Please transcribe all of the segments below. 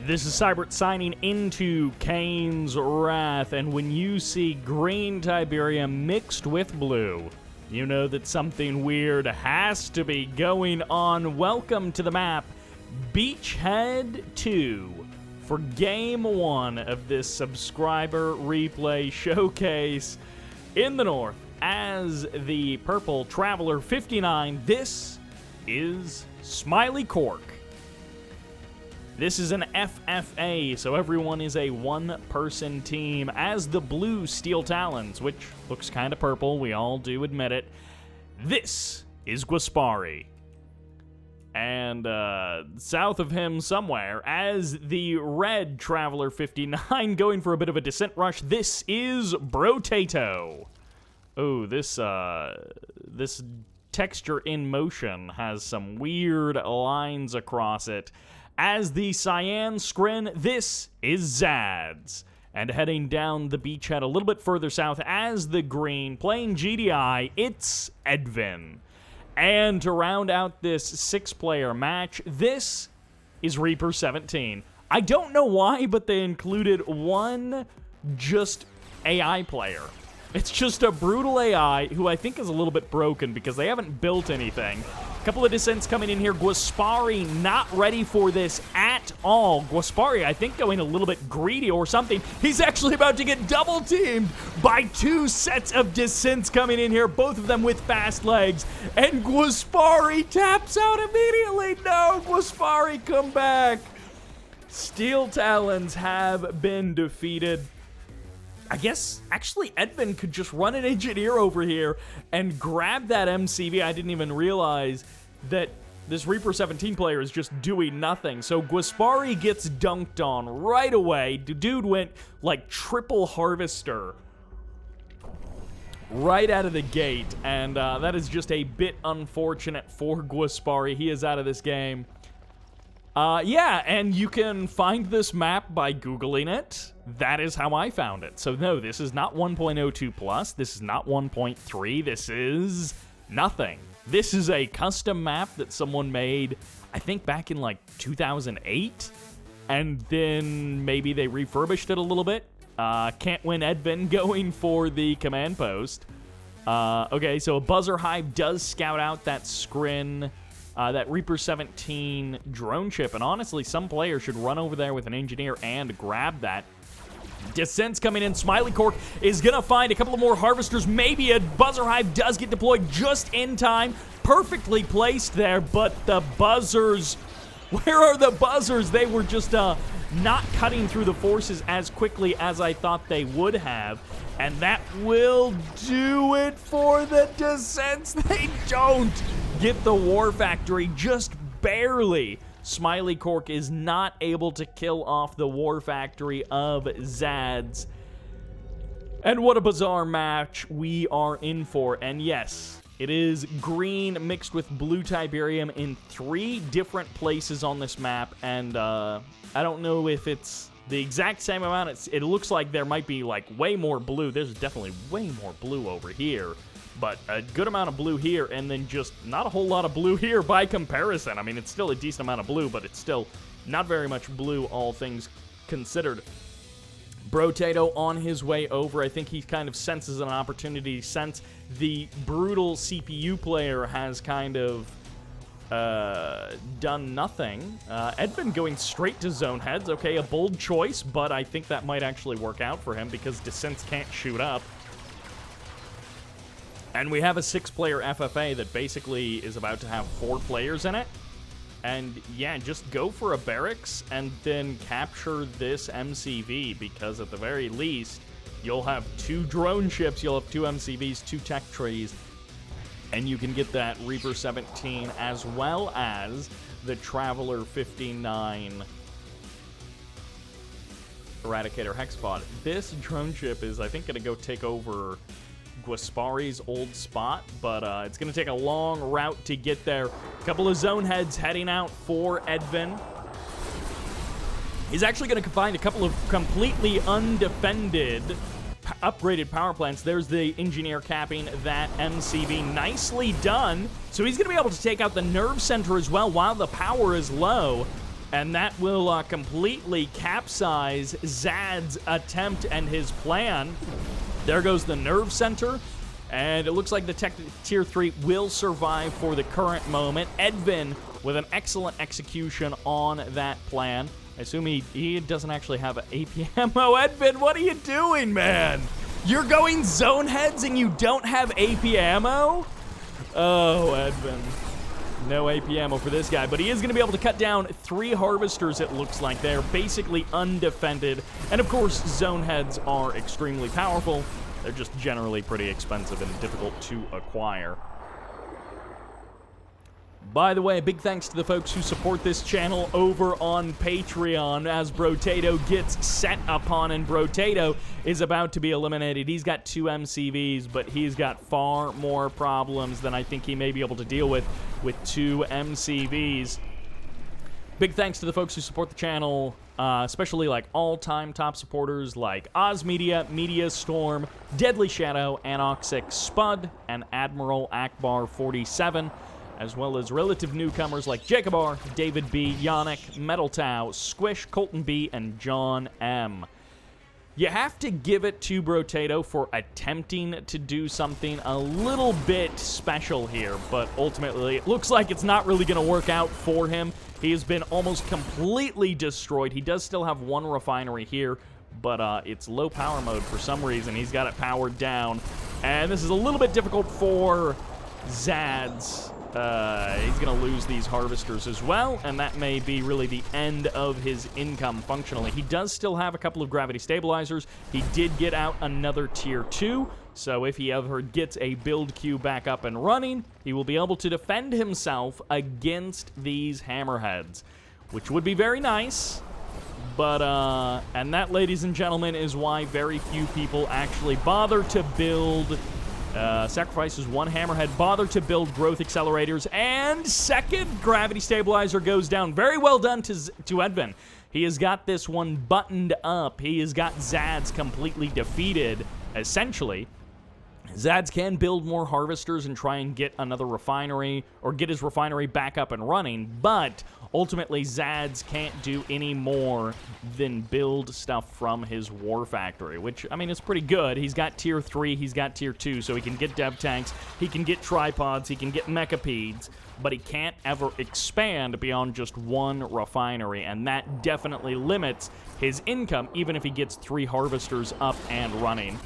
This is Cybert signing into Kane's Wrath, and when you see green Tiberium mixed with blue, you know that something weird has to be going on. Welcome to the map, Beachhead 2, for Game 1 of this subscriber replay showcase. In the north, as the purple Traveler 59, this is smilycork. This is an FFA, so everyone is a one-person team, as the blue Steel Talons, which looks kind of purple, we all do admit it. This is GwaspaRi. And south of him somewhere, as the red Traveler 59, going for a bit of a descent rush, this is Brotato. Oh, this texture in motion has some weird lines across it. As the cyan scrin, this is Xads. And heading down the beachhead a little bit further south as the green, playing GDI, it's Edvin. And to round out this 6-player match, this is Reaper 17. I don't know why, but they included one just AI player. It's just a brutal AI who I think is a little bit broken because they haven't built anything. A couple of descents coming in here. GwaspaRi not ready for this at all. GwaspaRi, I think, going a little bit greedy or something. He's actually about to get double teamed by 2 sets of descents coming in here, both of them with fast legs. And GwaspaRi taps out immediately. No, GwaspaRi, come back. Steel Talons have been defeated. I guess, actually, Edvin could just run an engineer over here and grab that MCV. I didn't even realize that this Reaper 17 player is just doing nothing. So GwaspaRi gets dunked on right away. The dude went like triple harvester right out of the gate. And that is just a bit unfortunate for GwaspaRi. He is out of this game. Yeah, and you can find this map by Googling it. That is how I found it. So no, this is not 1.02 plus. This is not 1.3. This is nothing. This is a custom map that someone made, I think back in like 2008. And then maybe they refurbished it a little bit. Can't win Edvin going for the command post. Okay, so a Buzzer Hive does scout out that scrin. That Reaper 17 drone chip, and honestly, some players should run over there with an engineer and grab that. Descents coming in. smilycork is going to find a couple of more harvesters. Maybe a Buzzer Hive does get deployed just in time. Perfectly placed there, but the buzzers... Where are the buzzers? They were just not cutting through the forces as quickly as I thought they would have. And that will do it for the descents. They don't get the War Factory, just barely. smilycork is not able to kill off the War Factory of Xads. And what a bizarre match we are in for. And yes, it is green mixed with blue Tiberium in 3 different places on this map. And I don't know if it's the exact same amount. It looks like there might be like way more blue. There's definitely way more blue over here. But a good amount of blue here, and then just not a whole lot of blue here by comparison. I mean, it's still a decent amount of blue, but it's still not very much blue, all things considered. Brotato on his way over. I think he kind of senses an opportunity since the brutal CPU player has kind of done nothing. Edvin going straight to zone heads. Okay, a bold choice, but I think that might actually work out for him because descents can't shoot up. And we have a 6-player FFA that basically is about to have 4 players in it. And yeah, just go for a barracks and then capture this MCV, because at the very least, you'll have 2 drone ships, you'll have 2 MCVs, 2 tech trees, and you can get that Reaper 17 as well as the Traveler 59 Eradicator Hexpod. This drone ship is, I think, going to go take over GwaspaRi's old spot, but it's going to take a long route to get there. A couple of zone heads heading out for Edvin. He's actually going to find a couple of completely undefended upgraded power plants. There's the engineer capping that MCV. Nicely done. So he's going to be able to take out the nerve center as well while the power is low. And that will completely capsize Xads' attempt and his plan. There goes the nerve center. And it looks like the tier 3 will survive for the current moment. Edvin with an excellent execution on that plan. I assume he doesn't actually have an AP ammo. Edvin, what are you doing, man? You're going zone heads and you don't have AP ammo? Oh, Edvin. No AP ammo for this guy, but he is going to be able to cut down 3 harvesters, it looks like. They're basically undefended. And of course, zone heads are extremely powerful. They're just generally pretty expensive and difficult to acquire. By the way, big thanks to the folks who support this channel over on Patreon as Brotato gets set upon, and Brotato is about to be eliminated. He's got 2 MCVs, but he's got far more problems than I think he may be able to deal with 2 MCVs. Big thanks to the folks who support the channel, especially like all-time top supporters like OzMedia, Mediastorm, Deadly Shadow, Anoxic, Spud, and Admiral Akbar 47. As well as relative newcomers like Jacobar, David B, Yannick, Metaltow, Squish, Colton B, and John M. You have to give it to Brotato for attempting to do something a little bit special here, but ultimately it looks like it's not really going to work out for him. He has been almost completely destroyed. He does still have 1 refinery here, but it's low power mode for some reason. He's got it powered down, and this is a little bit difficult for Xads. He's going to lose these harvesters as well, and that may be really the end of his income functionally. He does still have a couple of gravity stabilizers. He did get out another tier 2, so if he ever gets a build queue back up and running, he will be able to defend himself against these hammerheads, which would be very nice. But, and that, ladies and gentlemen, is why very few people actually bother to build... sacrifices 1 hammerhead, bother to build growth accelerators, and second gravity stabilizer goes down. Very well done to Edvin. He has got this one buttoned up. He has got Xads completely defeated, essentially. Xads can build more harvesters and try and get another refinery, or get his refinery back up and running, but ultimately Xads can't do any more than build stuff from his war factory, which, I mean, is pretty good. He's got tier 3, he's got tier 2, so he can get dev tanks, he can get tripods, he can get mechapeds, but he can't ever expand beyond just 1 refinery, and that definitely limits his income, even if he gets 3 harvesters up and running.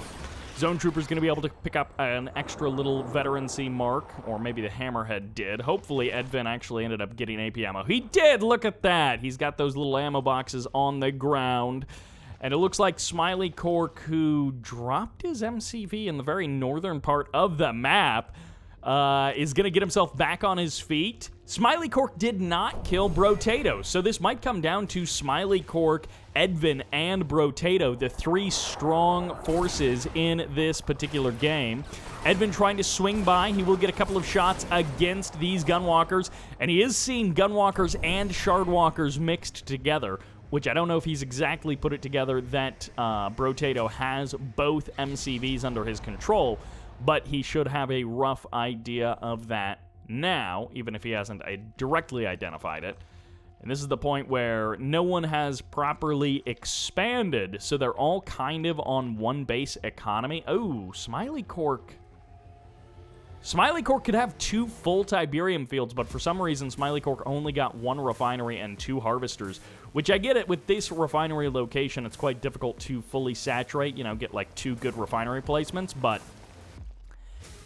Zone Trooper's going to be able to pick up an extra little veterancy mark, or maybe the Hammerhead did. Hopefully, Edvin actually ended up getting AP ammo. He did! Look at that! He's got those little ammo boxes on the ground. And it looks like smilycork, who dropped his MCV in the very northern part of the map, is going to get himself back on his feet. smilycork did not kill Brotato, so this might come down to smilycork, Edvin, and Brotato, the 3 strong forces in this particular game. Edvin trying to swing by. He will get a couple of shots against these gunwalkers, and he is seeing gunwalkers and shardwalkers mixed together, which I don't know if he's exactly put it together that Brotato has both MCVs under his control, but he should have a rough idea of that now, even if he hasn't directly identified it. And this is the point where no one has properly expanded, so they're all kind of on 1 base economy. Oh, smilycork. Smilycork could have 2 full Tiberium fields, but for some reason, smilycork only got 1 refinery and 2 harvesters, which I get it. With this refinery location, it's quite difficult to fully saturate, you know, get like 2 good refinery placements, but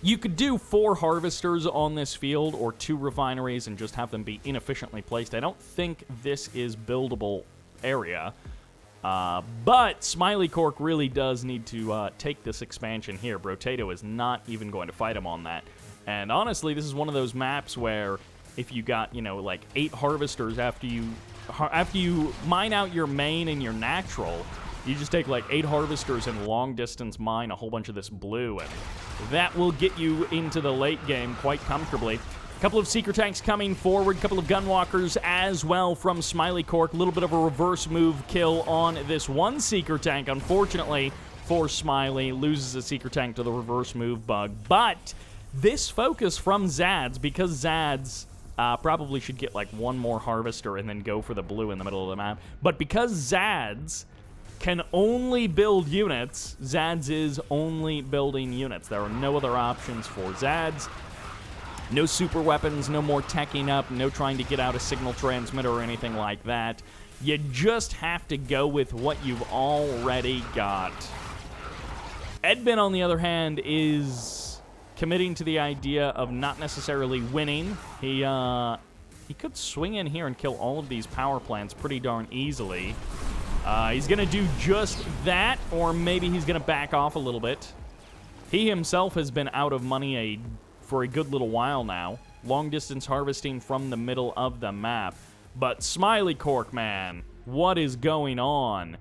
you could do 4 harvesters on this field or 2 refineries and just have them be inefficiently placed. I don't think this is buildable area, but smilycork really does need to take this expansion here. Brotato is not even going to fight him on that. And honestly, this is one of those maps where if you got, you know, like 8 harvesters after you mine out your main and your natural, you just take like 8 harvesters and long distance mine a whole bunch of this blue, and that will get you into the late game quite comfortably. A couple of seeker tanks coming forward, a couple of gunwalkers as well from smilycork. A little bit of a reverse move kill on this 1 seeker tank. Unfortunately for Smiley, loses a seeker tank to the reverse move bug. But this focus from Xads, because Xads Probably should get like one more harvester and then go for the blue in the middle of the map. But because Xads can only build units, Xads is only building units. There are no other options for Xads. No super weapons, no more teching up, no trying to get out a signal transmitter or anything like that. You just have to go with what you've already got. Edvin, on the other hand, is committing to the idea of not necessarily winning. He could swing in here and kill all of these power plants pretty darn easily. He's going to do just that, or maybe he's going to back off a little bit. He himself has been out of money for a good little while now. Long distance harvesting from the middle of the map. But smilycork, man, what is going on?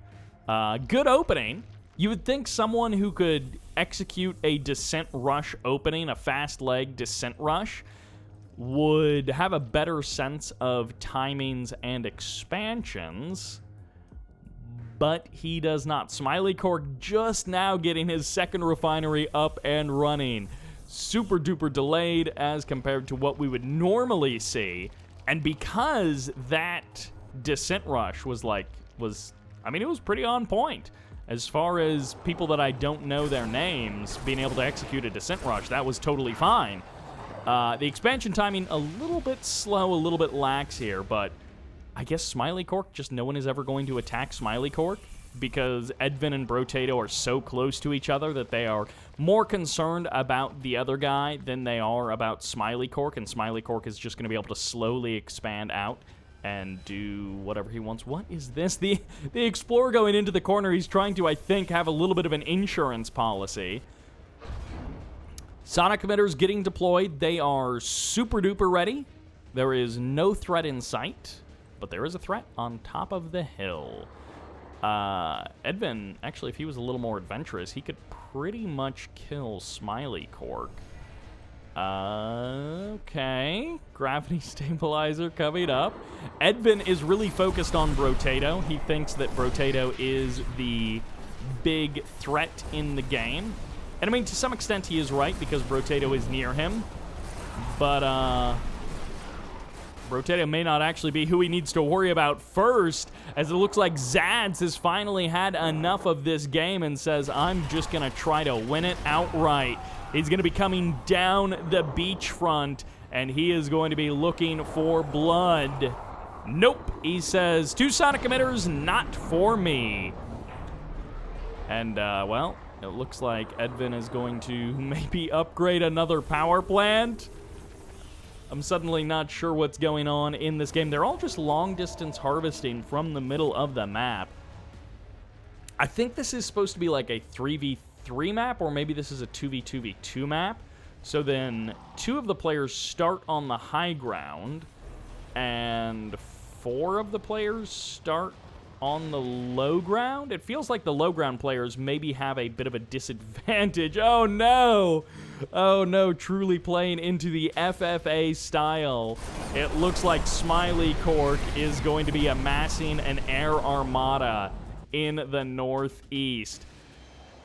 Good opening. You would think someone who could execute a descent rush opening, a fast leg descent rush, would have a better sense of timings and expansions. But he does not. Smilycork just now getting his second refinery up and running. Super duper delayed as compared to what we would normally see. And because that descent rush was it was pretty on point. As far as people that I don't know their names being able to execute a descent rush, that was totally fine. The expansion timing a little bit slow, a little bit lax here, but I guess Smilycork, just no one is ever going to attack Smilycork because Edvin and Brotato are so close to each other that they are more concerned about the other guy than they are about Smilycork, and Smilycork is just going to be able to slowly expand out and do whatever he wants. What is this? The Explorer going into the corner. He's trying to, I think, have a little bit of an insurance policy. Sonic emitters getting deployed. They are super duper ready. There is no threat in sight, but there is a threat on top of the hill. Edvin, actually, if he was a little more adventurous, he could pretty much kill Smilycork. Okay. Gravity stabilizer coming up. Edvin is really focused on Brotato. He thinks that Brotato is the big threat in the game. And I mean, to some extent, he is right because Brotato is near him. But, Brotato may not actually be who he needs to worry about first, as it looks like Xads has finally had enough of this game and says, I'm just going to try to win it outright. He's going to be coming down the beachfront, and he is going to be looking for blood. Nope, he says, 2 sonic emitters, not for me. And, well, it looks like Edvin is going to maybe upgrade another power plant. I'm suddenly not sure what's going on in this game. They're all just long-distance harvesting from the middle of the map. I think this is supposed to be like a 3v3 map, or maybe this is a 2v2v2 map. So then 2 of the players start on the high ground, and 4 of the players start on the low ground. It feels like the low ground players maybe have a bit of a disadvantage. Oh no! Oh no, truly playing into the FFA style. It looks like Smilycork is going to be amassing an air armada in the northeast.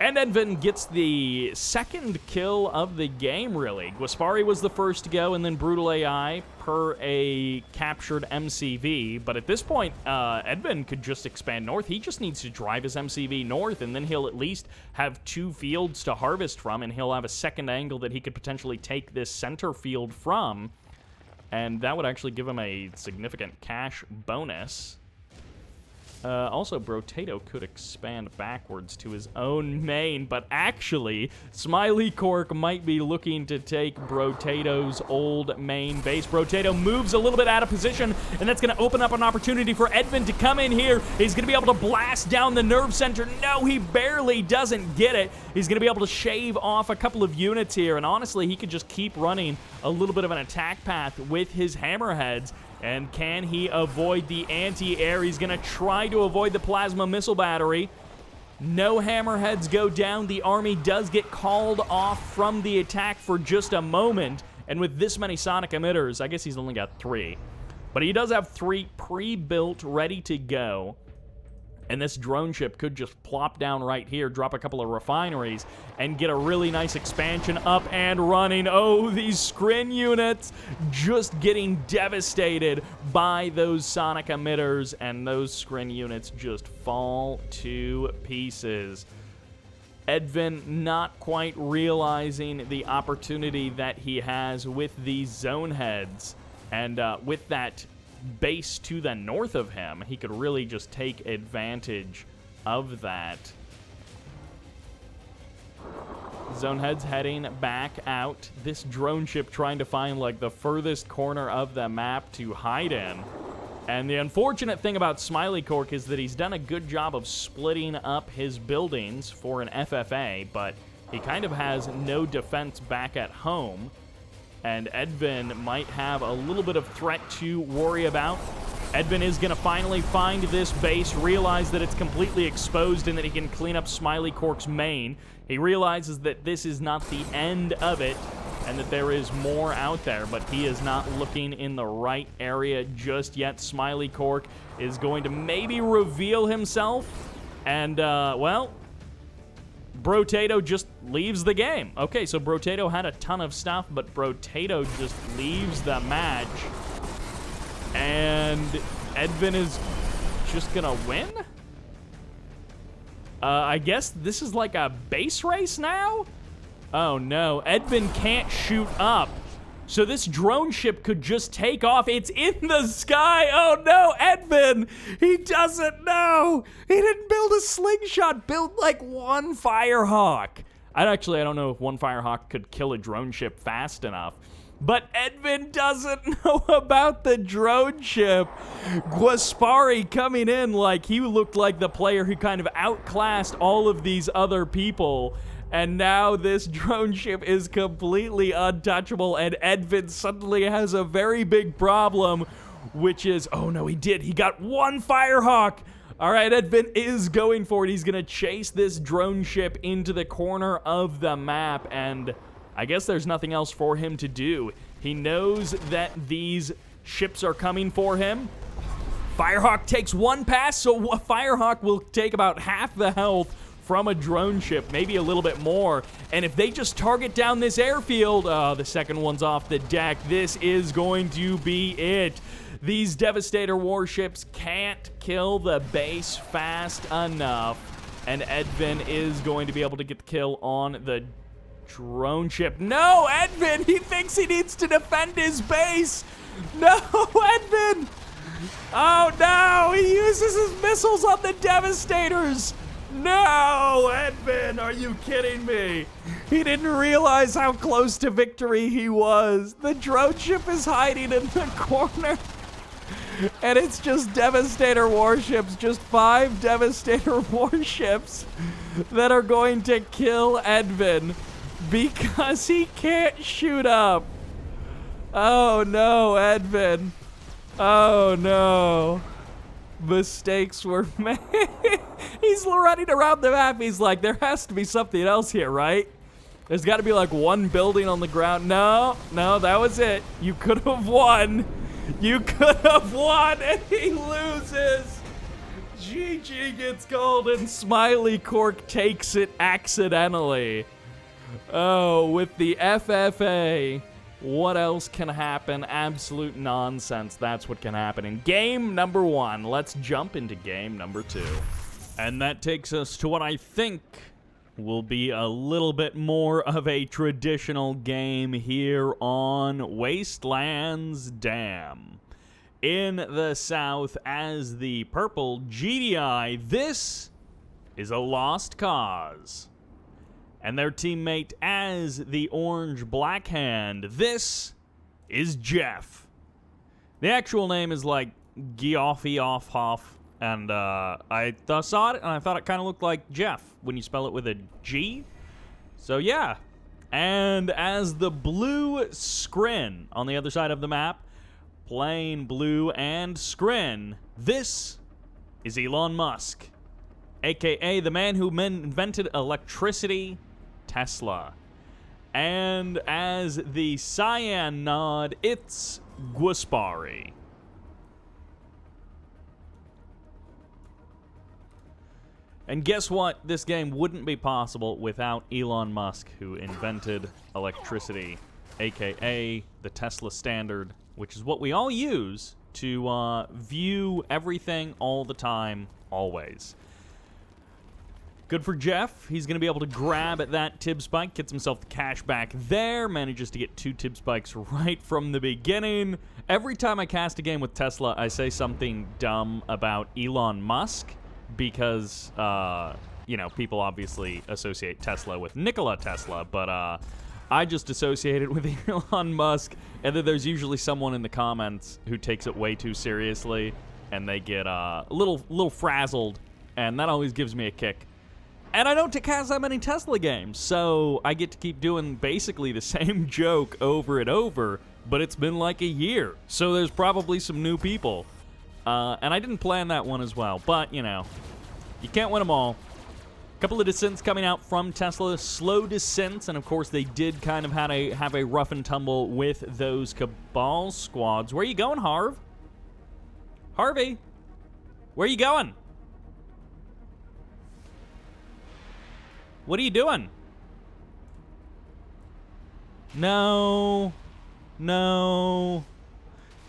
And Edvin gets the second kill of the game, really. GwaspaRi was the first to go, and then Brutal AI per a captured MCV. But at this point, Edvin could just expand north. He just needs to drive his MCV north, and then he'll at least have 2 fields to harvest from, and he'll have a second angle that he could potentially take this center field from. And that would actually give him a significant cash bonus. Also, Brotato could expand backwards to his own main, but actually, Smilycork might be looking to take Brotato's old main base. Brotato moves a little bit out of position, and that's going to open up an opportunity for Edvin to come in here. He's going to be able to blast down the nerve center. No, he barely doesn't get it. He's going to be able to shave off a couple of units here, and honestly, he could just keep running a little bit of an attack path with his hammerheads. And can he avoid the anti-air? He's going to try to avoid the plasma missile battery. No hammerheads go down. The army does get called off from the attack for just a moment. And with this many sonic emitters, I guess he's only got 3. But he does have 3 pre-built, ready to go. And this drone ship could just plop down right here, drop a couple of refineries, and get a really nice expansion up and running. Oh, these screen units just getting devastated by those sonic emitters, and those screen units just fall to pieces. Edvin not quite realizing the opportunity that he has with these zone heads, and with that base to the north of him, he could really just take advantage of that. Zone heads heading back out. This drone ship trying to find like the furthest corner of the map to hide in. And the unfortunate thing about smilycork is that he's done a good job of splitting up his buildings for an FFA, but he kind of has no defense back at home. And Edvin might have a little bit of threat to worry about. Edvin is going to finally find this base, realize that it's completely exposed and that he can clean up smilycork's main. He realizes that this is not the end of it and that there is more out there, but he is not looking in the right area just yet. smilycork is going to maybe reveal himself, and, well, Brotato just leaves the game. Okay, so Brotato had a ton of stuff, but Brotato just leaves the match. And Edvin is just gonna win? I guess this is like a base race now? Oh no, Edvin can't shoot up. So this drone ship could just take off. It's in the sky. Oh no, Edvin! He doesn't know. He didn't build a slingshot. Build like one Firehawk. I don't know if one Firehawk could kill a drone ship fast enough. But Edvin doesn't know about the drone ship. GwaspaRi coming in like he looked like the player who kind of outclassed all of these other people. And now this drone ship is completely untouchable, and Edvin suddenly has a very big problem, which is, oh no, he did. He got one Firehawk. All right, Edvin is going for it. He's going to chase this drone ship into the corner of the map, and I guess there's nothing else for him to do. He knows that these ships are coming for him. Firehawk takes one pass, so Firehawk will take about half the health from a drone ship, maybe a little bit more. And if they just target down this airfield, the second one's off the deck. This is going to be it. These Devastator warships can't kill the base fast enough, and Edvin is going to be able to get the kill on the drone ship. No, Edvin! He thinks he needs to defend his base! No, Edvin! Oh no! He uses his missiles on the Devastators! No, Edvin, are you kidding me? He didn't realize how close to victory he was. The drone ship is hiding in the corner. And it's just Devastator warships, just 5 Devastator warships that are going to kill Edvin because he can't shoot up. Oh no, Edvin. Oh no. Mistakes were made. He's running around the map. He's like, there has to be something else here, right? There's got to be like one building on the ground. No, that was it. You could have won. You could have won, and he loses. GG gets called, and smilycork takes it accidentally. Oh, with the FFA. What else can happen? Absolute nonsense. That's what can happen in game number 1. Let's jump into game number 2. And that takes us to what I think will be a little bit more of a traditional game here on Wasteland's Dam. In the south, as the purple GDI, this is a lost cause. And their teammate as the orange black hand. This is Jeff. The actual name is like Goffeffinho, and I saw it and I thought it kind of looked like Jeff when you spell it with a G. So yeah. And as the blue screen on the other side of the map, plain blue and screen, this is Elon Musk, aka the man who invented electricity, Tesla. And as the cyan nod, it's GwaspaRi. And guess what? This game wouldn't be possible without Elon Musk, who invented electricity, aka the Tesla standard, which is what we all use to view everything all the time, always. Good for Jeff. He's going to be able to grab at that tib spike, gets himself the cash back there, manages to get 2 tib spikes right from the beginning. Every time I cast a game with Tesla, I say something dumb about Elon Musk because, you know, people obviously associate Tesla with Nikola Tesla, but I just associate it with Elon Musk, and then there's usually someone in the comments who takes it way too seriously, and they get a little frazzled, and that always gives me a kick. And I don't cast that many Tesla games, so I get to keep doing basically the same joke over and over, but it's been like a year, so there's probably some new people. And I didn't plan that one as well, but, you know, you can't win them all. A couple of descents coming out from Tesla, slow descents, and of course they did kind of have a rough and tumble with those Cabal squads. Where are you going, Harv? Harvey, where are you going? What are you doing? No.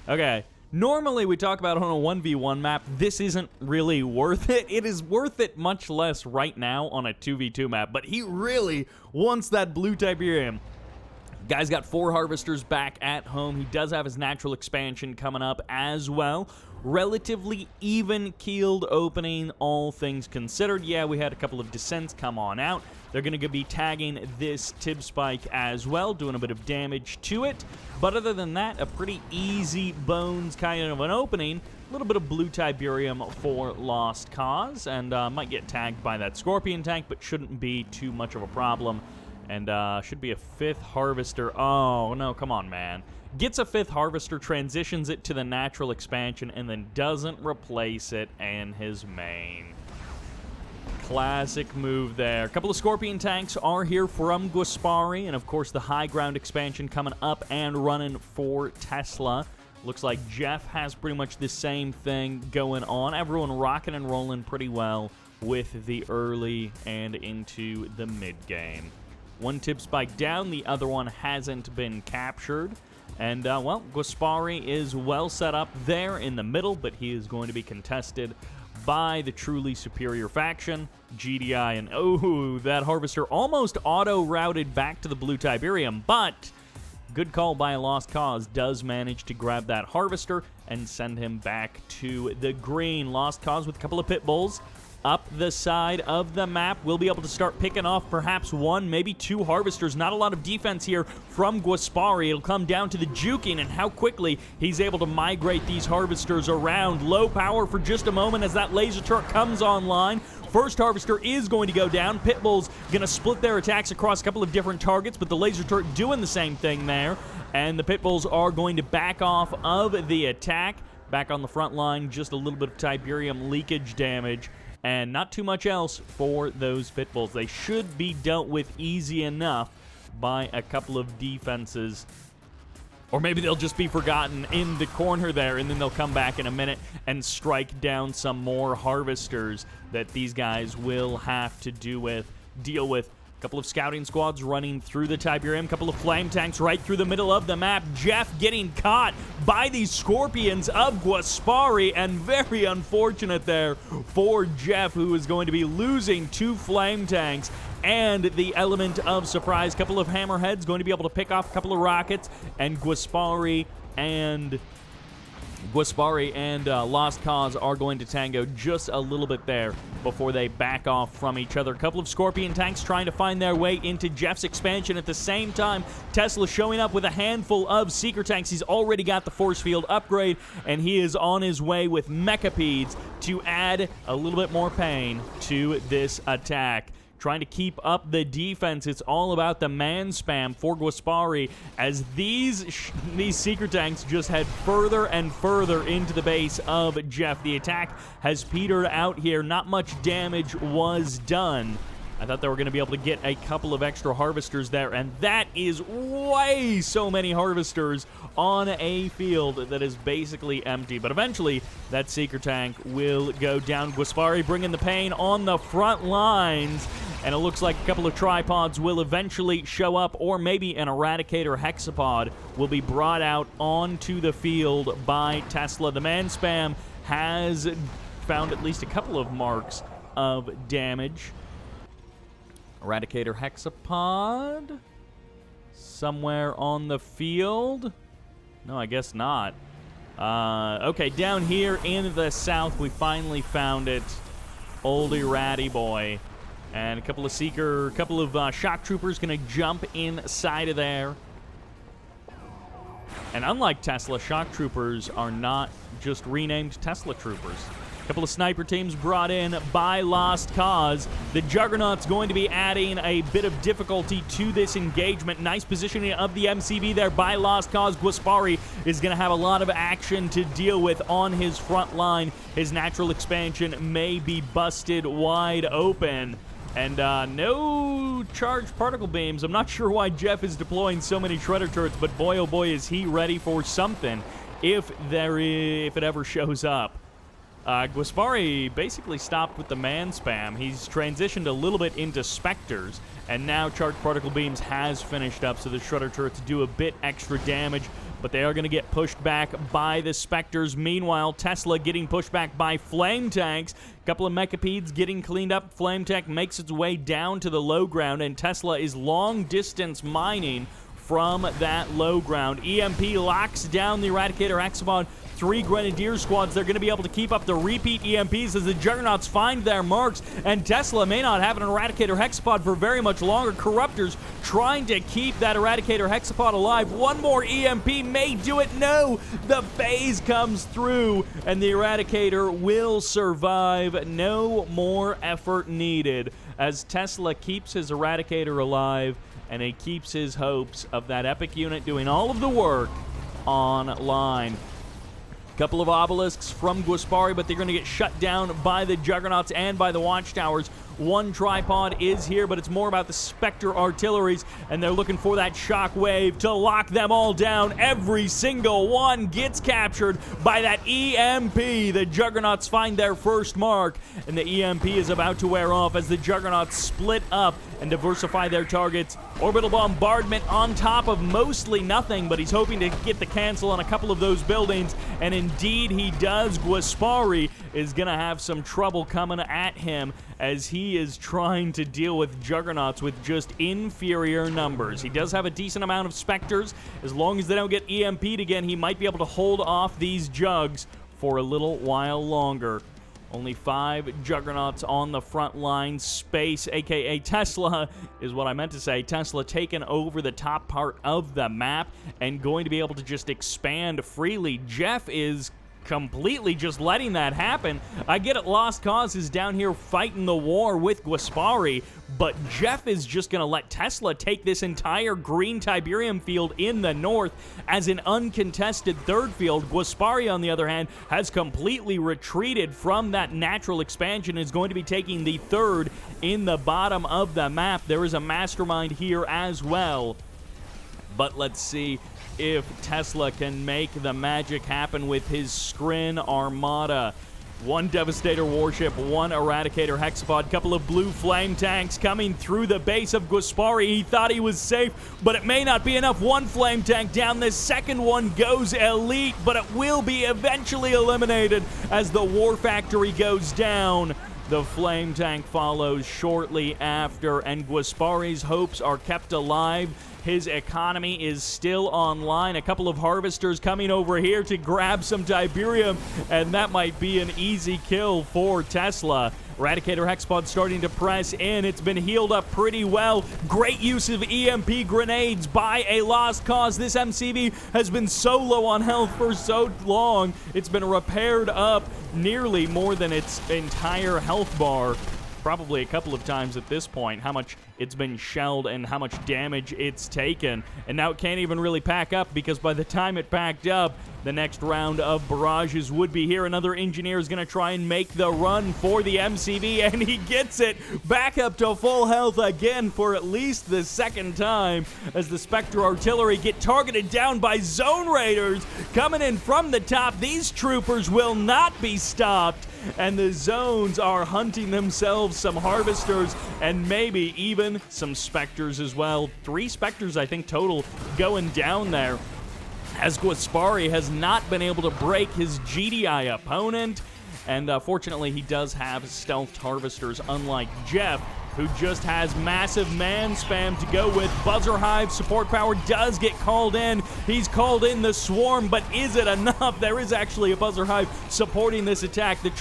Okay. Normally we talk about it on a 1v1 map. This isn't really worth it. It is worth it much less right now on a 2v2 map. But he really wants that blue Tiberium. Guy's got 4 harvesters back at home. He does have his natural expansion coming up as well. Relatively even-keeled opening, all things considered. Yeah, we had a couple of descents come on out. They're going to be tagging this tib spike as well, doing a bit of damage to it. But other than that, a pretty easy bones kind of an opening. A little bit of blue Tiberium for Lost Cause, and might get tagged by that Scorpion tank, but shouldn't be too much of a problem. And should be a 5th harvester. Oh, no, come on, man. Gets a 5th harvester, transitions it to the natural expansion, and then doesn't replace it in his main. Classic move there. A couple of Scorpion tanks are here from GwaspaRi, and of course the high ground expansion coming up and running for Tesla. Looks like Jeff has pretty much the same thing going on. Everyone rocking and rolling pretty well with the early and into the mid game. One tib spike down, the other one hasn't been captured. And, well, GwaspaRi is well set up there in the middle, but he is going to be contested by the truly superior faction, GDI. And, oh, that harvester almost auto-routed back to the blue Tiberium, but good call by a Lost Cause does manage to grab that harvester and send him back to the green. Lost Cause with a couple of pit bulls up the side of the map. We'll be able to start picking off perhaps 1, maybe 2 harvesters. Not a lot of defense here from GwaspaRi. It'll come down to the juking and how quickly he's able to migrate these harvesters around. Low power for just a moment as that laser turret comes online. First harvester is going to go down. Pitbull's going to split their attacks across a couple of different targets, but the laser turret doing the same thing there. And the Pitbulls are going to back off of the attack. Back on the front line, just a little bit of Tiberium leakage damage. And not too much else for those Pitbulls. They should be dealt with easy enough by a couple of defenses. Or maybe they'll just be forgotten in the corner there, and then they'll come back in a minute and strike down some more harvesters that these guys will have to deal with. A couple of scouting squads running through the Tiberium, a couple of flame tanks right through the middle of the map. Jeff getting caught by these Scorpions of GwaspaRi, and very unfortunate there for Jeff, who is going to be losing 2 flame tanks and the element of surprise. Couple of hammerheads going to be able to pick off a couple of rockets, and GwaspaRi and Lost Cause are going to tango just a little bit there before they back off from each other. A couple of Scorpion tanks trying to find their way into Jeff's expansion. At the same time, Tesla showing up with a handful of Seeker tanks. He's already got the force field upgrade, and he is on his way with Mechapeds to add a little bit more pain to this attack. Trying to keep up the defense. It's all about the man spam for GwaspaRi as these Seeker tanks just head further and further into the base of Jeff. The attack has petered out here. Not much damage was done. I thought they were going to be able to get a couple of extra harvesters there, and that is way so many harvesters on a field that is basically empty. But eventually, that Seeker tank will go down. GwaspaRi bringing the pain on the front lines, and it looks like a couple of tripods will eventually show up, or maybe an Eradicator Hexapod will be brought out onto the field by Tesla. The man spam has found at least a couple of marks of damage. Eradicator Hexapod somewhere on the field. No, I guess not. Okay, down here in the south, we finally found it. Old Eradi boy. And a couple of shock troopers gonna jump inside of there. And unlike Tesla, shock troopers are not just renamed Tesla troopers. A couple of sniper teams brought in by Lost Cause. The Juggernaut's going to be adding a bit of difficulty to this engagement. Nice positioning of the MCV there by Lost Cause. GwaspaRi is going to have a lot of action to deal with on his front line. His natural expansion may be busted wide open. And no charged particle beams. I'm not sure why Jeff is deploying so many shredder turrets, but boy oh boy is he ready for something if it ever shows up. GwaspaRi basically stopped with the man spam. He's transitioned a little bit into Spectres, and now charged particle beams has finished up, so the shredder turrets do a bit extra damage, but they are going to get pushed back by the Spectres. Meanwhile, Tesla getting pushed back by flame tanks. A couple of Mechapeds getting cleaned up. Flame tank makes its way down to the low ground, and Tesla is long distance mining from that low ground. EMP locks down the Eradicator Hexapod. 3 Grenadier squads. They're going to be able to keep up the repeat EMPs as the Juggernauts find their marks, and Tesla may not have an Eradicator Hexapod for very much longer. Corruptors trying to keep that Eradicator Hexapod alive. One more EMP may do it. No! The phase comes through, and the Eradicator will survive. No more effort needed as Tesla keeps his Eradicator alive, and he keeps his hopes of that epic unit doing all of the work online. Couple of obelisks from GwaspaRi, but they're going to get shut down by the Juggernauts and by the Watchtowers. One tripod is here, but it's more about the Spectre artilleries, and they're looking for that shockwave to lock them all down. Every single one gets captured by that EMP. The Juggernauts find their first mark, and the EMP is about to wear off as the Juggernauts split up and diversify their targets. Orbital bombardment on top of mostly nothing, but he's hoping to get the cancel on a couple of those buildings, and indeed he does. GwaspaRi is going to have some trouble coming at him as he is trying to deal with Juggernauts with just inferior numbers. He does have a decent amount of Spectres. As long as they don't get EMP'd again, he might be able to hold off these Jugs for a little while longer. Only 5 Juggernauts on the front line. Space, aka Tesla, is what I meant to say. Tesla taking over the top part of the map and going to be able to just expand freely. Jeff is completely just letting that happen. I get it, Lost Cause is down here fighting the war with GwaspaRi, but Jeff is just going to let Tesla take this entire green Tiberium field in the north as an uncontested third field. GwaspaRi, on the other hand, has completely retreated from that natural expansion and is going to be taking the third in the bottom of the map. There is a mastermind here as well, but let's see if Tesla can make the magic happen with his Skrin Armada. 1 Devastator warship, 1 Eradicator Hexapod, couple of blue flame tanks coming through the base of GwaspaRi. He thought he was safe, but it may not be enough. 1 flame tank down. The second one goes elite, but it will be eventually eliminated as the war factory goes down. The flame tank follows shortly after, and GwaspaRi's hopes are kept alive. His economy is still online. A couple of harvesters coming over here to grab some Tiberium, and that might be an easy kill for Tesla. Eradicator Hexapod starting to press in. It's been healed up pretty well. Great use of EMP grenades by a Lost Cause. This MCV has been so low on health for so long. It's been repaired up nearly more than its entire health bar. Probably a couple of times at this point. How much it's been shelled and how much damage it's taken. And now it can't even really pack up, because by the time it packed up, the next round of barrages would be here. Another engineer is going to try and make the run for the MCV, and he gets it back up to full health again for at least the second time, as the Spectre Artillery get targeted down by Zone Raiders coming in from the top. These troopers will not be stopped, and the Zones are hunting themselves some Harvesters and maybe even some Spectres as well. 3 Spectres, I think, total going down there, as GwaspaRi has not been able to break his GDI opponent. And fortunately, he does have stealthed Harvesters, unlike Jeff, who just has massive man spam to go with. Buzzer Hive support power does get called in. He's called in the Swarm, but is it enough? There is actually a Buzzer Hive supporting this attack. The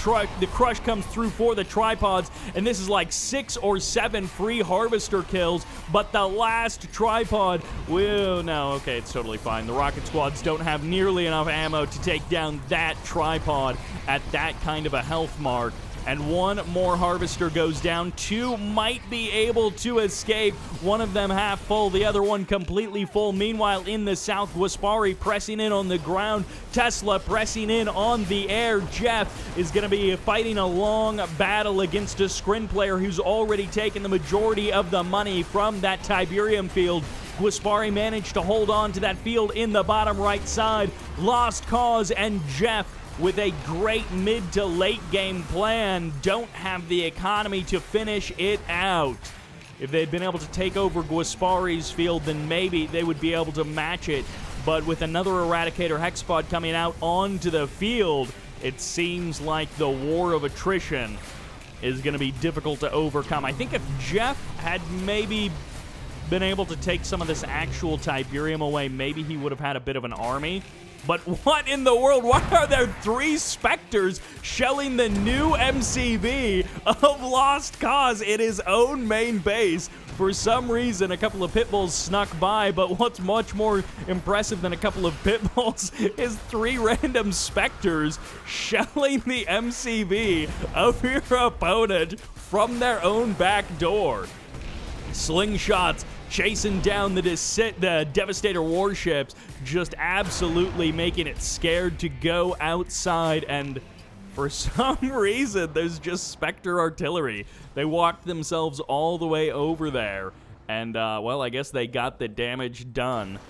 Crush comes through for the tripods, and this is like 6 or 7 free Harvester kills, but the last tripod will... No, okay, it's totally fine. The Rocket Squads don't have nearly enough ammo to take down that tripod at that kind of a health mark. And 1 more Harvester goes down. 2 might be able to escape. One of them half full, the other one completely full. Meanwhile, in the south, GwaspaRi pressing in on the ground. Tesla pressing in on the air. Jeff is going to be fighting a long battle against a Scrin player who's already taken the majority of the money from that Tiberium field. GwaspaRi managed to hold on to that field in the bottom right side. Lost Cause and Jeff, with a great mid to late game plan, don't have the economy to finish it out. If they'd been able to take over GwaspaRi's field, then maybe they would be able to match it. But with another Eradicator Hexpod coming out onto the field, it seems like the war of attrition is going to be difficult to overcome. I think if Jeff had maybe been able to take some of this actual Tiberium away, maybe he would have had a bit of an army. But what in the world? Why are there 3 Spectres shelling the new MCV of Lost Cause in his own main base? For some reason, a couple of Pitbulls snuck by, but what's much more impressive than a couple of Pitbulls is 3 random Spectres shelling the MCV of your opponent from their own back door. Slingshots chasing down the Devastator warships, just absolutely making it scared to go outside, and for some reason, there's just Spectre Artillery. They walked themselves all the way over there, and, well, I guess they got the damage done.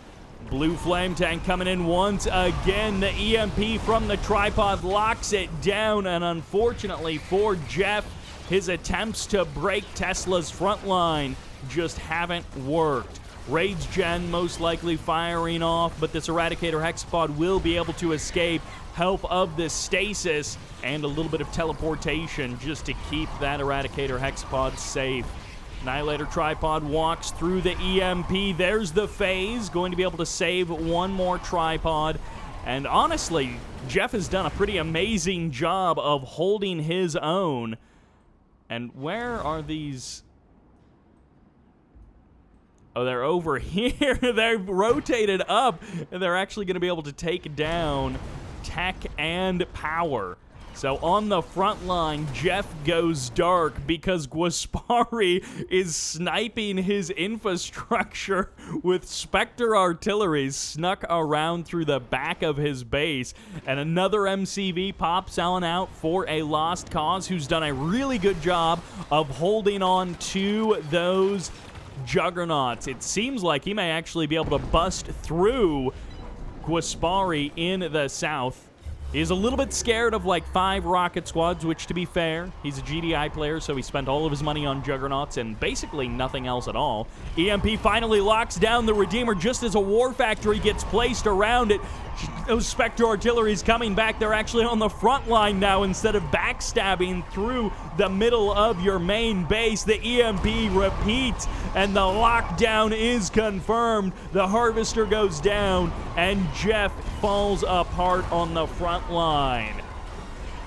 Blue Flame Tank coming in once again. The EMP from the tripod locks it down, and unfortunately for Jeff, his attempts to break Tesla's front line just haven't worked. Rage Gen most likely firing off, but this Eradicator Hexapod will be able to escape. Help of the stasis and a little bit of teleportation just to keep that Eradicator Hexapod safe. Annihilator Tripod walks through the EMP. There's the phase, going to be able to save 1 more tripod. And honestly, Jeff has done a pretty amazing job of holding his own. And where are these... Oh, they're over here. They're rotated up, and they're actually going to be able to take down Tech and Power. So on the front line, Jeff goes dark because GwaspaRi is sniping his infrastructure with Spectre Artillery snuck around through the back of his base. And another MCV pops on out for a Lost Cause, who's done a really good job of holding on to those Juggernauts. It seems like he may actually be able to bust through GwaspaRi in the south. He's a little bit scared of like 5 rocket squads, which, to be fair, he's a GDI player, so he spent all of his money on Juggernauts and basically nothing else at all. EMP finally locks down the Redeemer just as a War Factory gets placed around it. Those Spectre Artillery's coming back. They're actually on the front line now instead of backstabbing through the middle of your main base. The EMP repeats, and the lockdown is confirmed. The Harvester goes down, and Jeff falls apart on the front line.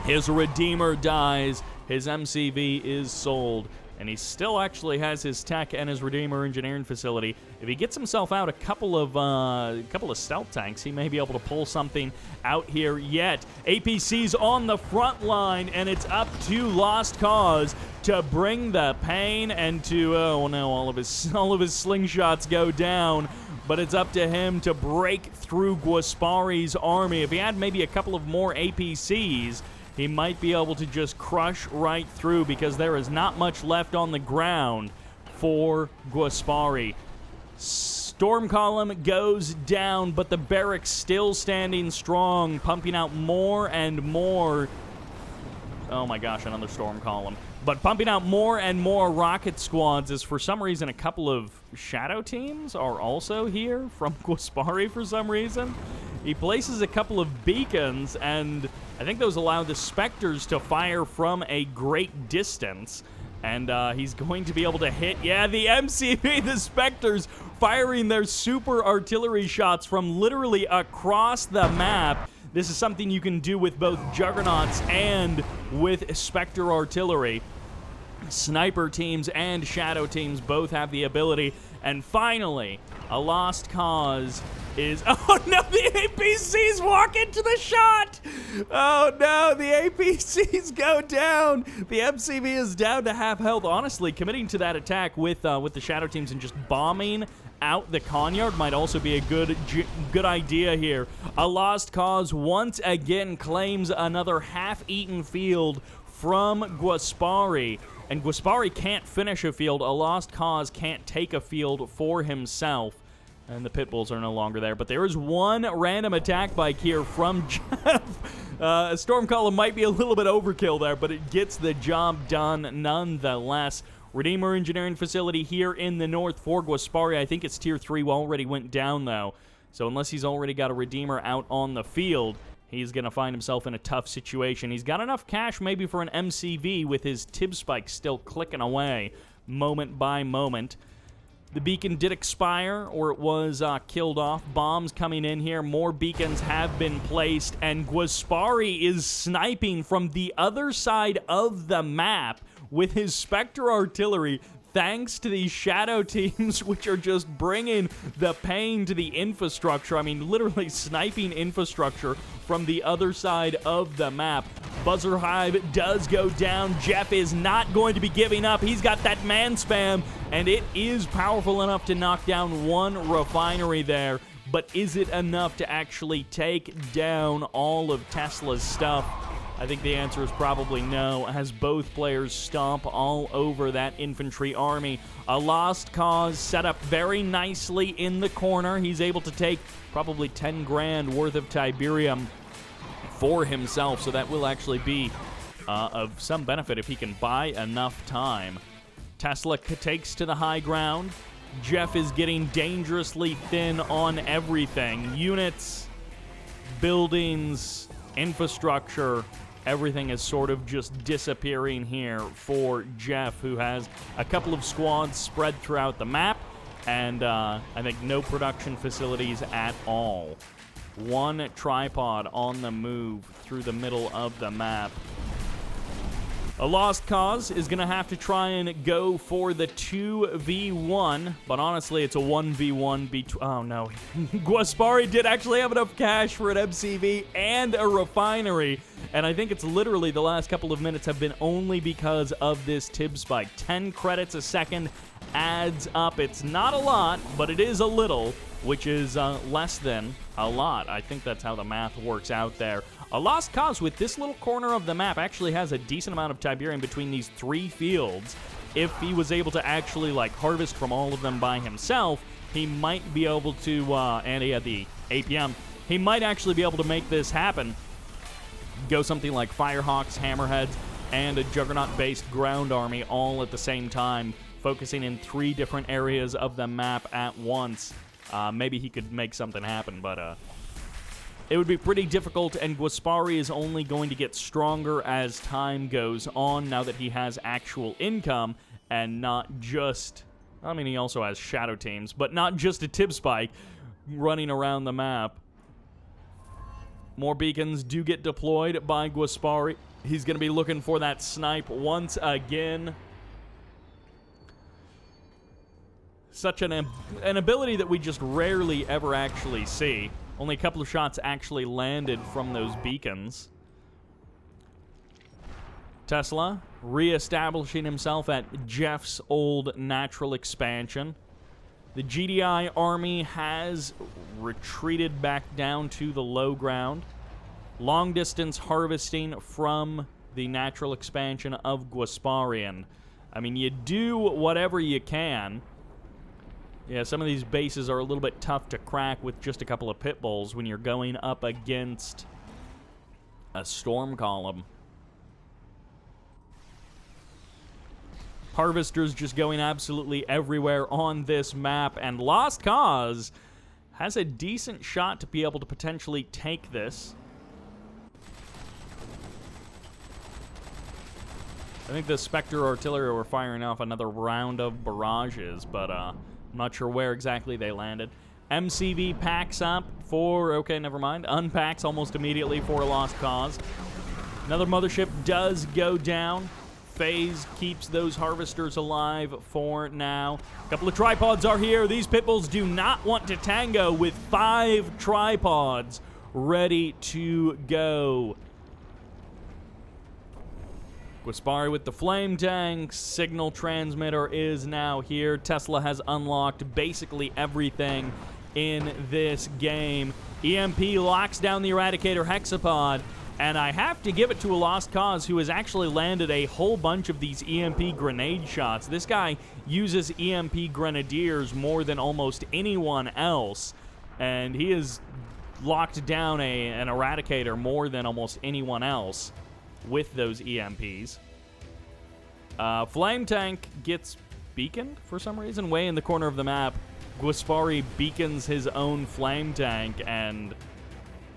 His Redeemer dies. His MCV is sold. and he still actually has his tech and his Redeemer engineering facility. If he gets himself out a couple of stealth tanks, he may be able to pull something out here yet. APC's on the front line, and it's up to Lost Cause to bring the pain and to, oh no, all of his slingshots go down. But it's up to him to break through GwaspaRi's army. If he had maybe a couple of more APCs, he might be able to just crush right through, because there is not much left on the ground for GwaspaRi. Storm Column goes down, but the barracks still standing strong, pumping out more and more. Oh my gosh, another Storm Column. But pumping out more and more rocket squads, as for some reason a couple of shadow teams are also here from GwaspaRi for some reason. He places a couple of beacons, and I think those allow the Spectres to fire from a great distance. And he's going to be able to hit, yeah, the MCV, the Spectres, firing their super artillery shots from literally across the map. This is something you can do with both Juggernauts and with Spectre artillery. Sniper teams and shadow teams both have the ability. And finally, a Lost Cause is... Oh no, the APCs walk into the shot! Oh no, the APCs go down! The MCV is down to half health. Honestly, committing to that attack with the shadow teams and just bombing out the Conyard might also be a good idea here. A Lost Cause once again claims another half-eaten field from GwaspaRi. And GwaspaRi can't finish a field. A Lost Cause can't take a field for himself. And the Pitbulls are no longer there. But there is one random attack bike here from Jeff. A Storm Column might be a little bit overkill there, but it gets the job done nonetheless. Redeemer Engineering Facility here in the north for GwaspaRi. I think it's Tier 3 already went down, though. So unless he's already got a Redeemer out on the field, he's going to find himself in a tough situation. He's got enough cash maybe for an MCV with his Tib Spike still clicking away moment by moment. The beacon did expire, or it was killed off. Bombs coming in here. More beacons have been placed, and GwaspaRi is sniping from the other side of the map with his Spectre artillery, thanks to these shadow teams, which are just bringing the pain to the infrastructure. I mean, literally sniping infrastructure from the other side of the map. Buzzer Hive does go down. Jeff is not going to be giving up. He's got that man spam, and it is powerful enough to knock down one refinery there. But is it enough to actually take down all of Tesla's stuff? I think the answer is probably no, as both players stomp all over that infantry army. A Lost Cause set up very nicely in the corner. He's able to take probably 10 grand worth of Tiberium for himself, so that will actually be of some benefit if he can buy enough time. Tesla takes to the high ground. Jeff is getting dangerously thin on everything. Units, buildings, infrastructure, everything is sort of just disappearing here for Jeff, who has a couple of squads spread throughout the map, and I think no production facilities at all. One tripod on the move through the middle of the map. A Lost Cause is going to have to try and go for the 2v1, but honestly, it's a 1v1 oh no. GwaspaRi did actually have enough cash for an MCV and a refinery, and I think it's literally the last couple of minutes have been only because of this Tib Spike. 10 credits a second adds up. It's not a lot, but it is a little, which is less than a lot. I think that's how the math works out there. A Lost Cause with this little corner of the map actually has a decent amount of Tiberium between these 3 fields. If he was able to actually harvest from all of them by himself, he might be able to, and he had the APM, he might actually be able to make this happen. Go something like Firehawks, Hammerheads, and a Juggernaut-based ground army all at the same time, focusing in 3 different areas of the map at once. Maybe he could make something happen, but it would be pretty difficult, and GwaspaRi is only going to get stronger as time goes on now that he has actual income and not just... I mean, he also has shadow teams, but not just a Tib Spike running around the map. More beacons do get deployed by GwaspaRi. He's going to be looking for that snipe once again. Such an ability that we just rarely ever actually see. Only a couple of shots actually landed from those beacons. Tesla re-establishing himself at Jeff's old natural expansion. The GDI army has retreated back down to the low ground. Long distance harvesting from the natural expansion of GwaspaRi. And I mean, you do whatever you can. Yeah, some of these bases are a little bit tough to crack with just a couple of pit bulls when you're going up against a storm column. Harvesters just going absolutely everywhere on this map, and Lost Cause has a decent shot to be able to potentially take this. I think the Spectre Artillery were firing off another round of barrages, but I'm not sure where exactly they landed. MCV packs up for, okay, never mind, unpacks almost immediately for Lost Cause. Another mothership does go down. FaZe keeps those harvesters alive for now. A couple of tripods are here. These pitbulls do not want to tango with 5 tripods ready to go. GwaspaRi with the flame tanks. Signal transmitter is now here. Tesla has unlocked basically everything in this game. EMP locks down the Eradicator Hexapod. And I have to give it to a Lost Cause who has actually landed a whole bunch of these EMP grenade shots. This guy uses EMP grenadiers more than almost anyone else. And he has locked down an Eradicator more than almost anyone else with those EMPs. Flame Tank gets beaconed for some reason. Way in the corner of the map, GwaspaRi beacons his own Flame Tank, and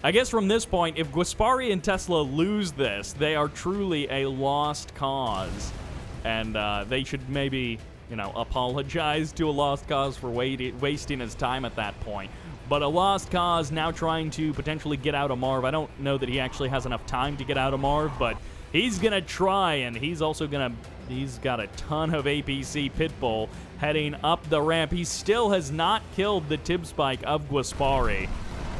I guess from this point, if GwaspaRi and Tesla lose this, they are truly a lost cause. And they should maybe, you know, apologize to a Lost Cause for wasting his time at that point. But a Lost Cause now trying to potentially get out of Marv. I don't know that he actually has enough time to get out of Marv, but he's going to try, and he's also going to... He's got a ton of APC Pitbull heading up the ramp. He still has not killed the Tib Spike of GwaspaRi.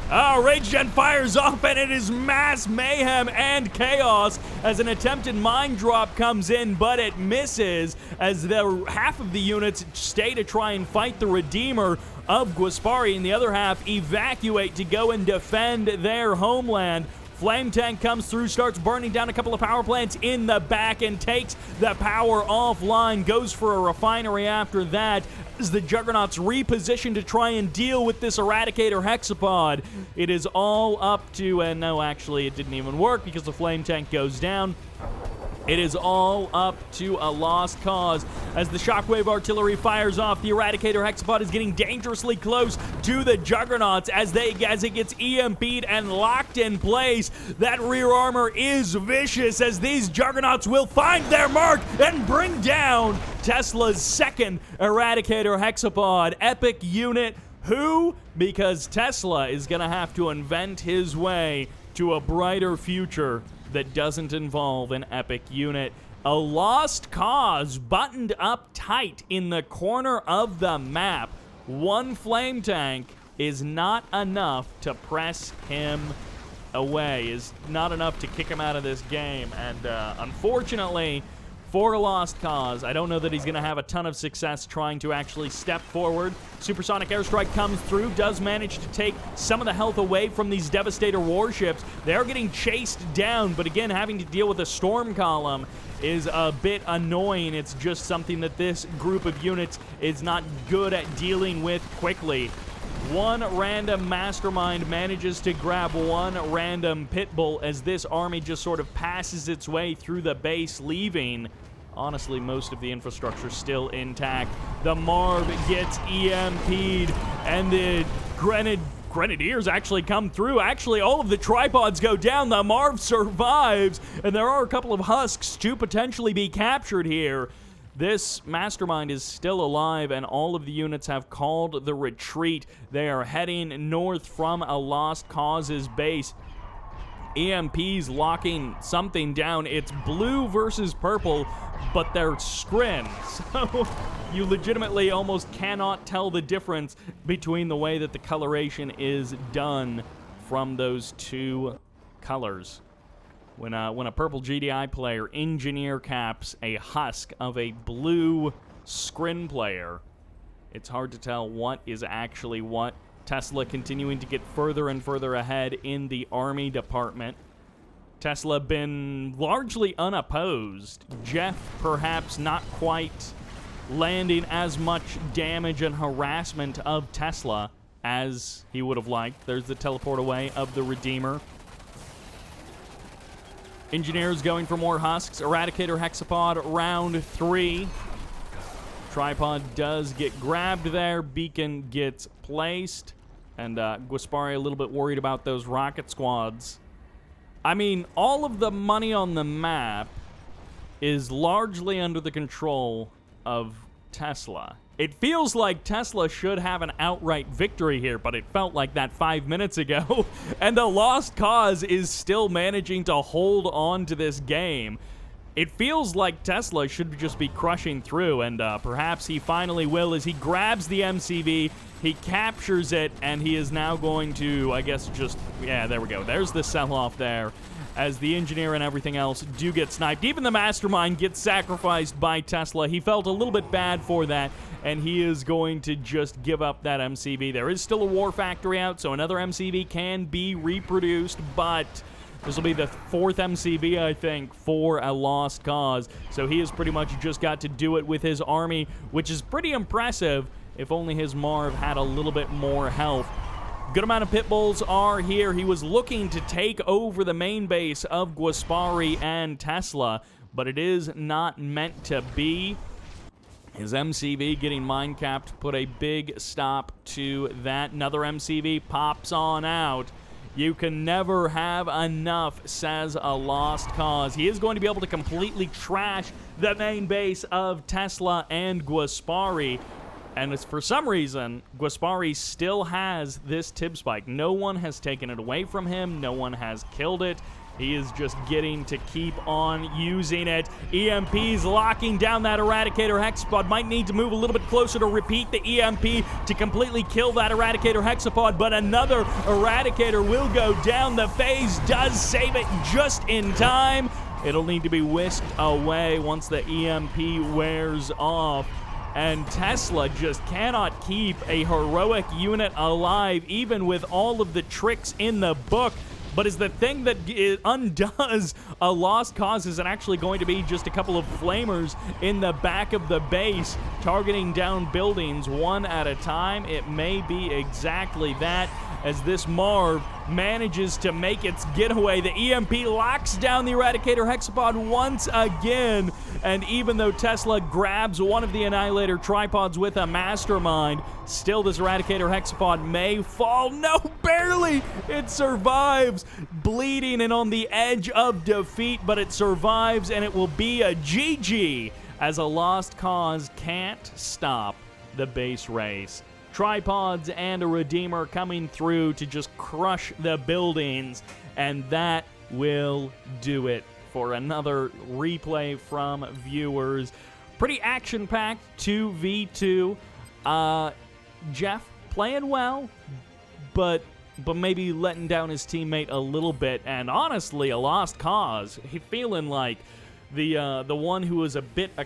Oh, Rage Gen fires off, and it is mass mayhem and chaos as an attempted mine drop comes in, but it misses as the half of the units stay to try and fight the Redeemer of GwaspaRi, and the other half evacuate to go and defend their homeland. Flame Tank comes through, starts burning down a couple of power plants in the back and takes the power offline, goes for a refinery after that as the Juggernauts reposition to try and deal with this Eradicator Hexapod. It is all up to, and no, actually it didn't even work because the Flame Tank goes down. It is all up to a Lost Cause as the Shockwave Artillery fires off. The Eradicator Hexapod is getting dangerously close to the Juggernauts as it gets EMP'd and locked in place. That rear armor is vicious as these Juggernauts will find their mark and bring down Tesla's second Eradicator Hexapod. Epic unit. Who? Because Tesla is going to have to invent his way to a brighter future that doesn't involve an epic unit. A Lost Cause buttoned up tight in the corner of the map. One Flame Tank is not enough to press him away, is not enough to kick him out of this game. And unfortunately, for a Lost Cause, I don't know that he's going to have a ton of success trying to actually step forward. Supersonic Airstrike comes through, does manage to take some of the health away from these Devastator warships. They are getting chased down, but again, having to deal with a storm column is a bit annoying. It's just something that this group of units is not good at dealing with quickly. One random mastermind manages to grab one random pitbull as this army just sort of passes its way through the base, leaving, honestly, most of the infrastructure still intact. The Marv gets EMP'd, and the Grenadiers actually come through. Actually, all of the tripods go down. The Marv survives, and there are a couple of husks to potentially be captured here. This mastermind is still alive, and all of the units have called the retreat. They are heading north from a Lost Cause's base. EMP's locking something down. It's blue versus purple, but they're scrin. So you legitimately almost cannot tell the difference between the way that the coloration is done from those two colors. When a purple GDI player engineer caps a husk of a blue scrin player, it's hard to tell what is actually what. Tesla continuing to get further and further ahead in the Army department. Tesla been largely unopposed. Jeff perhaps not quite landing as much damage and harassment of Tesla as he would have liked. There's the teleport away of the Redeemer. Engineers going for more husks. Eradicator Hexapod round 3. Tripod does get grabbed there. Beacon gets placed. And GwaspaRi a little bit worried about those rocket squads. I mean, all of the money on the map is largely under the control of Tesla. It feels like Tesla should have an outright victory here, but it felt like that 5 minutes ago. And the Lost Cause is still managing to hold on to this game. It feels like Tesla should just be crushing through, and perhaps he finally will as he grabs the MCV, he captures it, and he is now going to, I guess, just, yeah, there we go. There's the sell-off there, as the engineer and everything else do get sniped. Even the mastermind gets sacrificed by Tesla. He felt a little bit bad for that, and he is going to just give up that MCV. There is still a War Factory out, so another MCV can be reproduced, but this will be the 4th MCV, I think, for a Lost Cause. So he has pretty much just got to do it with his army, which is pretty impressive if only his Marv had a little bit more health. Good amount of pit bulls are here. He was looking to take over the main base of GwaspaRi and Tesla, but it is not meant to be. His MCV getting mind capped put a big stop to that. Another MCV pops on out. You can never have enough, says a Lost Cause. He is going to be able to completely trash the main base of Tesla and GwaspaRi. And it's, for some reason, GwaspaRi still has this Tib Spike. No one has taken it away from him. No one has killed it. He is just getting to keep on using it. EMP's locking down that Eradicator Hexapod. Might need to move a little bit closer to repeat the EMP to completely kill that Eradicator Hexapod, but another Eradicator will go down. The phase does save it just in time. It'll need to be whisked away once the EMP wears off. And Tesla just cannot keep a heroic unit alive, even with all of the tricks in the book. But is the thing that undoes a Lost Cause isn't actually going to be just a couple of flamers in the back of the base targeting down buildings one at a time. It may be exactly that, as this Marv manages to make its getaway. The EMP locks down the Eradicator Hexapod once again, and even though Tesla grabs one of the Annihilator tripods with a Mastermind, still this Eradicator Hexapod may fall. No, barely! It survives, bleeding and on the edge of defeat, but it survives, and it will be a GG, as a Lost Cause can't stop the base race. Tripods and a Redeemer coming through to just crush the buildings, and that will do it for another replay from viewers. Pretty action-packed 2v2. Jeff playing well, but maybe letting down his teammate a little bit, and honestly, a Lost Cause. He feeling like the one who was a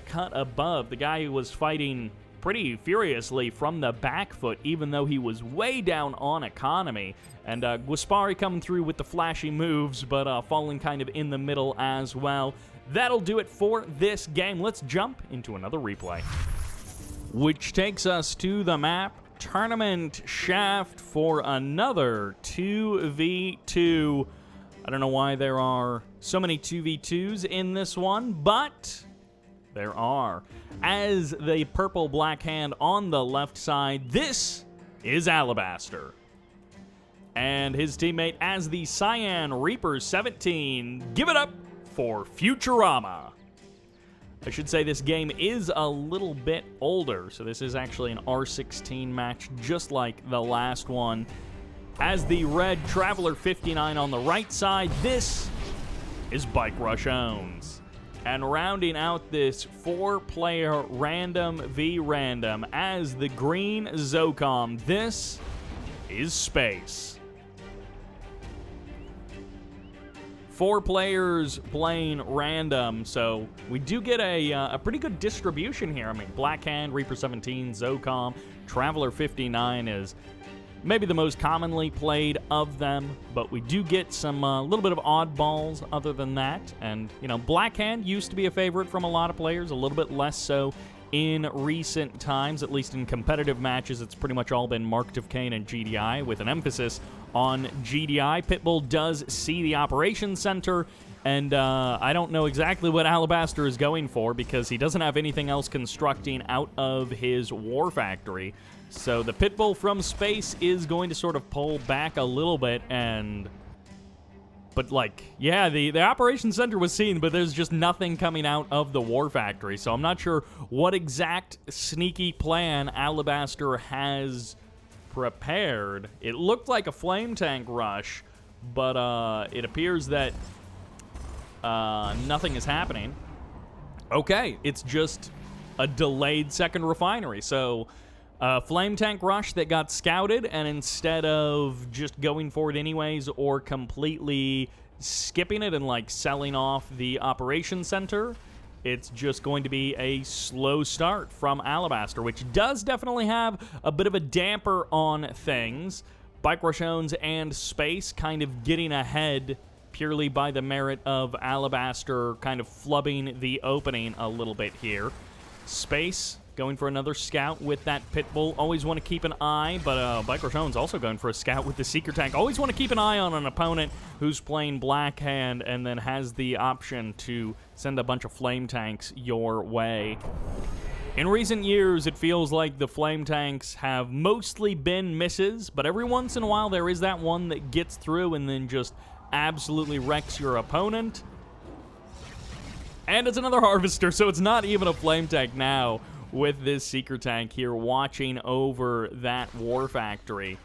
cut above, the guy who was fighting pretty furiously from the back foot, even though he was way down on economy. And GwaspaRi coming through with the flashy moves, but falling kind of in the middle as well. That'll do it for this game. Let's jump into another replay, which takes us to the map Tournament Shaft for another 2v2. I don't know why there are so many 2v2s in this one, but there are. As the purple black hand on the left side, this is Alibaster. And his teammate as the Cyan Reaper 17. Give it up for Futurama. I should say this game is a little bit older, so this is actually an R16 match, just like the last one. has the red Traveler 59 on the right side. This is BikeRushOwnz. And rounding out this 4-player random v random as the green Zocom, this is Space. 4 players playing random, so we do get a pretty good distribution here. I mean, Blackhand, Reaper 17, Zocom, Traveler 59 is maybe the most commonly played of them, but we do get some little bit of oddballs other than that. And, you know, Blackhand used to be a favorite from a lot of players, a little bit less so in recent times, at least in competitive matches. It's pretty much all been Marked of Kane and GDI, with an emphasis on GDI. Pitbull does see the Operations Center, and I don't know exactly what Alibaster is going for because he doesn't have anything else constructing out of his War Factory. So the Pitbull from Space is going to sort of pull back a little bit, but like, yeah, the Operations Center was seen, but there's just nothing coming out of the War Factory. So I'm not sure what exact sneaky plan Alibaster has prepared. It looked like a flame tank rush, but it appears that nothing is happening. Okay, it's just a delayed second refinery. So flame tank rush that got scouted, and instead of just going for it anyways or completely skipping it and like selling off the Operations Center, it's just going to be a slow start from Alibaster, which does definitely have a bit of a damper on things. BikeRushOwnz and Space kind of getting ahead purely by the merit of Alibaster kind of flubbing the opening a little bit here. Space going for another scout with that Pitbull. Always want to keep an eye, but BikeRushOwnz also going for a scout with the Seeker Tank. Always want to keep an eye on an opponent who's playing Blackhand and then has the option to send a bunch of flame tanks your way. In recent years, it feels like the flame tanks have mostly been misses, but every once in a while there is that one that gets through and then just absolutely wrecks your opponent. And it's another Harvester, so it's not even a flame tank now, with this Seeker Tank here watching over that War Factory.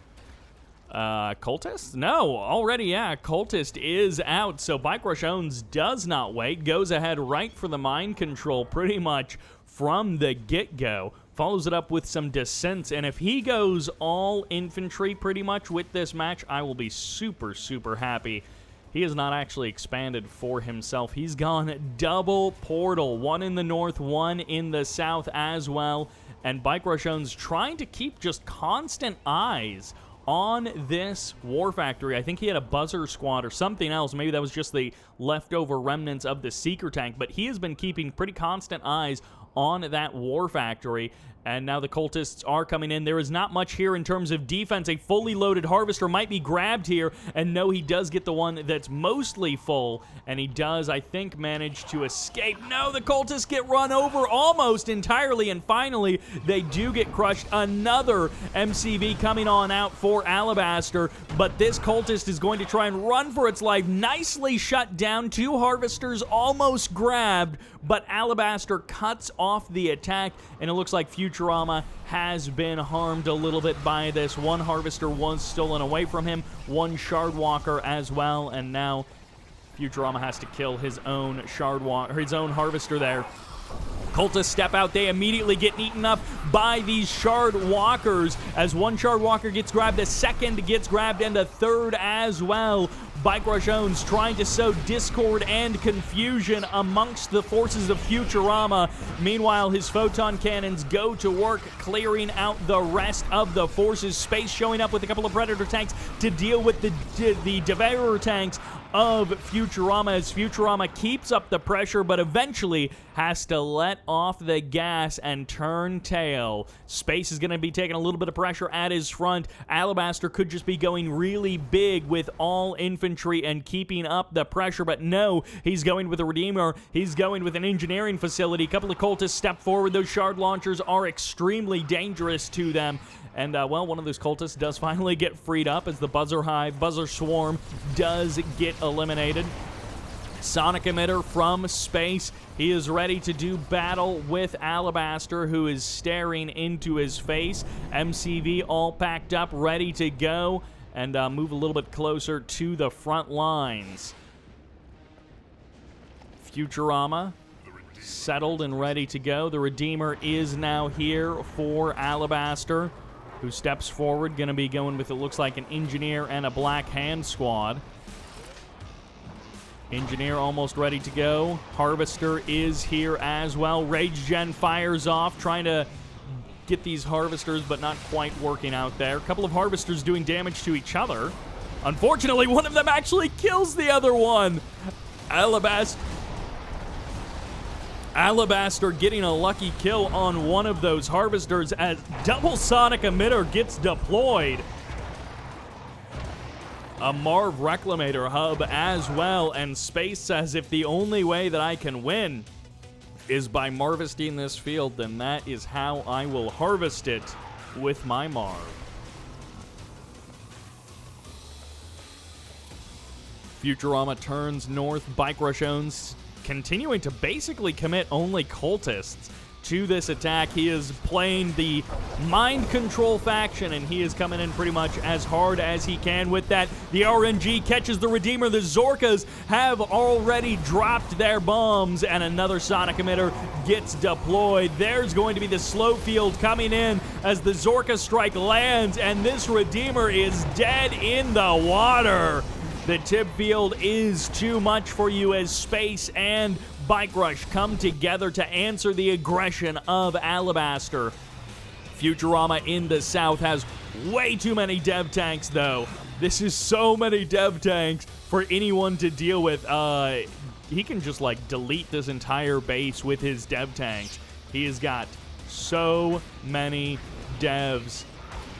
Cultist? No, already, yeah, Cultist is out, so BikeRushOwnz does not wait, goes ahead right for the mind control pretty much from the get-go, follows it up with some Descents, and if he goes all infantry pretty much with this match, I will be super, super happy. He has not actually expanded for himself. He's gone double portal, one in the north, one in the south as well. And BikeRushOwnz trying to keep just constant eyes on this War Factory. I think he had a buzzer squad or something else. Maybe that was just the leftover remnants of the Seeker Tank. But he has been keeping pretty constant eyes on that War Factory. And now the Cultists are coming in. There is not much here in terms of defense. A fully loaded Harvester might be grabbed here. And no, he does get the one that's mostly full. And he does, I think, manage to escape. No, the Cultists get run over almost entirely. And finally, they do get crushed. Another MCV coming on out for Alibaster. But this Cultist is going to try and run for its life. Nicely shut down. 2 Harvesters almost grabbed. But Alibaster cuts off the attack. And it looks like Futurama has been harmed a little bit by this. 1 Harvester was stolen away from him, 1 Shardwalker as well, and now Futurama has to kill his own his own Harvester there. Cultists step out, they immediately get eaten up by these Shardwalkers. As 1 Shardwalker gets grabbed, a second gets grabbed, and a third as well. BikeRushOwnz trying to sow discord and confusion amongst the forces of Futurama. Meanwhile, his photon cannons go to work clearing out the rest of the forces. Space showing up with a couple of Predator tanks to deal with the Devourer tanks of Futurama, as Futurama keeps up the pressure but eventually has to let off the gas and turn tail. Space is going to be taking a little bit of pressure at his front. Alibaster could just be going really big with all infantry and keeping up the pressure, but no, he's going with a Redeemer. He's going with an engineering facility. A couple of Cultists step forward. Those shard launchers are extremely dangerous to them. And, well, one of those Cultists does finally get freed up as the Buzzer Swarm does get eliminated. Sonic Emitter from Space. He is ready to do battle with Alibaster, who is staring into his face. MCV all packed up, ready to go. and move a little bit closer to the front lines. Futurama settled and ready to go. The Redeemer is now here for Alibaster, who steps forward, going to be going with, it looks like, an Engineer and a Black Hand squad. Engineer almost ready to go. Harvester is here as well. Rage Gen fires off, trying to get these Harvesters, but not quite working out there. A couple of Harvesters doing damage to each other. Unfortunately, one of them actually kills the other one. Alibaster getting a lucky kill on one of those Harvesters as double Sonic Emitter gets deployed. A Marv Reclamator hub as well, and Space says if the only way that I can win is by Marvesting this field, then that is how I will harvest it with my Marv. Futurama turns north. BikeRushOwnz continuing to basically commit only cultists to this attack. He is playing the mind control faction, and he is coming in pretty much as hard as he can with that. The RNG catches the Redeemer. The Zorkas have already dropped their bombs, and another Sonic Emitter gets deployed. There's going to be the slow field coming in as the Zorka strike lands, and this Redeemer is dead in the water. The tip field is too much for you as Space and Bike Rush come together to answer the aggression of Alibaster. Futurama in the south has way too many dev tanks, though. This is so many dev tanks for anyone to deal with. He can just, like, delete this entire base with his dev tanks. He has got so many devs.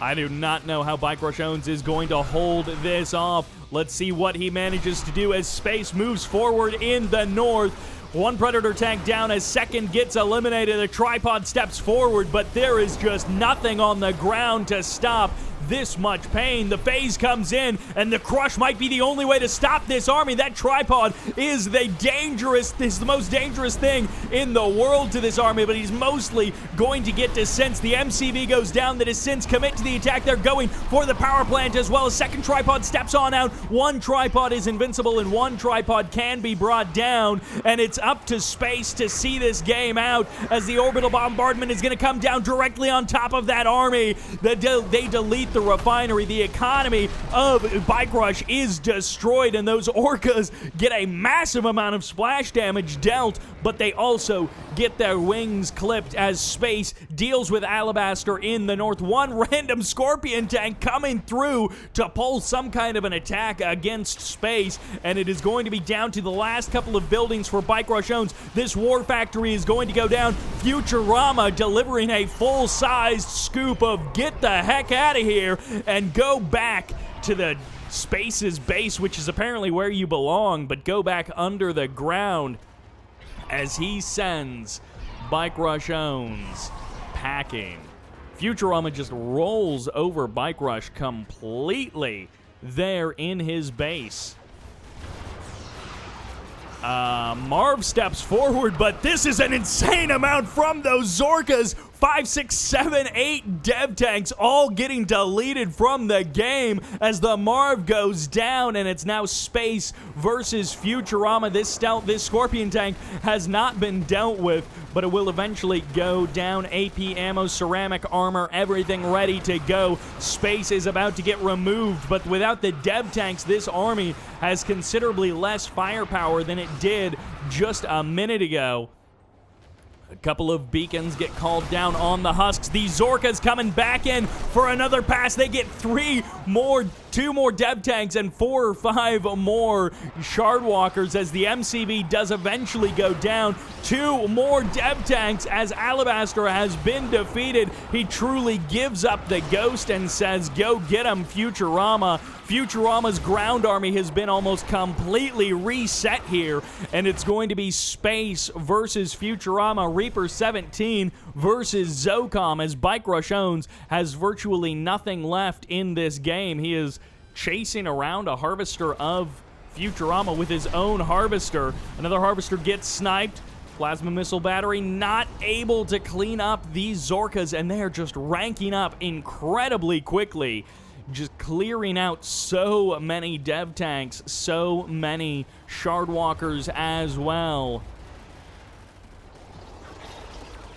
I do not know how BikeRushOwnz is going to hold this off. Let's see what he manages to do as Space moves forward in the north. One Predator tank down as second gets eliminated. A tripod steps forward, but there is just nothing on the ground to stop this much pain. The phase comes in, and the crush might be the only way to stop this army. That tripod is the most dangerous thing in the world to this army, but he's mostly going to get Descents. The MCV goes down. The Descents commit to the attack. They're going for the power plant as well. A second tripod steps on out. One tripod is invincible, and one tripod can be brought down, and it's up to Space to see this game out as the orbital bombardment is going to come down directly on top of that army. They delete the refinery. The economy of Bike Rush is destroyed, and those Orcas get a massive amount of splash damage dealt, but they also get their wings clipped as Space deals with Alibaster in the north. One random Scorpion tank coming through to pull some kind of an attack against Space, and it is going to be down to the last couple of buildings for BikeRushOwnz. This war factory is going to go down. Futurama delivering a full-sized scoop of get the heck out of here and go back to the Space's base, which is apparently where you belong, but go back under the ground as he sends BikeRushOwnz packing. Futurama just rolls over Bike Rush completely there in his base. Marv steps forward, but this is an insane amount from those Zorkas. 5, 6, 7, 8 dev tanks all getting deleted from the game as the Marv goes down, and it's now Space versus Futurama. This Scorpion tank has not been dealt with, but it will eventually go down. AP ammo, ceramic armor, everything ready to go. Space is about to get removed, but without the dev tanks, this army has considerably less firepower than it did just a minute ago. A couple of beacons get called down on the husks. The Zorkas coming back in for another pass. They get 2 more dev tanks and 4 or 5 more Shardwalkers as the MCB does eventually go down. 2 more dev tanks as Alibaster has been defeated. He truly gives up the ghost and says, go get him, Futurama. Futurama's ground army has been almost completely reset here, and it's going to be Space versus Futurama. Reaper 17 versus Zocom as BikeRushOwnz has virtually nothing left in this game. He is chasing around a Harvester of Futurama with his own Harvester. Another Harvester gets sniped. Plasma Missile Battery not able to clean up these Zorkas, and they are just ranking up incredibly quickly. just clearing out so many dev tanks, so many shardwalkers as well.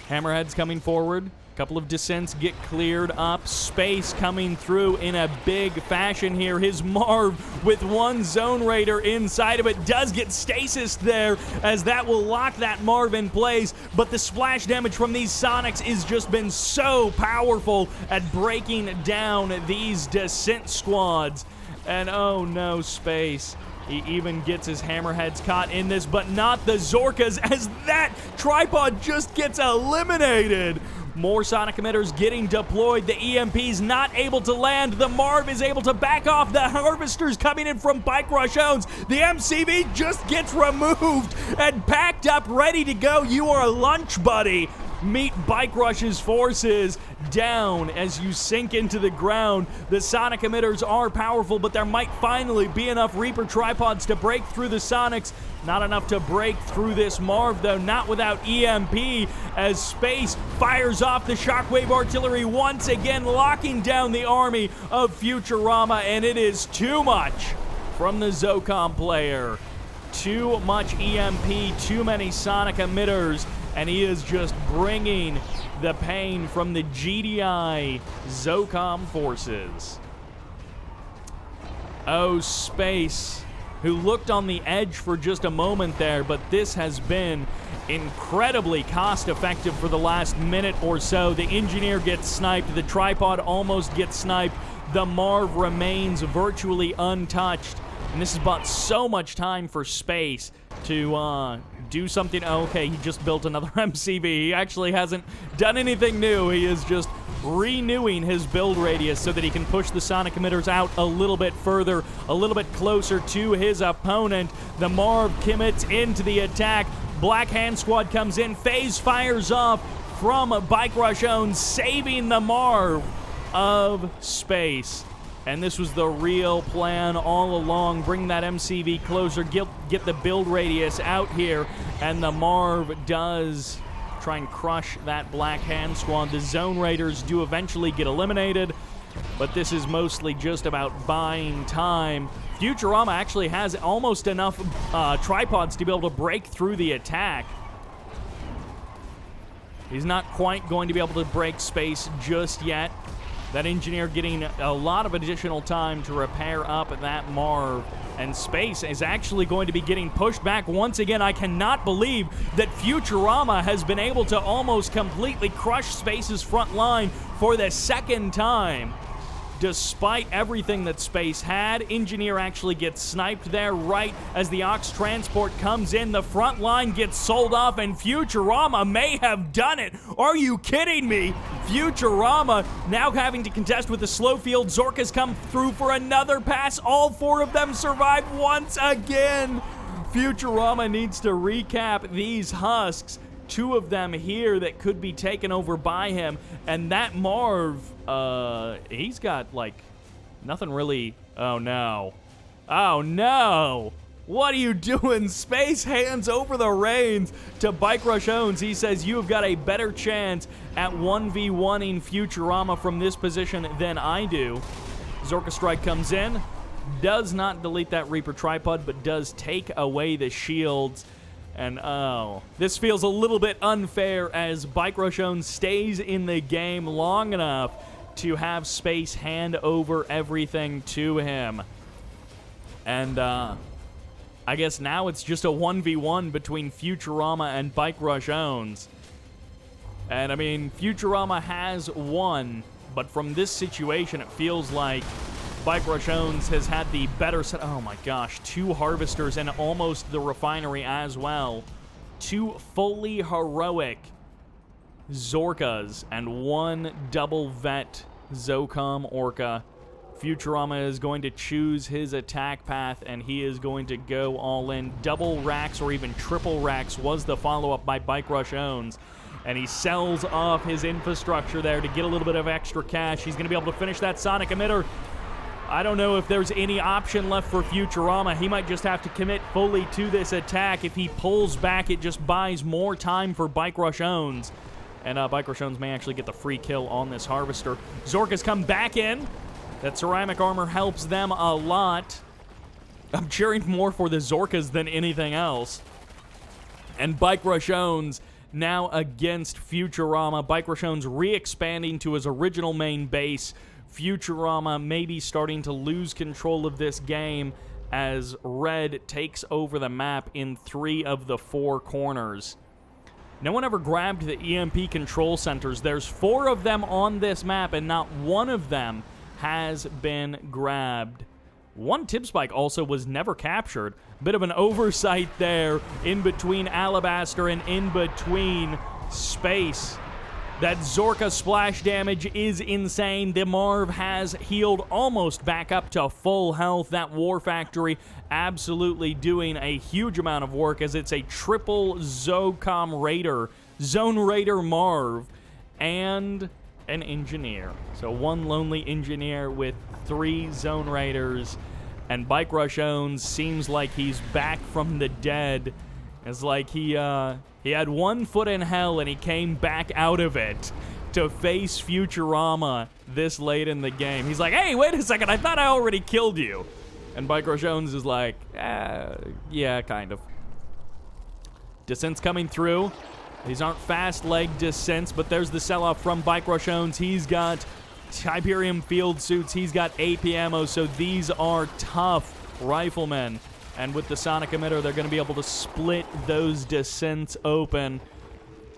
Hammerhead's coming forward. Couple of descents get cleared up. Space coming through in a big fashion here. His Marv with one Zone Raider inside of it does get stasis there, as that will lock that Marv in place. But the splash damage from these Sonics has just been so powerful at breaking down these descent squads. And oh no, Space. He even gets his Hammerheads caught in this, but not the Zorkas, as that tripod just gets eliminated. More Sonic emitters getting deployed. The EMP's not able to land. The Marv is able to back off. The Harvesters coming in from BikeRushOwnz. The MCV just gets removed and packed up, ready to go. You are a lunch buddy. Meet Bike Rush's forces down as you sink into the ground. The Sonic emitters are powerful, but there might finally be enough Reaper tripods to break through the Sonics. Not enough to break through this Marv, though, not without EMP, as Space fires off the Shockwave Artillery once again, locking down the army of Futurama, and it is too much from the Zocom player. Too much EMP, too many Sonic emitters, and he is just bringing the pain from the GDI Zocom forces. Oh, Space, who looked on the edge for just a moment there, but this has been incredibly cost-effective for the last minute or so. The Engineer gets sniped, the tripod almost gets sniped, the Marv remains virtually untouched, and this has bought so much time for Space to do something. Oh, okay, he just built another MCV. He actually hasn't done anything new. He is just renewing his build radius so that he can push the Sonic emitters out a little bit further, a little bit closer to his opponent. The Marv commits into the attack. Black Hand Squad comes in. FaZe fires off from BikeRushOwnz, saving the Marv of Space. And this was the real plan all along. Bring that MCV closer, get the build radius out here, and the Marv does try and crush that Black Hand Squad. The Zone Raiders do eventually get eliminated, but this is mostly just about buying time. Futurama actually has almost enough tripods to be able to break through the attack. He's not quite going to be able to break Space just yet. That Engineer getting a lot of additional time to repair up that Marv. And Space is actually going to be getting pushed back once again. I cannot believe that Futurama has been able to almost completely crush Space's front line for the second time. Despite everything that Space had, Engineer actually gets sniped there right as the Ox Transport comes in. The front line gets sold off, and Futurama may have done it. Are you kidding me? Futurama now having to contest with the slow field. Zorka's come through for another pass. All four of them survive once again. Futurama needs to recap these husks. Two of them here that could be taken over by him. And that Marv, he's got, like, nothing really. Oh, no. Oh, no. What are you doing? Space hands over the reins to BikeRushOwnz. He says, you've got a better chance at 1v1ing Futurama from this position than I do. Zorka Strike comes in. Does not delete that Reaper tripod, but does take away the shields. And oh, this feels a little bit unfair as BikeRushOwnz stays in the game long enough to have Space hand over everything to him. And I guess now it's just a 1v1 between Futurama and BikeRushOwnz. And I mean, Futurama has won, but from this situation it feels like BikeRushOwnz has had the better set. Oh my gosh, 2 Harvesters and almost the Refinery as well. 2 fully heroic Zorkas and 1 double vet Zocom Orca. Futurama is going to choose his attack path, and he is going to go all in. Double racks or even triple racks was the follow-up by BikeRushOwnz. And he sells off his infrastructure there to get a little bit of extra cash. He's going to be able to finish that Sonic emitter. I don't know if there's any option left for Futurama. He might just have to commit fully to this attack. If he pulls back, it just buys more time for BikeRushOwnz. And BikeRushOwnz may actually get the free kill on this Harvester. Zorka's come back in. That ceramic armor helps them a lot. I'm cheering more for the Zorkas than anything else. And BikeRushOwnz now against Futurama. BikeRushOwnz re-expanding to his original main base. Futurama maybe starting to lose control of this game as Red takes over the map in 3 of the 4 corners. No one ever grabbed the EMP control centers. There's 4 of them on this map, and not one of them has been grabbed. One tip spike also was never captured. Bit of an oversight there in between Alibaster and in between Space. That Zorka splash damage is insane. The Marv has healed almost back up to full health. That War Factory absolutely doing a huge amount of work as it's a triple Zocom Raider, Zone Raider Marv, and an Engineer. So 1 lonely Engineer with 3 Zone Raiders, and BikeRushOwnz seems like he's back from the dead. It's like he had 1 foot in hell and he came back out of it to face Futurama this late in the game. He's like, hey, wait a second, I thought I already killed you. And BikeRushOwnz is like, yeah, kind of. Descents coming through. These aren't fast leg descents, but there's the sell-off from BikeRushOwnz. He's got Tiberium field suits. He's got AP ammo, so these are tough riflemen. And with the sonic emitter, they're going to be able to split those descents open.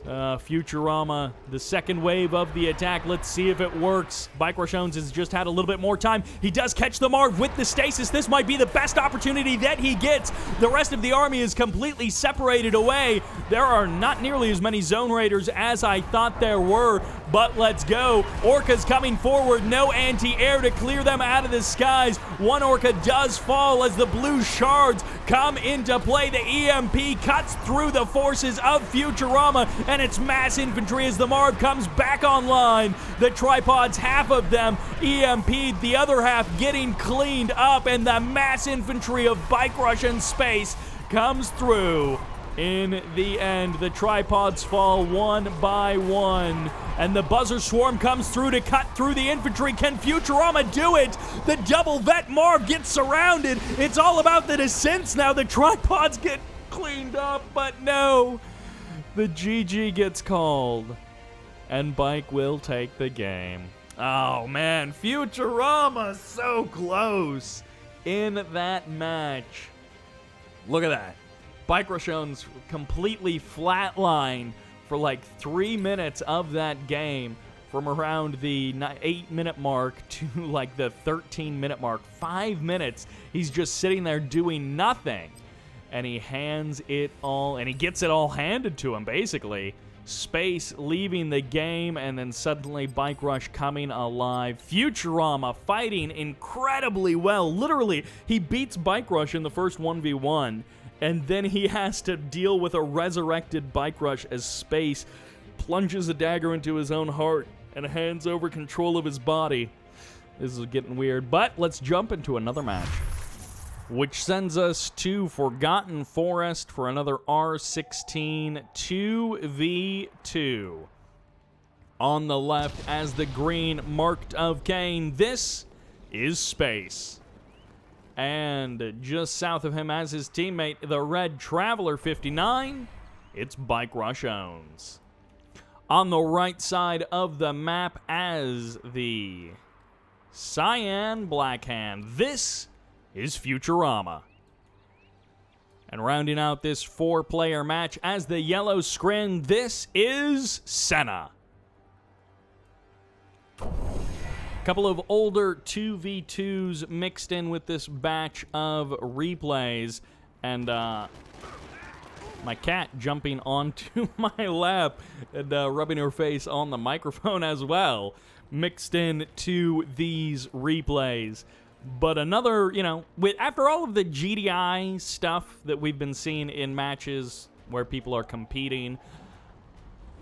Futurama, the second wave of the attack. Let's see if it works. BikeRushOwnz has just had a little bit more time. He does catch the Marv with the stasis. This might be the best opportunity that he gets. The rest of the army is completely separated away. There are not nearly as many Zone Raiders as I thought there were, but let's go. Orca's coming forward. No anti-air to clear them out of the skies. 1 Orca does fall as the blue shards come into play. The EMP cuts through the forces of Futurama, and it's mass infantry as the Marv comes back online. The tripods, half of them EMP'd, the other half getting cleaned up, and the mass infantry of BikeRush and Space comes through. In the end, the tripods fall 1 by 1, and the buzzer swarm comes through to cut through the infantry. Can Futurama do it? The double vet Marv gets surrounded. It's all about the descents now. The tripods get cleaned up, but no. The GG gets called, and Bike will take the game. Oh, man, Futurama so close in that match. Look at that. BikeRushOwnz completely flatlined for like 3 minutes of that game, from around the 8-minute mark to like the 13-minute mark. 5 minutes, he's just sitting there doing nothing. And he hands it all, and he gets it all handed to him, basically. Space leaving the game, and then suddenly BikeRush coming alive. Futurama fighting incredibly well. Literally, he beats BikeRush in the first 1v1, and then he has to deal with a resurrected BikeRush as Space plunges a dagger into his own heart and hands over control of his body. This is getting weird, but let's jump into another match, which sends us to Forgotten Forest for another R16 2v2. On the left, as the green marked of Kane, this is Space. And just south of him as his teammate, the red Traveler 59, it's BikeRushOwnz. On the right side of the map as the Cyan Blackhand, this is Futurama. And rounding out this 4-player match as the yellow scrin, this is Senna. Couple of older 2v2s mixed in with this batch of replays, and my cat jumping onto my lap and rubbing her face on the microphone as well, mixed in to these replays. But another, after all of the GDI stuff that we've been seeing in matches where people are competing,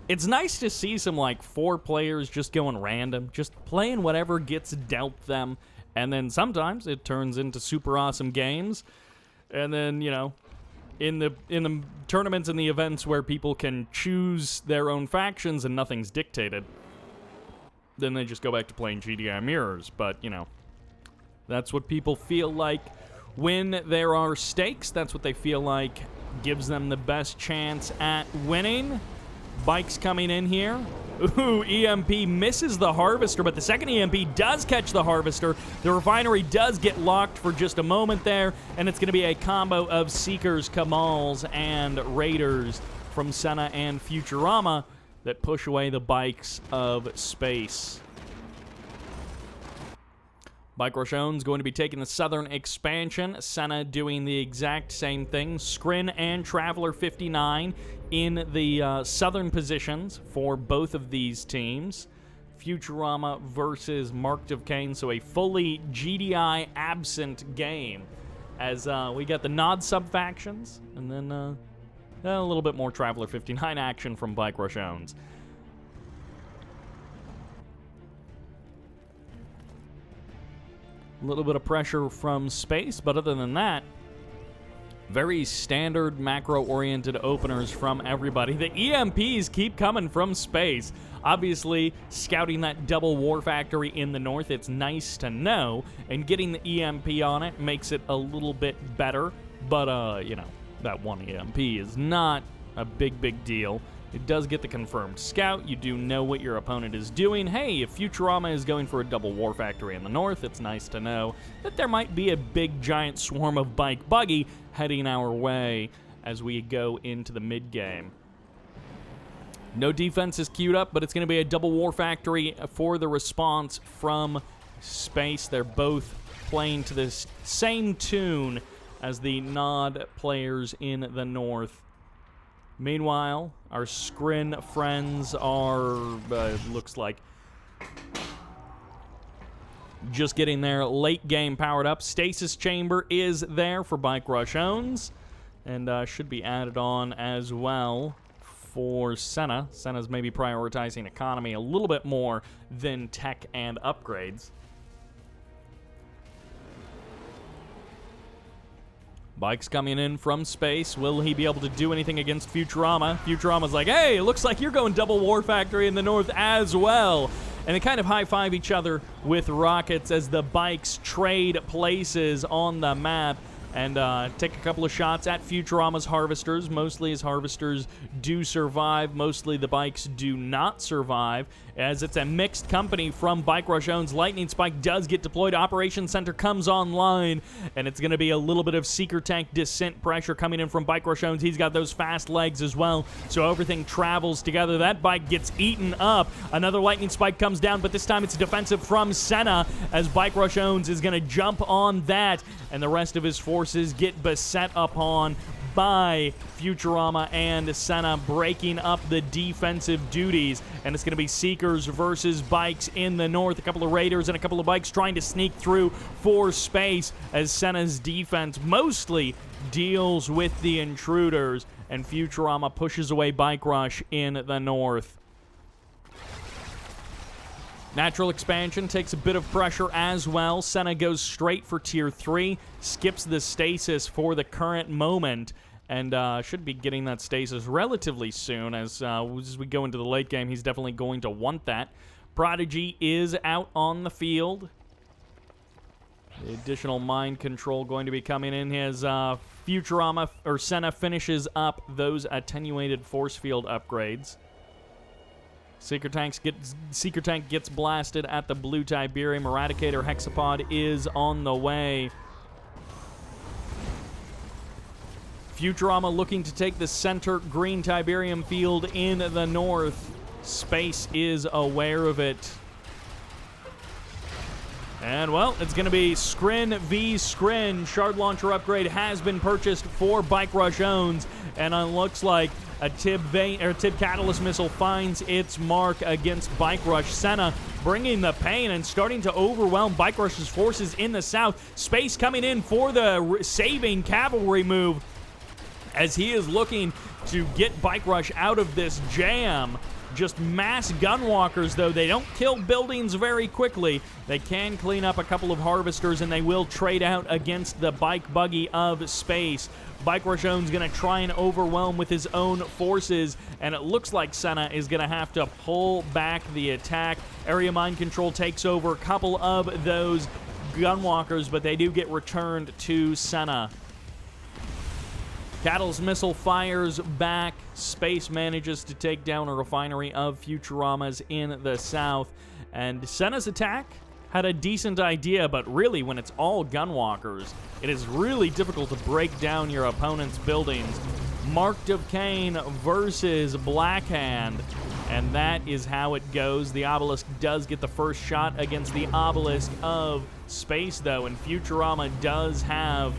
it's nice to see some, 4 players just going random, just playing whatever gets dealt them, and then sometimes it turns into super awesome games, and then, in the tournaments and the events where people can choose their own factions and nothing's dictated, then they just go back to playing GDI mirrors, but, That's what people feel like when there are stakes. That's what they feel like gives them the best chance at winning. Bikes coming in here. Ooh, EMP misses the Harvester, but the second EMP does catch the Harvester. The Refinery does get locked for just a moment there, and it's going to be a combo of Seekers, Kamals, and Raiders from Senna and Futurama that push away the bikes of space. BikeRushOwnz going to be taking the southern expansion. Senna doing the exact same thing. Scrin and Traveler 59 in the southern positions for both of these teams. Futurama versus Marked of Kane, so a fully GDI absent game. As we got the Nod sub-factions, and then a little bit more Traveler 59 action from BikeRushOwnz. A little bit of pressure from space, but other than that, very standard macro-oriented openers from everybody. The EMPs keep coming from space. Obviously, scouting that double war factory in the north, it's nice to know, and getting the EMP on it makes it a little bit better, but, you know, that one EMP is not a big deal. It does get the confirmed scout. You do know what your opponent is doing. Hey, if Futurama is going for a double war factory in the north, it's nice to know that there might be a big giant swarm of bike buggy heading our way as we go into the mid-game. No defense is queued up, but it's going to be a double war factory for the response from space. They're both playing to this same tune as the Nod players in the north. Meanwhile, our Scrin friends are, looks like, just getting their late game powered up. Stasis Chamber is there for BikeRushOwnz, and should be added on as well for Senna. Senna's maybe prioritizing economy a little bit more than tech and upgrades. Bike's coming in from space. Will he be able to do anything against Futurama? Futurama's like, hey, it looks like you're going double war factory in the north as well. And they kind of high-five each other with rockets as the bikes trade places on the map and take a couple of shots at Futurama's Harvesters. Mostly his Harvesters do survive. Mostly the bikes do not survive, as it's a mixed company from BikeRushOwnz. Lightning Spike does get deployed. Operations Center comes online, and it's going to be a little bit of Seeker Tank descent pressure coming in from BikeRushOwnz. He's got those fast legs as well, so everything travels together. That bike gets eaten up. Another Lightning Spike comes down, but this time it's defensive from Senna, as BikeRushOwnz is going to jump on that, and the rest of his forces get beset upon by Futurama and Senna, breaking up the defensive duties. And it's going to be Seekers versus bikes in the north. A couple of Raiders and a couple of bikes trying to sneak through for space, as Senna's defense mostly deals with the intruders, and Futurama pushes away Bike Rush in the north. Natural expansion takes a bit of pressure as well. Senna goes straight for tier 3, skips the stasis for the current moment, and should be getting that stasis relatively soon. As we go into the late game, he's definitely going to want that. Prodigy is out on the field. The additional mind control going to be coming in as Futurama or Senna finishes up those attenuated force field upgrades. Seeker Tank gets blasted at the blue Tiberium. Eradicator Hexapod is on the way. Futurama looking to take the center green Tiberium field in the north. Space is aware of it. And, well, it's going to be Scrin v. Scrin. Shard Launcher upgrade has been purchased for BikeRushOwnz, and it looks like a Tib Catalyst Missile finds its mark against Bike Rush. Senna bringing the pain and starting to overwhelm Bike Rush's forces in the south. Space coming in for the saving cavalry move, as he is looking to get Bike Rush out of this jam. Just mass gunwalkers, though. They don't kill buildings very quickly. They can clean up a couple of Harvesters, and they will trade out against the bike buggy of space. BikeRushOwnz going to try and overwhelm with his own forces, and it looks like Senna is going to have to pull back the attack. Area Mind Control takes over a couple of those gunwalkers, but they do get returned to Senna. Cattle's missile fires back. Space manages to take down a refinery of Futuramas in the south. And Senna's attack had a decent idea, but really, when it's all gunwalkers, it is really difficult to break down your opponent's buildings. Marked of Kane versus Blackhand, and that is how it goes. The Obelisk does get the first shot against the Obelisk of Space, though, and Futurama does have...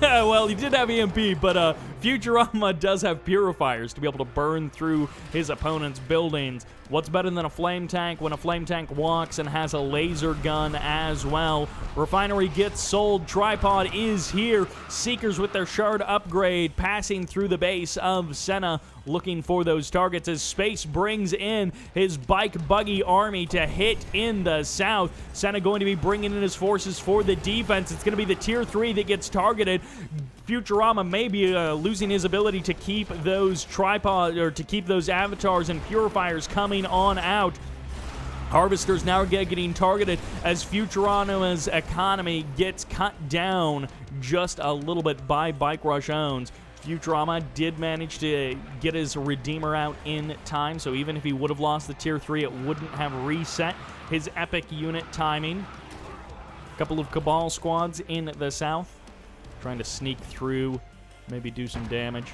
well, he did have EMP, but Futurama does have purifiers to be able to burn through his opponent's buildings. What's better than a flame tank when a flame tank walks and has a laser gun as well? Refinery gets sold. Tripod is here. Seekers with their shard upgrade passing through the base of Senna, looking for those targets as Space brings in his bike buggy army to hit in the south. Senna going to be bringing in his forces for the defense. It's going to be the tier 3 that gets targeted. Futurama may be losing his ability to keep those tripod or to keep those avatars and purifiers coming on out. Harvesters now getting targeted as Futurama's economy gets cut down just a little bit by BikeRushOwnz. Futurama did manage to get his Redeemer out in time, so even if he would have lost the tier 3, it wouldn't have reset his epic unit timing. A couple of Cabal squads in the south, trying to sneak through, maybe do some damage.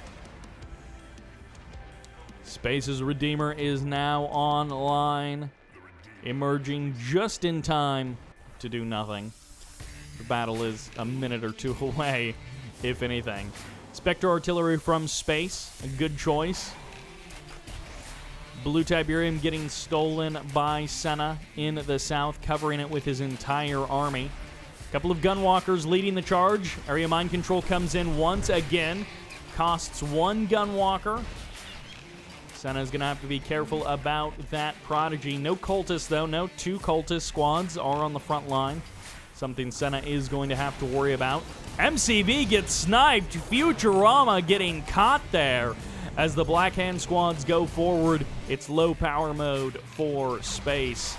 Space's Redeemer is now online, emerging just in time to do nothing. The battle is a minute or two away, if anything. Spectre Artillery from Space, a good choice. Blue Tiberium getting stolen by Senna in the south, covering it with his entire army. Couple of Gunwalkers leading the charge. Area Mind Control comes in once again. Costs one Gunwalker. Senna's going to have to be careful about that Prodigy. No Cultists, though. No 2 Cultist squads are on the front line. Something Senna is going to have to worry about. MCV gets sniped. Futurama getting caught there. As the Black Hand squads go forward, it's low power mode for Space.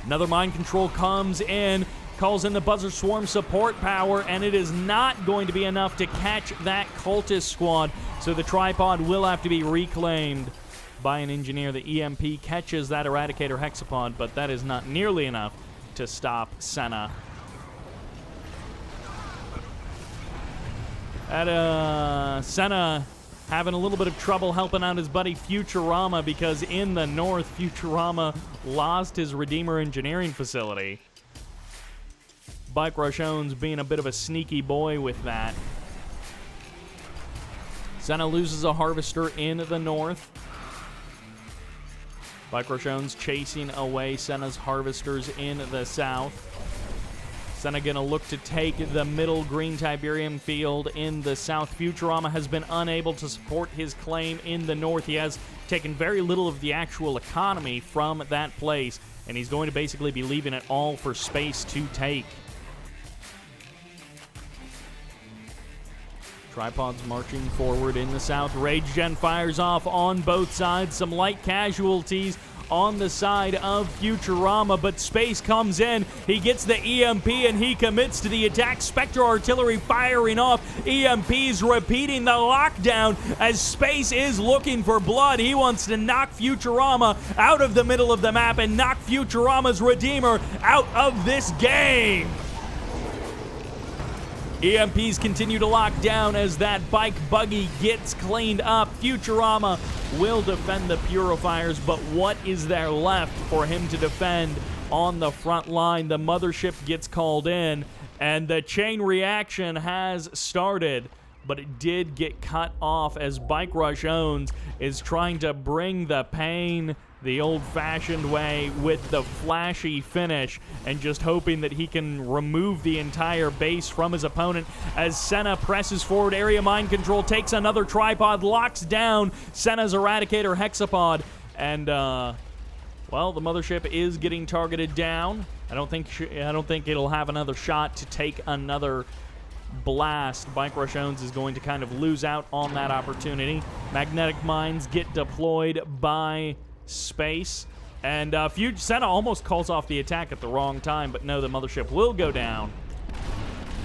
Another Mind Control comes in. Calls in the Buzzer Swarm support power, and it is not going to be enough to catch that Cultist squad, so the tripod will have to be reclaimed by an engineer. The EMP catches that Eradicator Hexapod, but that is not nearly enough to stop Senna. Senna having a little bit of trouble helping out his buddy Futurama, because in the north, Futurama lost his Redeemer engineering facility. BikeRushOwnz being a bit of a sneaky boy with that. Senna loses a Harvester in the north. BikeRushOwnz chasing away Senna's Harvesters in the south. Senna gonna look to take the middle green Tiberium field in the south. Futurama has been unable to support his claim in the north. He has taken very little of the actual economy from that place, and he's going to basically be leaving it all for Space to take. Tripods marching forward in the south. Rage Gen fires off on both sides. Some light casualties on the side of Futurama, but Space comes in. He gets the EMP and he commits to the attack. Spectre Artillery firing off. EMPs repeating the lockdown as Space is looking for blood. He wants to knock Futurama out of the middle of the map and knock Futurama's Redeemer out of this game. EMPs continue to lock down as that bike buggy gets cleaned up. Futurama will defend the purifiers, but what is there left for him to defend on the front line? The mothership gets called in, and the chain reaction has started, but it did get cut off as BikeRushOwnz is trying to bring the pain the old-fashioned way with the flashy finish and just hoping that he can remove the entire base from his opponent as Senna presses forward. Area Mind Control takes another tripod, locks down Senna's Eradicator Hexapod, and well, the mothership is getting targeted down. I don't think it'll have another shot to take another blast. BikeRushOwnz is going to kind of lose out on that opportunity. Magnetic mines get deployed by Space. And Senna almost calls off the attack at the wrong time, but no, the mothership will go down.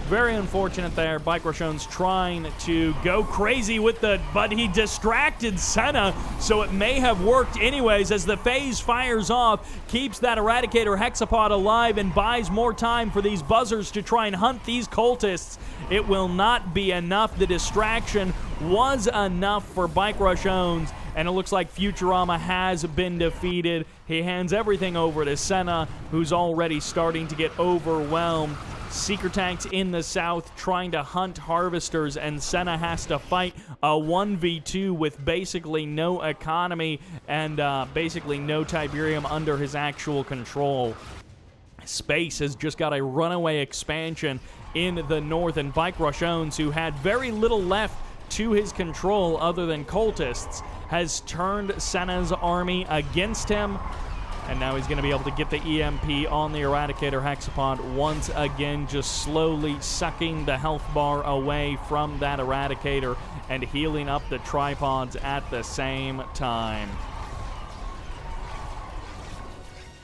Very unfortunate there. BikeRushOwnz trying to go crazy with but he distracted Senna, so it may have worked anyways as the phase fires off, keeps that Eradicator Hexapod alive, and buys more time for these buzzers to try and hunt these cultists. It will not be enough. The distraction was enough for BikeRushOwnz, and it looks like Futurama has been defeated. He hands everything over to Senna, who's already starting to get overwhelmed. Seeker tanks in the south trying to hunt harvesters, and Senna has to fight a 1v2 with basically no economy and basically no Tiberium under his actual control. Space has just got a runaway expansion in the north, and BikeRushOwnz, who had very little left to his control other than cultists, has turned Senna's army against him. And now he's going to be able to get the EMP on the Eradicator Hexapod once again, just slowly sucking the health bar away from that Eradicator and healing up the tripods at the same time.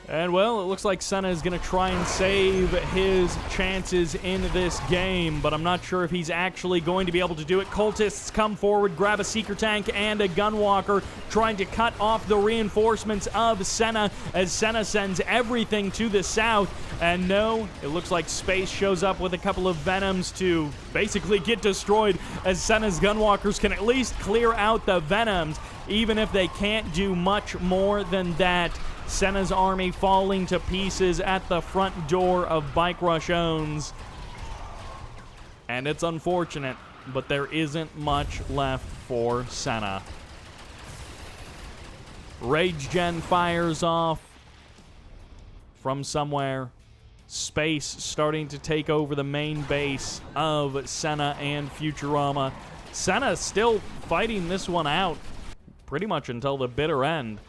And, well, it looks like Senna is going to try and save his chances in this game, but I'm not sure if he's actually going to be able to do it. Cultists come forward, grab a Seeker Tank and a Gunwalker, trying to cut off the reinforcements of Senna as Senna sends everything to the south. And no, it looks like Space shows up with a couple of Venoms to basically get destroyed, as Senna's Gunwalkers can at least clear out the Venoms, even if they can't do much more than that. Senna's army falling to pieces at the front door of BikeRushOwnz. And it's unfortunate, but there isn't much left for Senna. Rage Gen fires off from somewhere. Space starting to take over the main base of Senna and Futurama. Senna still fighting this one out pretty much until the bitter end.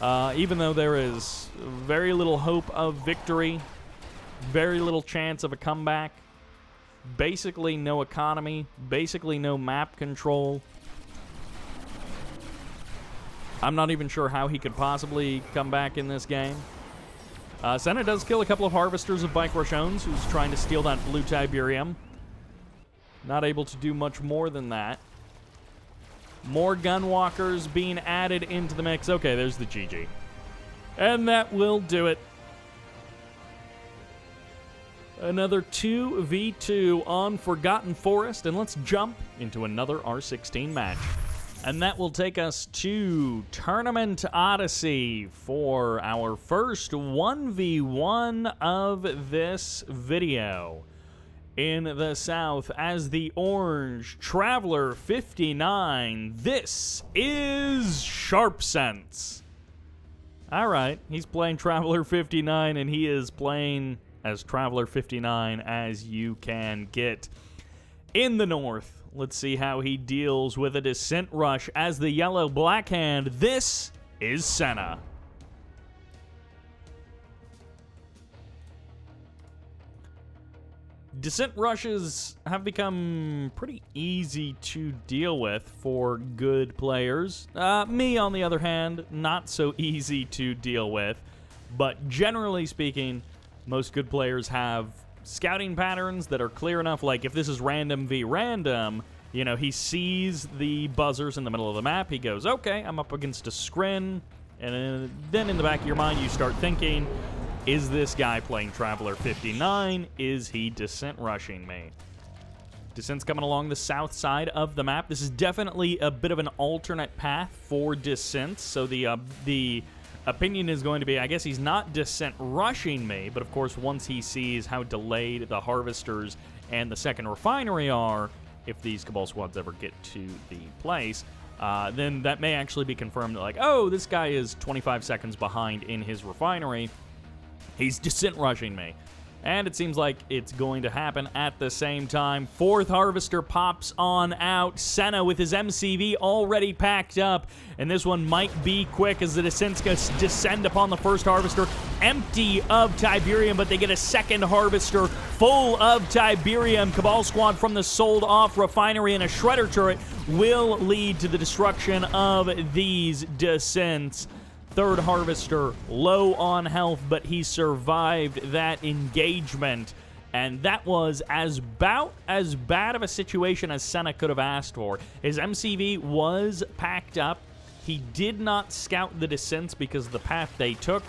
Even though there is very little hope of victory, very little chance of a comeback, basically no economy, basically no map control. I'm not even sure how he could possibly come back in this game. Senna does kill a couple of harvesters of BikeRushOwnz, who's trying to steal that blue Tiberium. Not able to do much more than that. More Gunwalkers being added into the mix. Okay, there's the GG. And that will do it. Another 2v2 on Forgotten Forest, and let's jump into another R16 match. And that will take us to Tournament Odyssey for our first 1v1 of this video. In the south, as the orange Traveler 59, this is Sharpsense. Alright, he's playing Traveler 59, and he is playing as Traveler 59 as you can get. In the north, let's see how he deals with a Descent Rush as the yellow Blackhand. This is Senna. Descent rushes have become pretty easy to deal with for good players. Me, on the other hand, not so easy to deal with. But generally speaking, most good players have scouting patterns that are clear enough. Like, if this is random v random, you know, he sees the buzzers in the middle of the map. He goes, okay, I'm up against a scrin. And then in the back of your mind, you start thinking, is this guy playing Traveler 59? Is he Descent rushing me? Descent's coming along the south side of the map. This is definitely a bit of an alternate path for Descent. So the opinion is going to be, I guess he's not Descent rushing me, but of course once he sees how delayed the Harvesters and the second refinery are, if these Cabal squads ever get to the place, then that may actually be confirmed that, like, oh, this guy is 25 seconds behind in his refinery. He's Descent rushing me. And it seems like it's going to happen at the same time. Fourth Harvester pops on out. Senna with his MCV already packed up. And this one might be quick as the Descents descend upon the first Harvester. Empty of Tiberium, but they get a second Harvester full of Tiberium. Cabal squad from the sold off refinery and a Shredder turret will lead to the destruction of these Descents. third harvester low on health, but he survived that engagement. And that was about as bad of a situation as Senna could have asked for. His MCV was packed up. He did not scout the descents because of the path they took.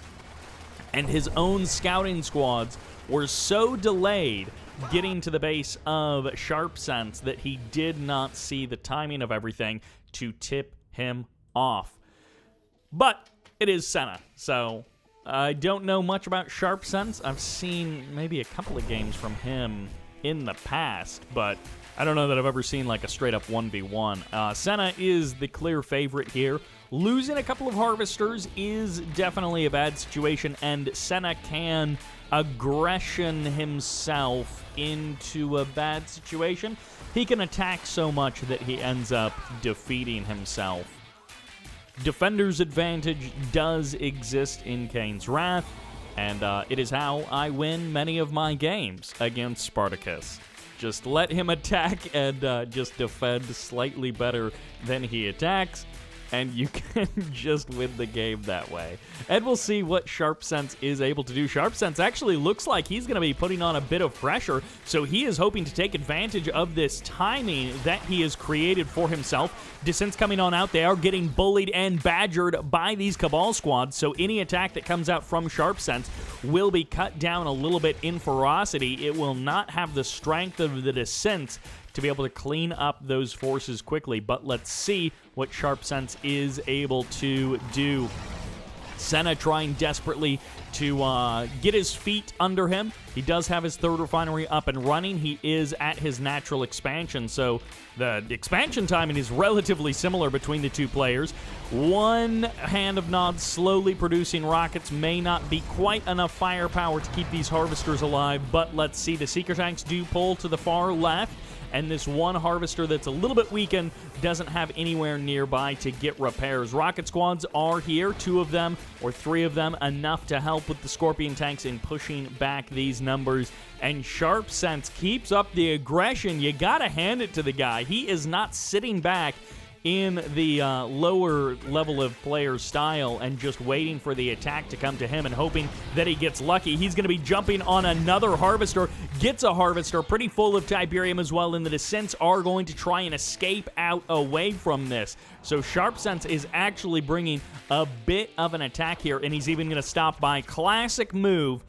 And his own scouting squads were so delayed getting to the base of Sharpsense that he did not see the timing of everything to tip him off. But it is Senna, so I don't know much about Sharpsense. I've seen maybe a couple of games from him in the past, but I don't know that I've ever seen like a straight-up 1v1. Senna is the clear favorite here. Losing a couple of harvesters is definitely a bad situation, and Senna can aggression himself into a bad situation. He can attack so much that he ends up defeating himself. Defender's advantage does exist in Kane's Wrath, and it is how I win many of my games against Spartacus. Just let him attack and just defend slightly better than he attacks, and you can just win the game that way. And we'll see what Sharpsense is able to do. Sharpsense actually looks like he's going to be putting on a bit of pressure, so he is hoping to take advantage of this timing that he has created for himself. Descents coming on out, they are getting bullied and badgered by these Cabal squads, so any attack that comes out from Sharpsense will be cut down a little bit in ferocity. It will not have the strength of the Descents to be able to clean up those forces quickly, but let's see what Sharpsense is able to do. Senna trying desperately to get his feet under him. He does have his third refinery up and running. He is at his natural expansion, so the expansion timing is relatively similar between the two players. One hand of Nod slowly producing rockets may not be quite enough firepower to keep these harvesters alive, but let's see. The Seeker tanks do pull to the far left, and this one harvester that's a little bit weakened doesn't have anywhere nearby to get repairs. Rocket squads are here, 2 of them or 3 of them, enough to help with the Scorpion tanks in pushing back these numbers. And Sharpsense keeps up the aggression. You gotta hand it to the guy. He is not sitting back in the lower level of player style and just waiting for the attack to come to him and hoping that he gets lucky. He's going to be jumping on another harvester, gets a harvester pretty full of Tiberium as well, and the Descents are going to try and escape out away from this. So Sharpsense is actually bringing a bit of an attack here, and he's even going to stop by. Classic move.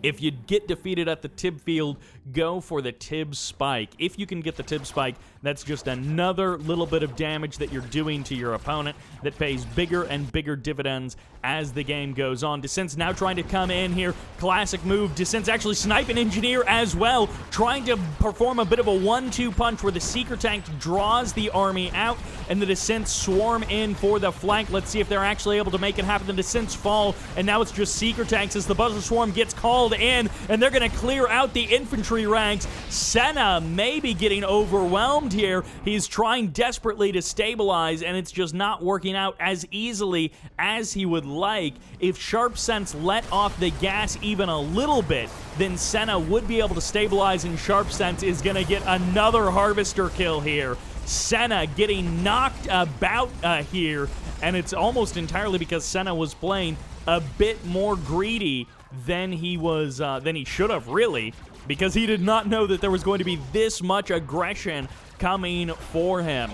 If you get defeated at the Tib field, go for the Tib spike. If you can get the Tib spike, that's just another little bit of damage that you're doing to your opponent that pays bigger and bigger dividends as the game goes on. Descent's now trying to come in here. Classic move. Descent's actually sniping Engineer as well, trying to perform a bit of a 1-2 punch where the Seeker tank draws the army out and the Descents swarm in for the flank. Let's see if they're actually able to make it happen. The Descents fall, and now it's just Seeker tanks as the Buzzer Swarm gets called in, and they're going to clear out the infantry ranks. Senna may be getting overwhelmed here. He's trying desperately to stabilize, and it's just not working out as easily as he would like. If Sharpsense let off the gas even a little bit, then Senna would be able to stabilize, and Sharpsense is going to get another harvester kill here. Senna getting knocked about here, and it's almost entirely because Senna was playing a bit more greedy than he was than he should have, really, because he did not know that there was going to be this much aggression coming for him.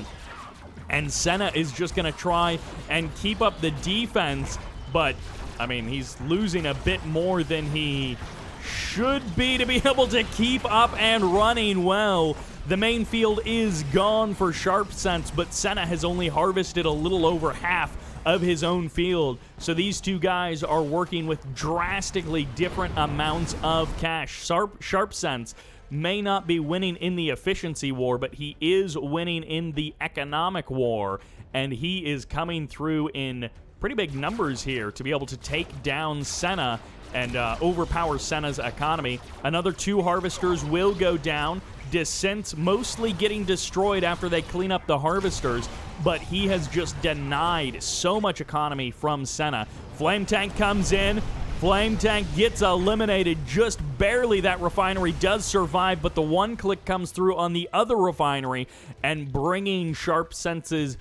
And Senna is just going to try and keep up the defense, but I mean, he's losing a bit more than he should be to be able to keep up and running well. The main field is gone for Sharpsense, but Senna has only harvested a little over half of his own field. So these two guys are working with drastically different amounts of cash. Sharpsense may not be winning in the efficiency war, but he is winning in the economic war, and he is coming through in pretty big numbers here to be able to take down Senna and overpower Senna's economy. Another 2 harvesters will go down. Descents mostly getting destroyed after they clean up the harvesters, but he has just denied so much economy from Senna. Flame Tank comes in. Flame Tank gets eliminated just barely. That refinery does survive, but the one click comes through on the other refinery and bringing Sharpsense's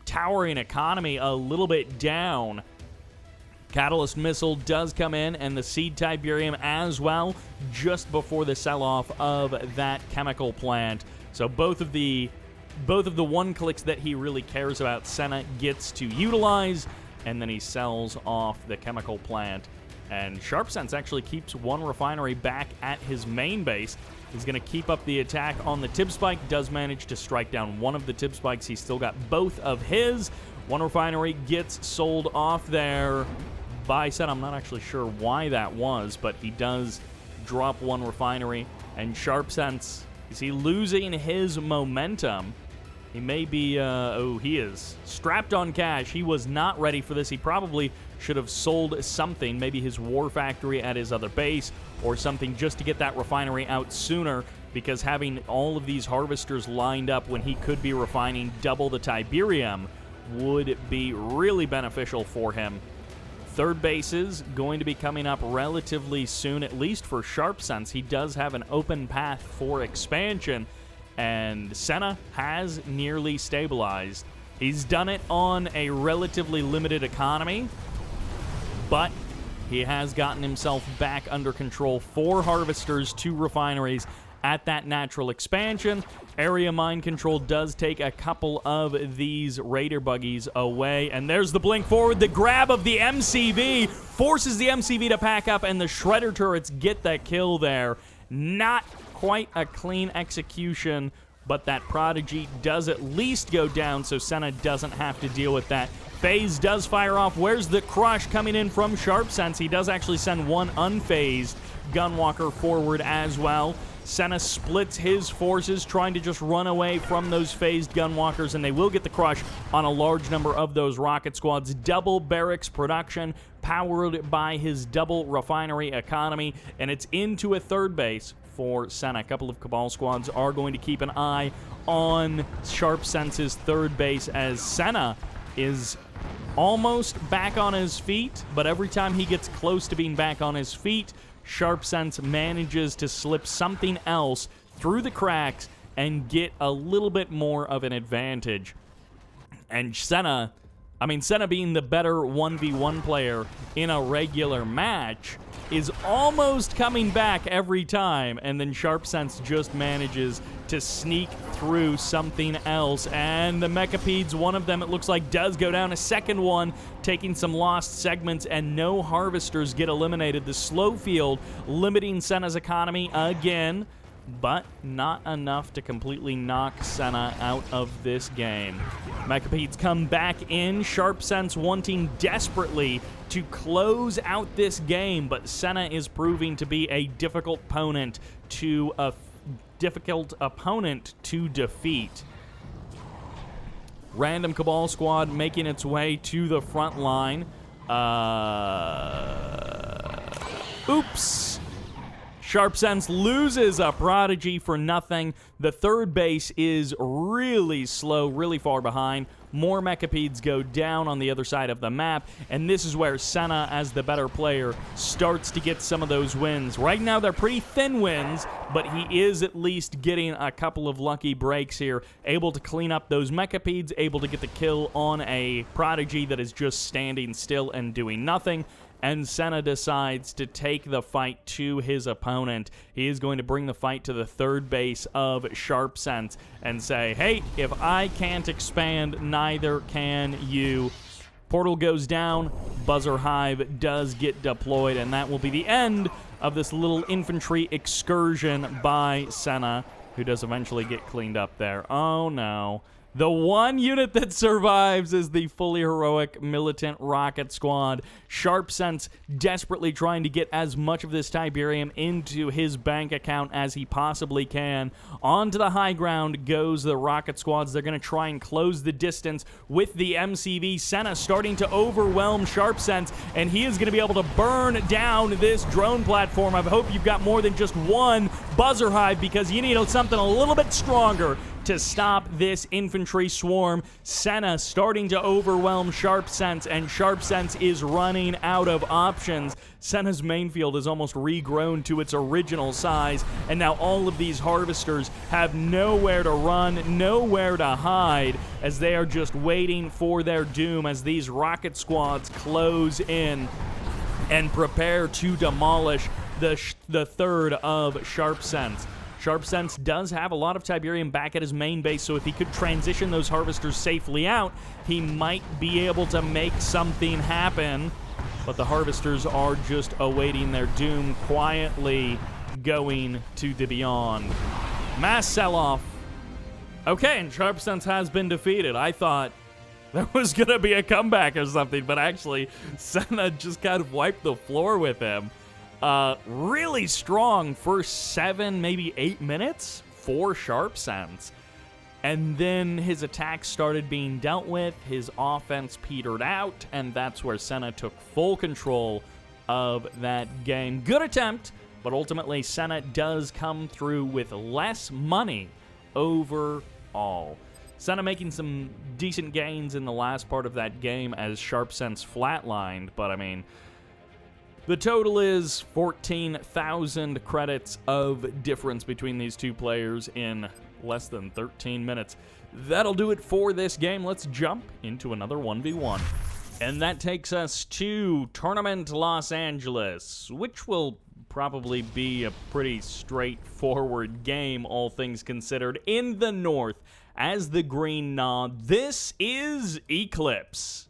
towering economy a little bit down. Catalyst Missile does come in, and the Seed Tiberium as well, just before the sell-off of that chemical plant. So both of the one-clicks that he really cares about, Senna gets to utilize, and then he sells off the chemical plant. And Sharpsense actually keeps one refinery back at his main base. He's going to keep up the attack on the Tib Spike, does manage to strike down one of the Tib Spikes. He's still got both of his. One refinery gets sold off there by Senna. I'm not actually sure why that was, but he does drop one refinery. And Sharpsense, is he losing his momentum? He may be, he is strapped on cash. He was not ready for this. He probably should have sold something, maybe his war factory at his other base or something, just to get that refinery out sooner, because having all of these harvesters lined up when he could be refining double the Tiberium would be really beneficial for him. Third base is going to be coming up relatively soon, at least for Sharpsense. He does have an open path for expansion, and Senna has nearly stabilized. He's done it on a relatively limited economy, but he has gotten himself back under control. 4 harvesters, 2 refineries at that natural expansion. Area mind control does take a couple of these raider buggies away, and there's the blink forward. The grab of the MCV forces the MCV to pack up, and the shredder turrets get that kill there. Not quite a clean execution, but that Prodigy does at least go down, so Senna doesn't have to deal with that. Phase does fire off. Where's the crush coming in from Sharpsense? He does actually send one unphased Gunwalker forward as well. Senna splits his forces, trying to just run away from those phased Gunwalkers, and they will get the crush on a large number of those rocket squads. Double barracks production, powered by his double refinery economy, and it's into a third base for Senna. A couple of Cabal squads are going to keep an eye on Sharpsense's third base, as Senna is almost back on his feet, but every time he gets close to being back on his feet, Sharpsense manages to slip something else through the cracks and get a little bit more of an advantage. And Senna being the better 1v1 player in a regular match, is almost coming back every time, and then Sharpsense just manages to sneak through something else. And the Mechapedes, one of them, it looks like, does go down. A second one taking some lost segments, and no harvesters get eliminated. The slow field limiting Senna's economy again, but not enough to completely knock Senna out of this game. Mechapedes come back in. Sharpsense wanting desperately to close out this game, but Senna is proving to be a difficult opponent to defeat. Random Cabal squad making its way to the front line. Oops. Sharpsense loses a Prodigy for nothing. The third base is really slow, really far behind. More Mechapedes go down on the other side of the map, and this is where Senna, as the better player, starts to get some of those wins. Right now, they're pretty thin wins, but he is at least getting a couple of lucky breaks here, able to clean up those Mechapedes, able to get the kill on a Prodigy that is just standing still and doing nothing. And Senna decides to take the fight to his opponent. He is going to bring the fight to the third base of Sharpsense and say, hey, if I can't expand, neither can you. Portal goes down, Buzzer Hive does get deployed, and that will be the end of this little infantry excursion by Senna, who does eventually get cleaned up there. Oh no. The one unit that survives is the fully heroic militant rocket squad. Sharpsense desperately trying to get as much of this Tiberium into his bank account as he possibly can. Onto the high ground goes the rocket squads. They're going to try and close the distance with the MCV. Senna starting to overwhelm Sharpsense, and he is going to be able to burn down this drone platform. I hope you've got more than just one Buzzer Hive, because you need something a little bit stronger to stop this infantry swarm. Senna starting to overwhelm Sharpsense, and Sharpsense is running out of options. Senna's main field is almost regrown to its original size, and now all of these harvesters have nowhere to run, nowhere to hide, as they are just waiting for their doom as these rocket squads close in and prepare to demolish the third of Sharpsense. Sharpsense does have a lot of Tiberium back at his main base, so if he could transition those harvesters safely out, he might be able to make something happen. But the harvesters are just awaiting their doom, quietly going to the beyond. Mass sell-off. Okay, and Sharpsense has been defeated. I thought there was going to be a comeback or something, but actually, Senna just kind of wiped the floor with him. Really strong first 7, maybe 8 minutes for Sharpsense. And then his attacks started being dealt with, his offense petered out, and that's where Senna took full control of that game. Good attempt, but ultimately Senna does come through with less money overall. Senna making some decent gains in the last part of that game as Sharpsense flatlined, but I mean, the total is 14,000 credits of difference between these two players in less than 13 minutes. That'll do it for this game. Let's jump into another 1v1. And that takes us to Tournament Los Angeles, which will probably be a pretty straightforward game, all things considered. In the north, as the green nod, this is Eclipse.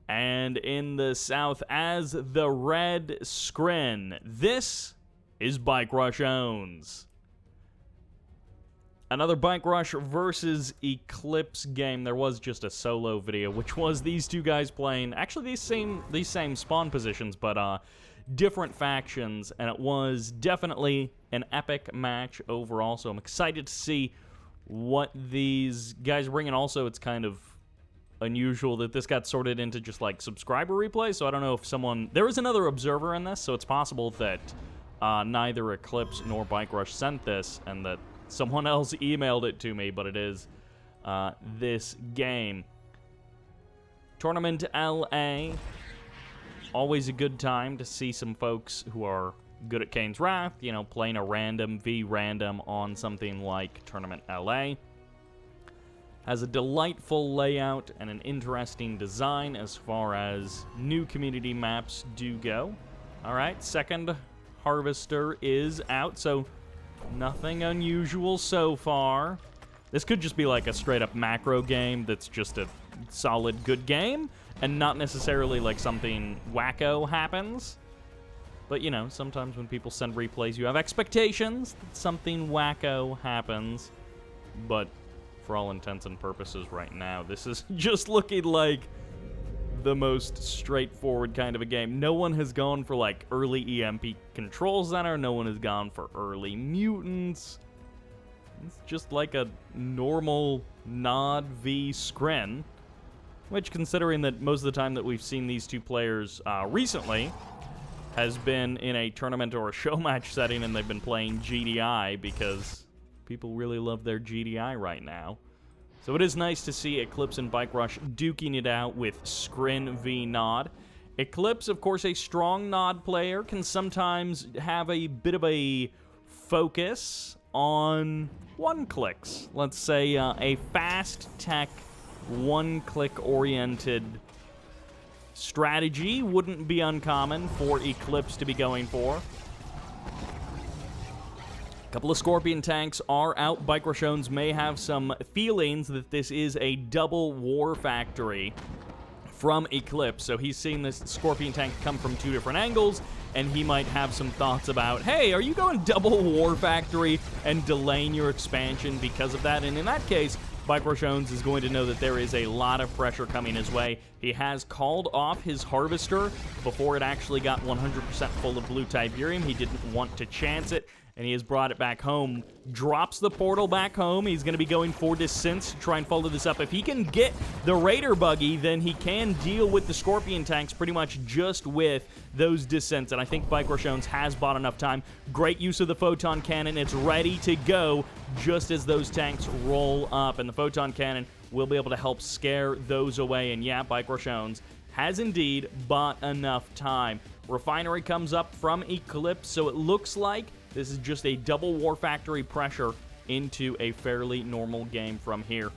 And in the south, as the red scrin, this is BikeRushOwnz. Another Bike Rush versus Eclipse game. There was just a solo video, which was these two guys playing, actually these same spawn positions, but different factions, and it was definitely an epic match overall, so I'm excited to see what these guys bring, and also it's kind of unusual that this got sorted into just like subscriber replay, so I don't know if there is another observer in this, so it's possible that neither Eclipse nor Bike Rush sent this and that someone else emailed it to me, but it is this game. Tournament LA, always a good time to see some folks who are good at Kane's Wrath, you know, playing a random v random on something like Tournament LA. Has a delightful layout and an interesting design as far as new community maps do go. Alright, second harvester is out, so nothing unusual so far. This could just be like a straight-up macro game that's just a solid good game, and not necessarily like something wacko happens. But, you know, sometimes when people send replays, you have expectations that something wacko happens. But for all intents and purposes right now, this is just looking like the most straightforward kind of a game. No one has gone for, like, early EMP Control Center. No one has gone for early mutants. It's just like a normal Nod v Scrin, which, considering that most of the time that we've seen these two players recently has been in a tournament or a show match setting, and they've been playing GDI because people really love their GDI right now. So it is nice to see Eclipse and Bike Rush duking it out with Scrin v Nod. Eclipse, of course, a strong Nod player, can sometimes have a bit of a focus on one-clicks. Let's say a fast tech, one-click oriented strategy wouldn't be uncommon for Eclipse to be going for. A couple of Scorpion tanks are out. BikeRushOwnz may have some feelings that this is a double war factory from Eclipse, so he's seeing this Scorpion tank come from two different angles, and he might have some thoughts about, hey, are you going double war factory and delaying your expansion because of that? And in that case, BikeRushOwnz is going to know that there is a lot of pressure coming his way. He has called off his Harvester before it actually got 100% full of blue Tiberium. He didn't want to chance it, and he has brought it back home. Drops the portal back home. He's going to be going for descents to try and follow this up. If he can get the Raider buggy, then he can deal with the Scorpion tanks pretty much just with those descents, and I think BikeRushOwnz has bought enough time. Great use of the Photon Cannon. It's ready to go just as those tanks roll up, and the Photon Cannon will be able to help scare those away, and yeah, BikeRushOwnz has indeed bought enough time. Refinery comes up from Eclipse, so it looks like this is just a double War Factory pressure into a fairly normal game from here.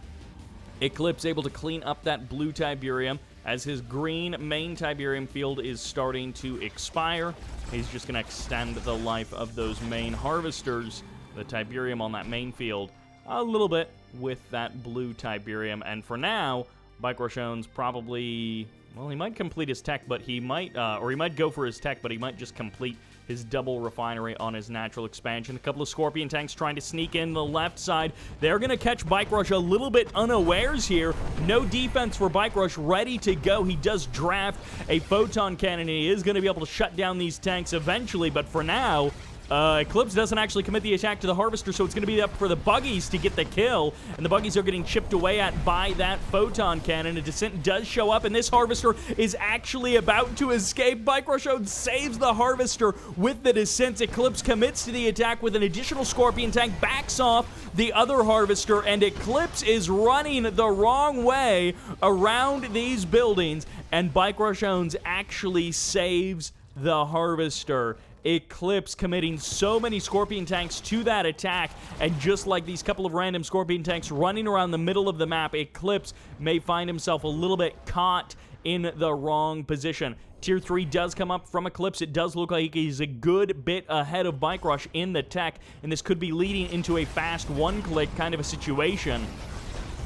Eclipse able to clean up that blue Tiberium as his green main Tiberium field is starting to expire. He's just going to extend the life of those main harvesters, the Tiberium on that main field, a little bit with that blue Tiberium. And for now, BikeRushOwnz probably, well, he might complete his tech, but he might, or he might go for his tech, but he might just complete his double refinery on his natural expansion. A couple of Scorpion tanks trying to sneak in the left side. They're going to catch BikeRush a little bit unawares here. No defense for BikeRush, ready to go. He does draft a Photon Cannon, and he is going to be able to shut down these tanks eventually, but for now, Eclipse doesn't actually commit the attack to the Harvester, so it's going to be up for the buggies to get the kill, and the buggies are getting chipped away at by that Photon Cannon. A descent does show up, and this Harvester is actually about to escape. BikeRushOwnz saves the Harvester with the descent. Eclipse commits to the attack with an additional Scorpion tank, backs off the other Harvester, and Eclipse is running the wrong way around these buildings, and BikeRushOwnz actually saves the Harvester. Eclipse committing so many Scorpion tanks to that attack, and just like these couple of random Scorpion tanks running around the middle of the map, Eclipse may find himself a little bit caught in the wrong position. Tier 3 does come up from Eclipse. It does look like he's a good bit ahead of BikeRush in the tech, and this could be leading into a fast one-click kind of a situation.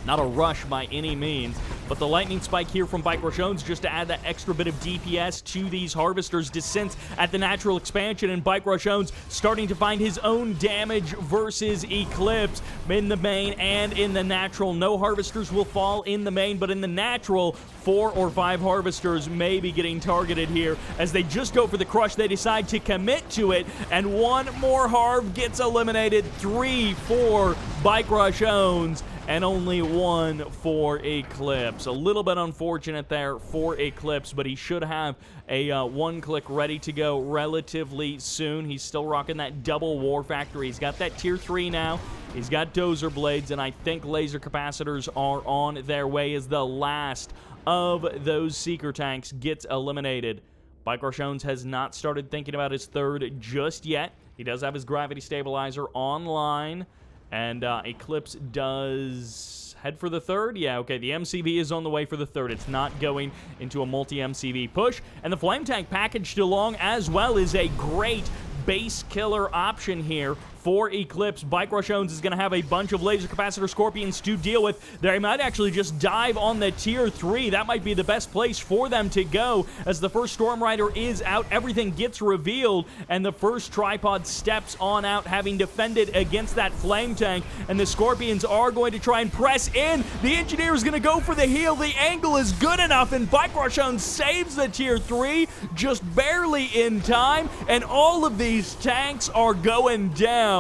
Not a rush by any means, but the lightning spike here from BikeRushOwnz just to add that extra bit of DPS to these harvesters. Descents at the natural expansion, and BikeRushOwnz starting to find his own damage versus Eclipse in the main and in the natural. No harvesters will fall in the main, but in the natural, 4 or 5 harvesters may be getting targeted here. As they just go for the crush, they decide to commit to it, and one more harv gets eliminated. 3 for BikeRushOwnz, and only 1 for Eclipse. A little bit unfortunate there for Eclipse, but he should have a one-click ready to go relatively soon. He's still rocking that double War Factory. He's got that Tier 3 now. He's got Dozer Blades, and I think Laser Capacitors are on their way as the last of those Seeker tanks gets eliminated. BikeRushOwnz has not started thinking about his third just yet. He does have his Gravity Stabilizer online, and Eclipse does head for the third. Yeah, okay, the MCV is on the way for the third. It's not going into a multi-MCV push. And the Flame Tank packaged along as well is a great base killer option here for Eclipse. BikeRushOwnz is going to have a bunch of Laser Capacitor Scorpions to deal with. They might actually just dive on the Tier 3. That might be the best place for them to go, as the first Storm Rider is out. Everything gets revealed, and the first Tripod steps on out, having defended against that Flame Tank, and the Scorpions are going to try and press in. The Engineer is going to go for the heal. The angle is good enough, and BikeRushOwnz saves the Tier 3 just barely in time, and all of these tanks are going down.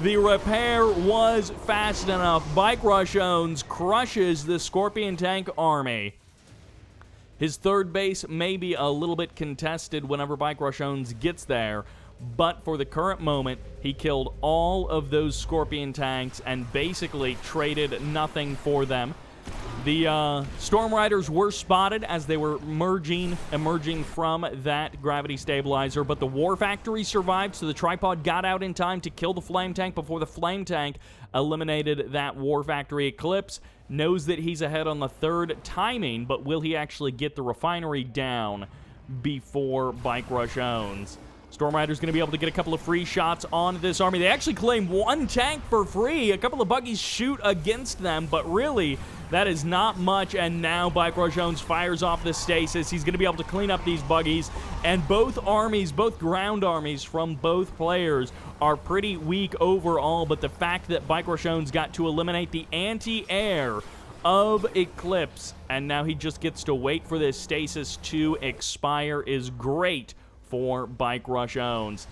The repair was fast enough. BikeRushOwnz crushes the Scorpion Tank army. His third base may be a little bit contested whenever BikeRushOwnz gets there, but for the current moment, he killed all of those Scorpion tanks and basically traded nothing for them. The Storm Riders were spotted as they were emerging from that Gravity Stabilizer, but the War Factory survived, so the Tripod got out in time to kill the Flame Tank before the Flame Tank eliminated that War Factory. Eclipse knows that he's ahead on the third timing, but will he actually get the refinery down before BikeRushOwnz? Storm Rider's going to be able to get a couple of free shots on this army. They actually claim 1 tank for free. A couple of buggies shoot against them, but really, that is not much, and now BikeRushOwnz fires off the stasis. He's going to be able to clean up these buggies, and both armies, both ground armies from both players are pretty weak overall, but the fact that BikeRushOwnz got to eliminate the anti-air of Eclipse, and now he just gets to wait for this stasis to expire is great for BikeRushOwnz.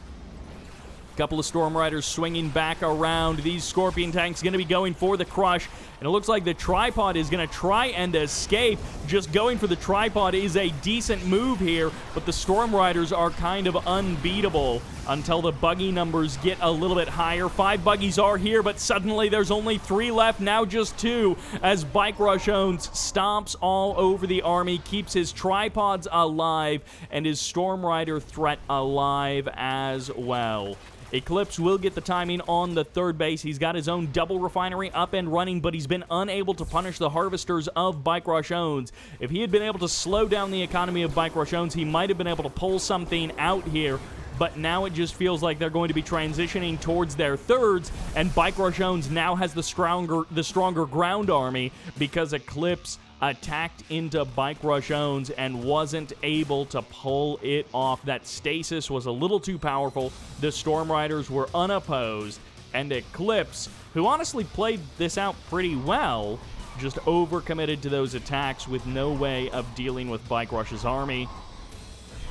Couple of Storm Riders swinging back around. These Scorpion tanks going to be going for the crush. And it looks like the tripod is going to try and escape. Just going for the tripod is a decent move here, but the Storm Riders are kind of unbeatable until the buggy numbers get a little bit higher. 5 buggies are here, but suddenly there's only 3 left, now just 2, as BikeRushOwnz stomps all over the army, keeps his tripods alive, and his Storm Rider threat alive as well. Eclipse will get the timing on the third base. He's got his own double refinery up and running, but he's been unable to punish the harvesters of BikeRushOwnz. If he had been able to slow down the economy of BikeRushOwnz, he might have been able to pull something out here. But now it just feels like they're going to be transitioning towards their thirds, and BikeRushOwnz now has the stronger ground army because Eclipse attacked into BikeRushOwnz and wasn't able to pull it off. That stasis was a little too powerful. The Storm Riders were unopposed, and Eclipse, who honestly played this out pretty well, just overcommitted to those attacks with no way of dealing with BikeRush's army.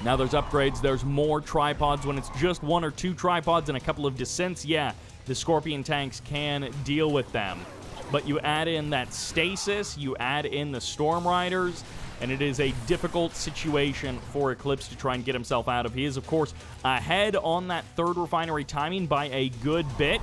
Now there's upgrades, there's more tripods. When it's just 1 or 2 tripods and a couple of descents, yeah, the Scorpion tanks can deal with them. But you add in that stasis, you add in the Storm Riders, and it is a difficult situation for Eclipse to try and get himself out of. He is, of course, ahead on that third refinery timing by a good bit.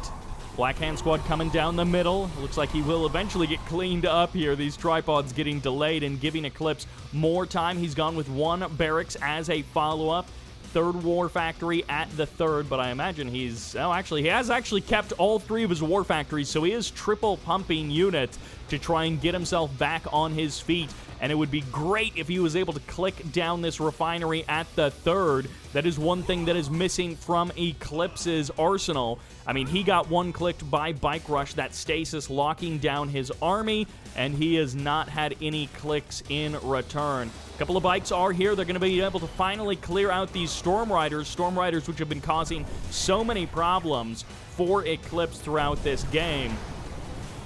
Black Hand Squad coming down the middle. Looks like he will eventually get cleaned up here. These tripods getting delayed and giving Eclipse more time. He's gone with 1 barracks as a follow-up. Third war factory at the third, but I imagine he's... Oh, actually, he has actually kept all 3 of his war factories, so he is triple pumping units to try and get himself back on his feet. And it would be great if he was able to click down this refinery at the third. That is one thing that is missing from Eclipse's arsenal. I mean, he got 1 clicked by BikeRush, that stasis locking down his army, and he has not had any clicks in return. A couple of bikes are here. They're going to be able to finally clear out these Storm Riders which have been causing so many problems for Eclipse throughout this game.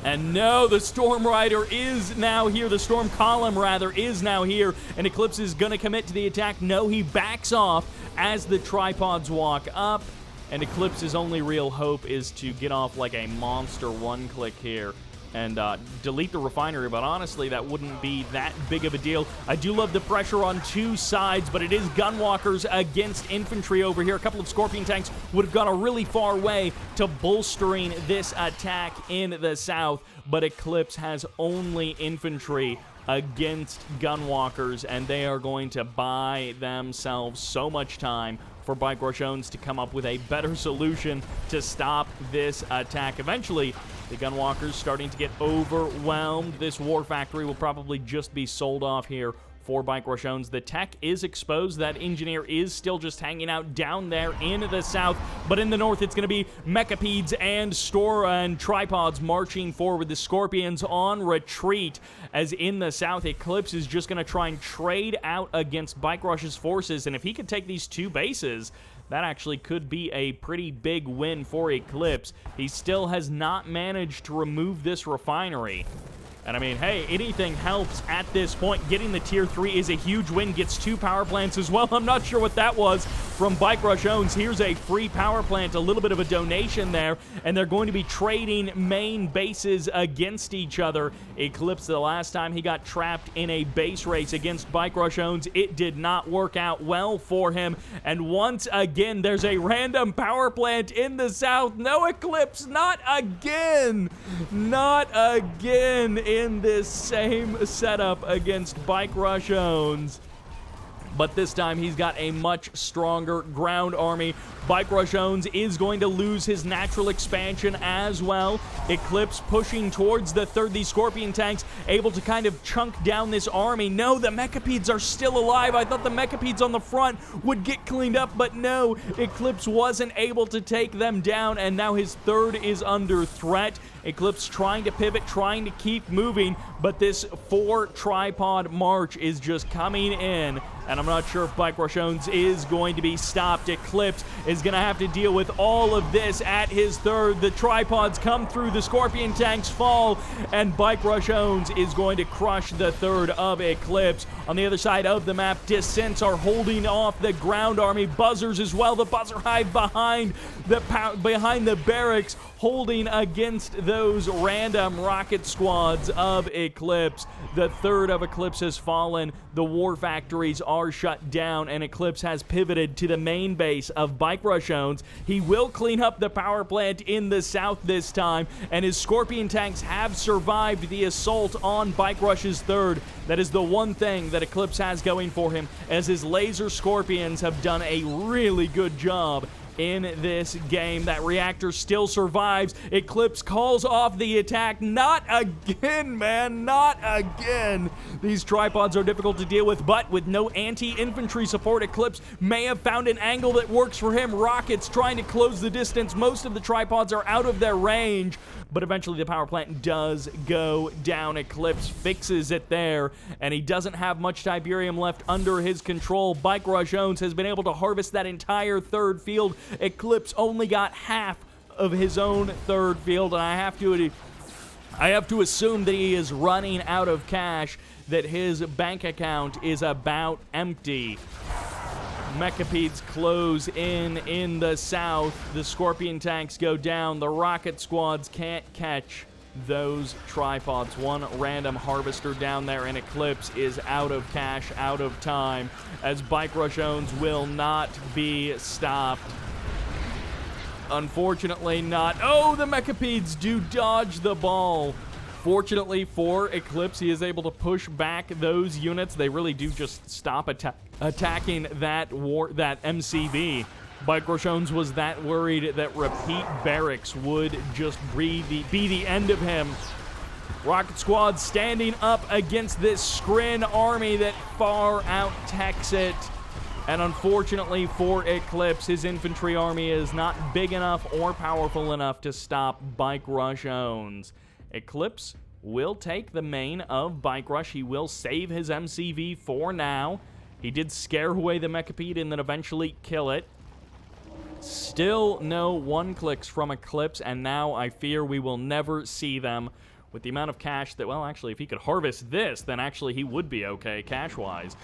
And no, the Storm Rider is now here. The Storm Column, rather, is now here. And Eclipse is going to commit to the attack. No, he backs off as the tripods walk up. And Eclipse's only real hope is to get off like a monster 1-click here and delete the refinery, but honestly, that wouldn't be that big of a deal. I do love the pressure on 2 sides, but it is gunwalkers against infantry over here. A couple of Scorpion tanks would have gone a really far way to bolstering this attack in the south, but Eclipse has only infantry against gunwalkers, and they are going to buy themselves so much time for BikeRushOwnz to come up with a better solution to stop this attack. Eventually, the gunwalkers starting to get overwhelmed. This war factory will probably just be sold off here for BikeRushOwnz. The tech is exposed. That engineer is still just hanging out down there in the south, but in the north, it's going to be Mechapedes and tripods marching forward. The Scorpions on retreat, as in the south, Eclipse is just going to try and trade out against BikeRush's forces, and if he could take these 2 bases, that actually could be a pretty big win for Eclipse. He still has not managed to remove this refinery. And I mean, hey, anything helps at this point. Getting the tier 3 is a huge win. Gets 2 power plants as well. I'm not sure what that was from BikeRushOwnz. Here's a free power plant, a little bit of a donation there. And they're going to be trading main bases against each other. Eclipse, the last time he got trapped in a base race against BikeRushOwnz, it did not work out well for him. And once again, there's a random power plant in the south. No, Eclipse, not again. Not again in this same setup against BikeRushOwnz. But this time he's got a much stronger ground army. BikeRushOwnz is going to lose his natural expansion as well. Eclipse pushing towards the third. These Scorpion tanks able to kind of chunk down this army. No, the Mechapedes are still alive. I thought the Mechapedes on the front would get cleaned up, but no, Eclipse wasn't able to take them down, and now his third is under threat. Eclipse trying to pivot, trying to keep moving, but this 4 tripod march is just coming in, and I'm not sure if BikeRushOwnz is going to be stopped. Eclipse is going to have to deal with all of this at his third. The tripods come through, the Scorpion tanks fall, and BikeRushOwnz is going to crush the third of Eclipse. On the other side of the map, Descents are holding off the ground army. Buzzers as well. The Buzzer Hive behind the barracks, holding against those random rocket squads of Eclipse. The third of Eclipse has fallen. The war factories are shut down, and Eclipse has pivoted to the main base of BikeRushOwnz. He will clean up the power plant in the south this time, and his Scorpion tanks have survived the assault on BikeRush's third. That is the one thing that Eclipse has going for him, as his laser Scorpions have done a really good job in this game. That reactor still survives. Eclipse calls off the attack. Not again, man. Not again. These tripods are difficult to deal with, but with no anti-infantry support, Eclipse may have found an angle that works for him. Rockets trying to close the distance. Most of the tripods are out of their range, but eventually the power plant does go down. Eclipse fixes it there, and he doesn't have much Tiberium left under his control. BikeRushOwnz has been able to harvest that entire third field. Eclipse only got half of his own third field, and I have to assume that he is running out of cash, that his bank account is about empty. Mechapedes close in the south. The Scorpion tanks go down. The rocket squads can't catch those tripods. One random harvester down there, and Eclipse is out of cash, out of time, as BikeRushOwnz will not be stopped. Unfortunately not. Oh, the Mechapedes do dodge the ball. Fortunately for Eclipse, he is able to push back those units. They really do just stop attacking that MCV. BikeRushOwnz was that worried that repeat barracks would just be the end of him. Rocket Squad standing up against this Skrin army that far out-techs it. And unfortunately for Eclipse, his infantry army is not big enough or powerful enough to stop BikeRushOwnz. Eclipse will take the main of BikeRush. He will save his MCV for now. He did scare away the Mechapede and then eventually kill it. Still no one-clicks from Eclipse, and now I fear we will never see them. With the amount of cash that, well, actually, if he could harvest this, then actually he would be okay cash-wise.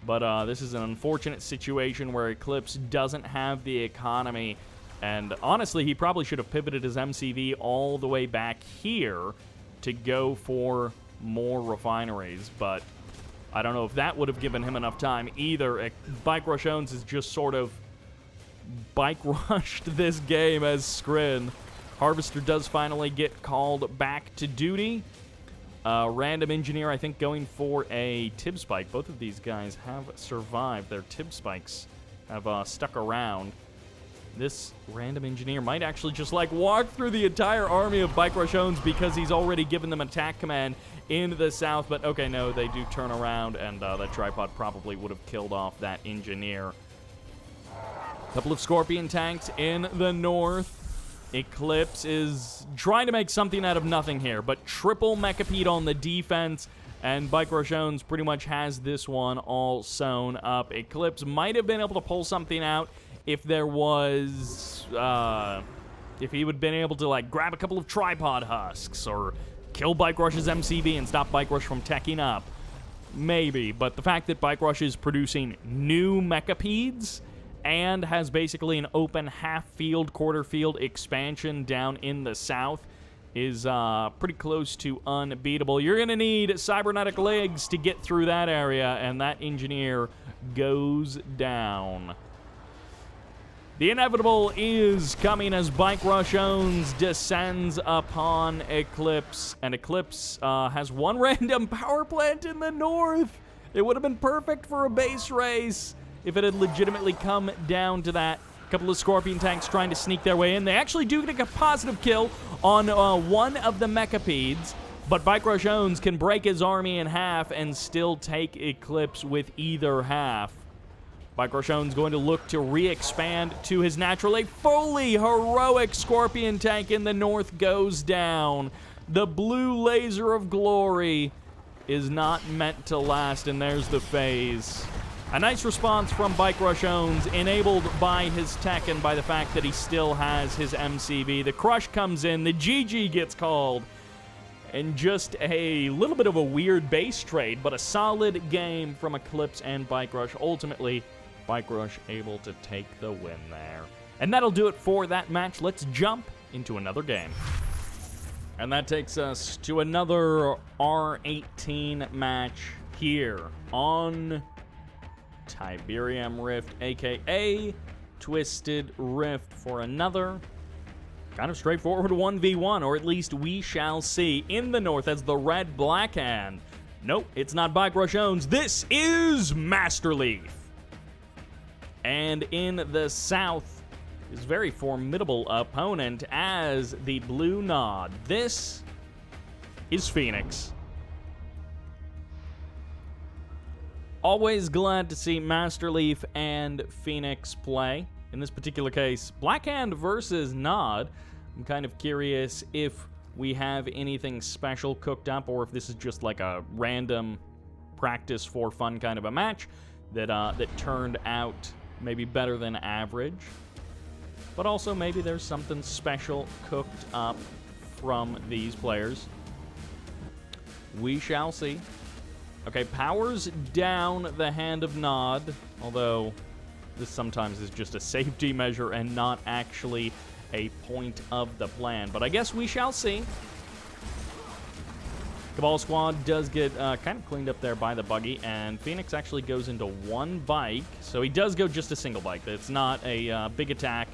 But this is an unfortunate situation where Eclipse doesn't have the economy. And honestly, he probably should have pivoted his MCV all the way back here to go for more refineries. But I don't know if that would have given him enough time either. BikeRushOwnz is just sort of bike-rushed this game as Skrin. Harvester does finally get called back to duty. Random Engineer, I think, going for a Tib Spike. Both of these guys have survived. Their Tib Spikes have stuck around. This Random Engineer might actually just, like, walk through the entire army of BikeRushOwnz because he's already given them attack command in the south. But, okay, no, they do turn around, and that tripod probably would have killed off that Engineer. Couple of Scorpion tanks in the north. Eclipse is trying to make something out of nothing here, but triple Mechapede on the defense, and BikeRushOwnz pretty much has this one all sewn up. Eclipse might have been able to pull something out if there was, if he would have been able to, like, grab a couple of tripod husks or kill BikeRush's MCV and stop BikeRush from teching up. Maybe, but the fact that BikeRush is producing new Mechapedes and has basically an open half-field, quarter-field expansion down in the south is pretty close to unbeatable. You're going to need cybernetic legs to get through that area, and that Engineer goes down. The inevitable is coming as BikeRushOwnz descends upon Eclipse, and Eclipse has one random power plant in the north. It would have been perfect for a base race if it had legitimately come down to that. A couple of Scorpion tanks trying to sneak their way in. They actually do get a positive kill on one of the Mechapedes, but BikeRushOwnz can break his army in half and still take Eclipse with either half. BikeRushOwnz going to look to re-expand to his natural. A fully heroic Scorpion tank in the north goes down. The blue laser of glory is not meant to last, and there's the phase. A nice response from BikeRushOwnz, enabled by his tech and by the fact that he still has his MCV. The crush comes in, the GG gets called, and just a little bit of a weird base trade, but a solid game from Eclipse and BikeRush. Ultimately, BikeRush able to take the win there. And that'll do it for that match. Let's jump into another game. And that takes us to another R18 match here on Tiberium Rift, aka Twisted Rift, for another kind of straightforward 1v1, or at least we shall see. In the north as the red black hand. Nope, it's not BikeRushOwnz. This is MasterLeaf. And in the south is very formidable opponent as the blue nod. This is Phoenix. Always glad to see MasterLeaf and Phoenix play. In this particular case, Blackhand versus Nod. I'm kind of curious if we have anything special cooked up, or if this is just like a random practice for fun kind of a match that turned out maybe better than average. But also maybe there's something special cooked up from these players. We shall see. Okay, powers down the hand of Nod, although this sometimes is just a safety measure and not actually a point of the plan. But I guess we shall see. Cabal Squad does get kind of cleaned up there by the buggy, and Phoenix actually goes into one bike. So he does go just a single bike. It's not a big attack.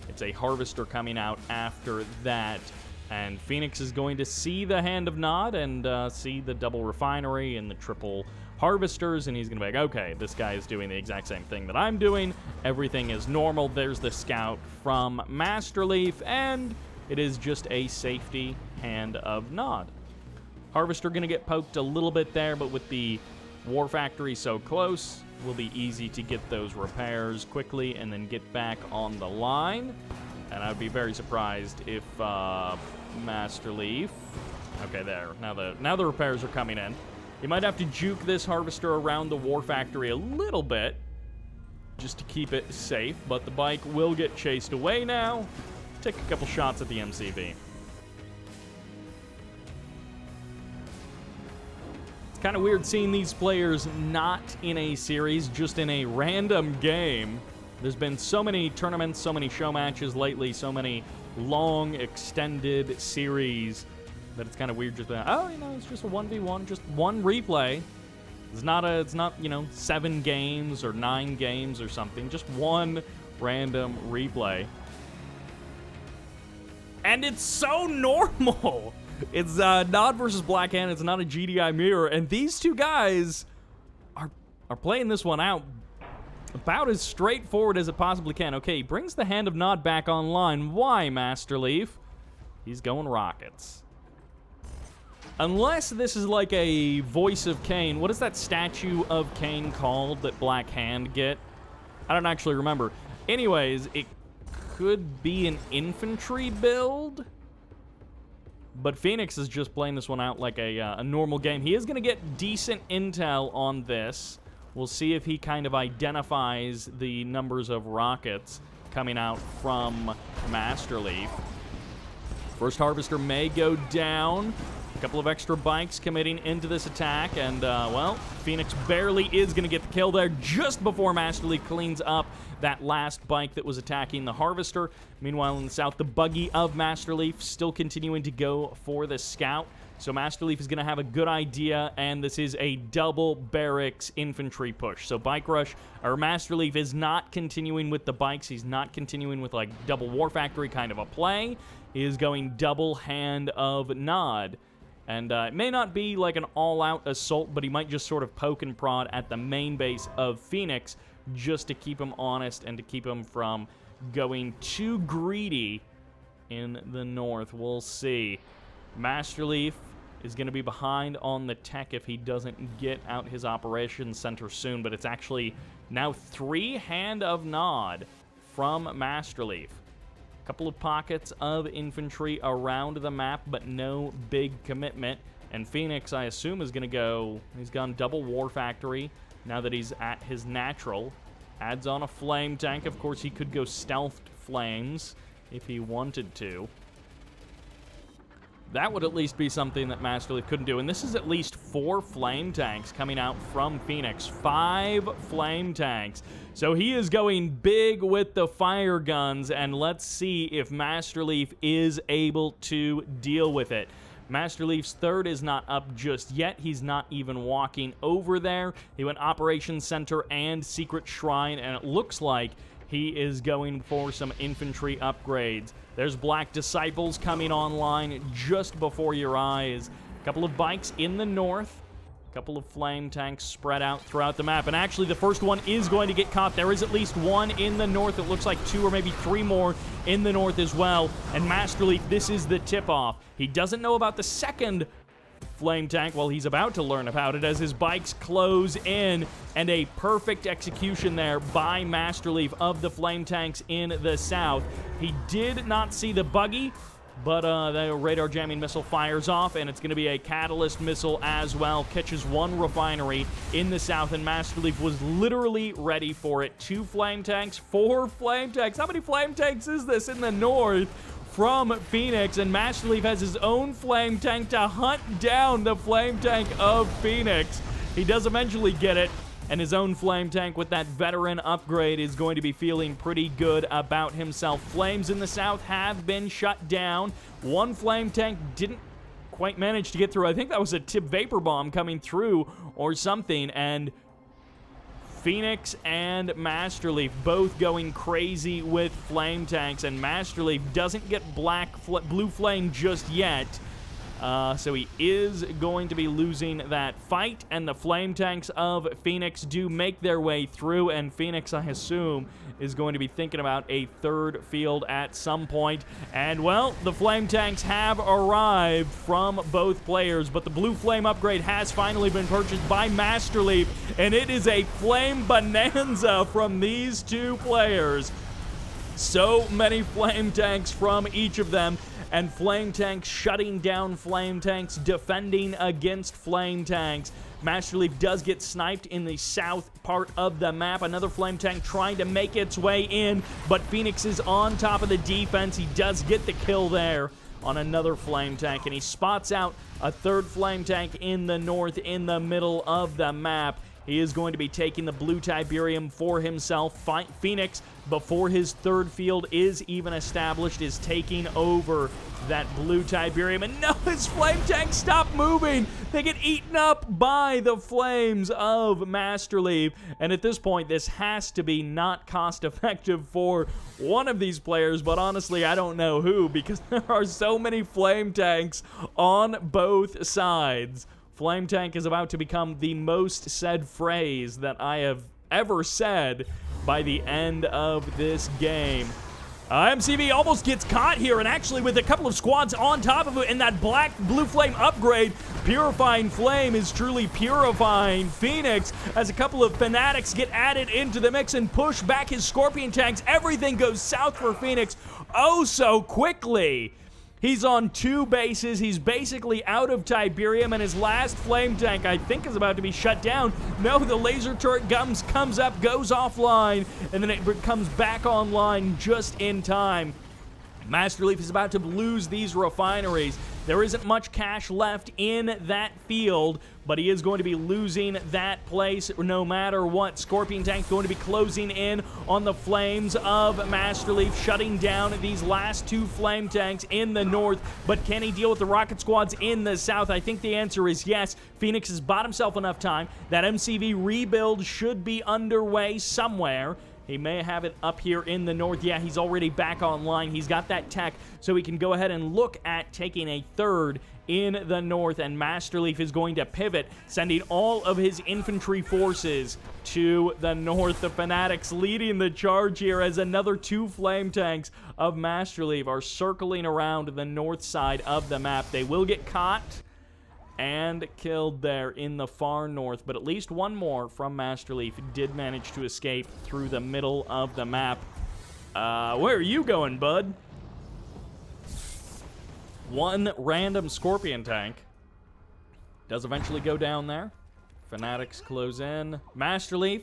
It's a Harvester coming out after that. And Phoenix is going to see the hand of Nod and see the double refinery and the triple harvesters, and he's going to be like, okay, this guy is doing the exact same thing that I'm doing. Everything is normal. There's the scout from MasterLeaf, and it is just a safety hand of Nod. Harvester going to get poked a little bit there, but with the War Factory so close, it will be easy to get those repairs quickly and then get back on the line. And I would be very surprised if MasterLeaf... Okay, there. Now the repairs are coming in. You might have to juke this Harvester around the War Factory a little bit just to keep it safe, but the bike will get chased away now. Take a couple shots at the MCV. It's kind of weird seeing these players not in a series, just in a random game. There's been so many tournaments, so many show matches lately, so many long, extended series that it's kind of weird just oh, you know, it's just a 1v1, just one replay. It's not, you know, 7 games or 9 games or something, just one random replay. And it's so normal. It's Nod versus Blackhand. It's not a GDI mirror, and these two guys are playing this one out about as straightforward as it possibly can. Okay, he brings the hand of Nod back online. Why, MasterLeaf? He's going rockets. Unless this is like a voice of Kane. What is that statue of Kane called that Black Hand get? I don't actually remember. Anyways, it could be an infantry build. But Phoenix is just playing this one out like a normal game. He is going to get decent intel on this. We'll see if he kind of identifies the numbers of rockets coming out from MasterLeaf. First Harvester may go down. A couple of extra bikes committing into this attack, and, well, Phoenix barely is going to get the kill there just before MasterLeaf cleans up that last bike that was attacking the Harvester. Meanwhile, in the south, the buggy of MasterLeaf still continuing to go for the scout. So MasterLeaf is going to have a good idea, and this is a double barracks infantry push. So MasterLeaf is not continuing with the bikes. He's not continuing with, like, double War Factory kind of a play. He is going double hand of Nod. And it may not be like an all-out assault, but he might just sort of poke and prod at the main base of Phoenix just to keep him honest and to keep him from going too greedy in the north. We'll see. MasterLeaf is going to be behind on the tech if he doesn't get out his operations center soon, but it's actually now 3 hand of Nod from MasterLeaf. Couple of pockets of infantry around the map, but no big commitment. And Phoenix, I assume, is going to go... He's gone double War Factory. now that he's at his natural. Adds on a flame tank. Of course, he could go stealthed flames if he wanted to. That would at least be something that MasterLeaf couldn't do. And this is at least 4 flame tanks coming out from Phoenix. 5 flame tanks. So he is going big with the fire guns, and let's see if MasterLeaf is able to deal with it. MasterLeaf's third is not up just yet. He's not even walking over there. He went Operations Center and Secret Shrine, and it looks like he is going for some infantry upgrades. There's Black Disciples coming online just before your eyes. A couple of bikes in the north. A couple of flame tanks spread out throughout the map. And actually, the first one is going to get caught. There is at least one in the north. It looks like 2 or maybe 3 more in the north as well. And MasterLeaf, this is the tip-off. He doesn't know about the second flame tank. Well, he's about to learn about it as his bikes close in, and a perfect execution there by MasterLeaf of the flame tanks in the south. He did not see the buggy, but the radar jamming missile fires off, and it's going to be a catalyst missile as well. Catches 1 refinery in the south, and MasterLeaf was literally ready for it. 2 flame tanks, 4 flame tanks. How many flame tanks is this in the north from Phoenix? And MasterLeaf has his own flame tank to hunt down the flame tank of Phoenix. He does eventually get it, and his own flame tank with that veteran upgrade is going to be feeling pretty good about himself. Flames in the south have been shut down. 1 flame tank didn't quite manage to get through. I think that was a tip vapor bomb coming through or something, and Phoenix and MasterLeaf both going crazy with flame tanks, and MasterLeaf doesn't get blue flame just yet. So he is going to be losing that fight, and the flame tanks of Phoenix do make their way through, and Phoenix, I assume, is going to be thinking about a third field at some point. And, well, the flame tanks have arrived from both players, but the blue flame upgrade has finally been purchased by MasterLeaf, and it is a flame bonanza from these 2 players. So many flame tanks from each of them, and flame tanks shutting down flame tanks, defending against flame tanks. MasterLeaf does get sniped in the south part of the map. Another flame tank trying to make its way in, but Phoenix is on top of the defense. He does get the kill there on another flame tank, and he spots out a 3rd flame tank in the north in the middle of the map. He is going to be taking the blue Tiberium for himself. Phoenix, before his 3rd field is even established, is taking over that blue Tiberium. And no, his flame tanks stop moving. They get eaten up by the flames of MasterLeaf. And at this point, this has to be not cost-effective for one of these players. But honestly, I don't know who, because there are so many flame tanks on both sides. Flame tank is about to become the most said phrase that I have ever said by the end of this game. MCV almost gets caught here, and actually with a couple of squads on top of it, and that blue flame upgrade, Purifying Flame is truly purifying Phoenix as a couple of fanatics get added into the mix and push back his Scorpion tanks. Everything goes south for Phoenix oh so quickly. He's on 2 bases. He's basically out of Tiberium, and his last flame tank, I think, is about to be shut down. No, the laser turret comes up, goes offline, and then it comes back online just in time. MasterLeaf is about to lose these refineries. There isn't much cash left in that field, but he is going to be losing that place no matter what. Scorpion Tank's going to be closing in on the flames of MasterLeaf, shutting down these last 2 flame tanks in the north. But can he deal with the rocket squads in the south? I think the answer is yes. Phoenix has bought himself enough time. That MCV rebuild should be underway somewhere. He may have it up here in the north. Yeah, he's already back online. He's got that tech, so he can go ahead and look at taking a 3rd in the north, and MasterLeaf is going to pivot, sending all of his infantry forces to the north. The Fanatics leading the charge here as another 2 flame tanks of MasterLeaf are circling around the north side of the map. They will get caught and killed there in the far north, but at least one more from MasterLeaf did manage to escape through the middle of the map. Where are you going, bud? 1 random Scorpion tank does eventually go down there. Fanatics close in. MasterLeaf,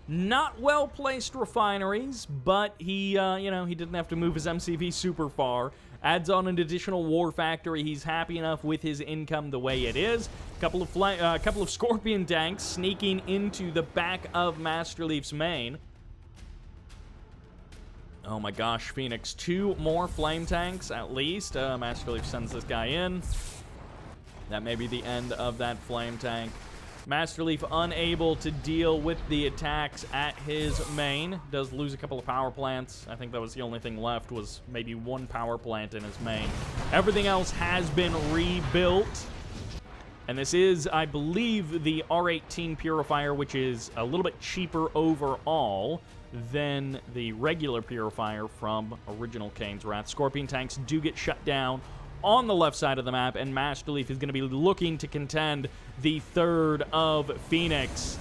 not well-placed refineries, but he, he didn't have to move his MCV super far. Adds on an additional war factory. He's happy enough with his income the way it is. Couple of Scorpion tanks sneaking into the back of MasterLeaf's main. Oh my gosh, Phoenix. 2 more flame tanks at least. MasterLeaf sends this guy in. That may be the end of that flame tank. MasterLeaf unable to deal with the attacks at his main. Does lose a couple of power plants. I think that was the only thing left, was maybe 1 power plant in his main. Everything else has been rebuilt. And this is, I believe, the R18 Purifier, which is a little bit cheaper overall than the regular Purifier from original Kane's Wrath. Scorpion tanks do get shut down on the left side of the map, and MasterLeaf is going to be looking to contend the third of Phoenix.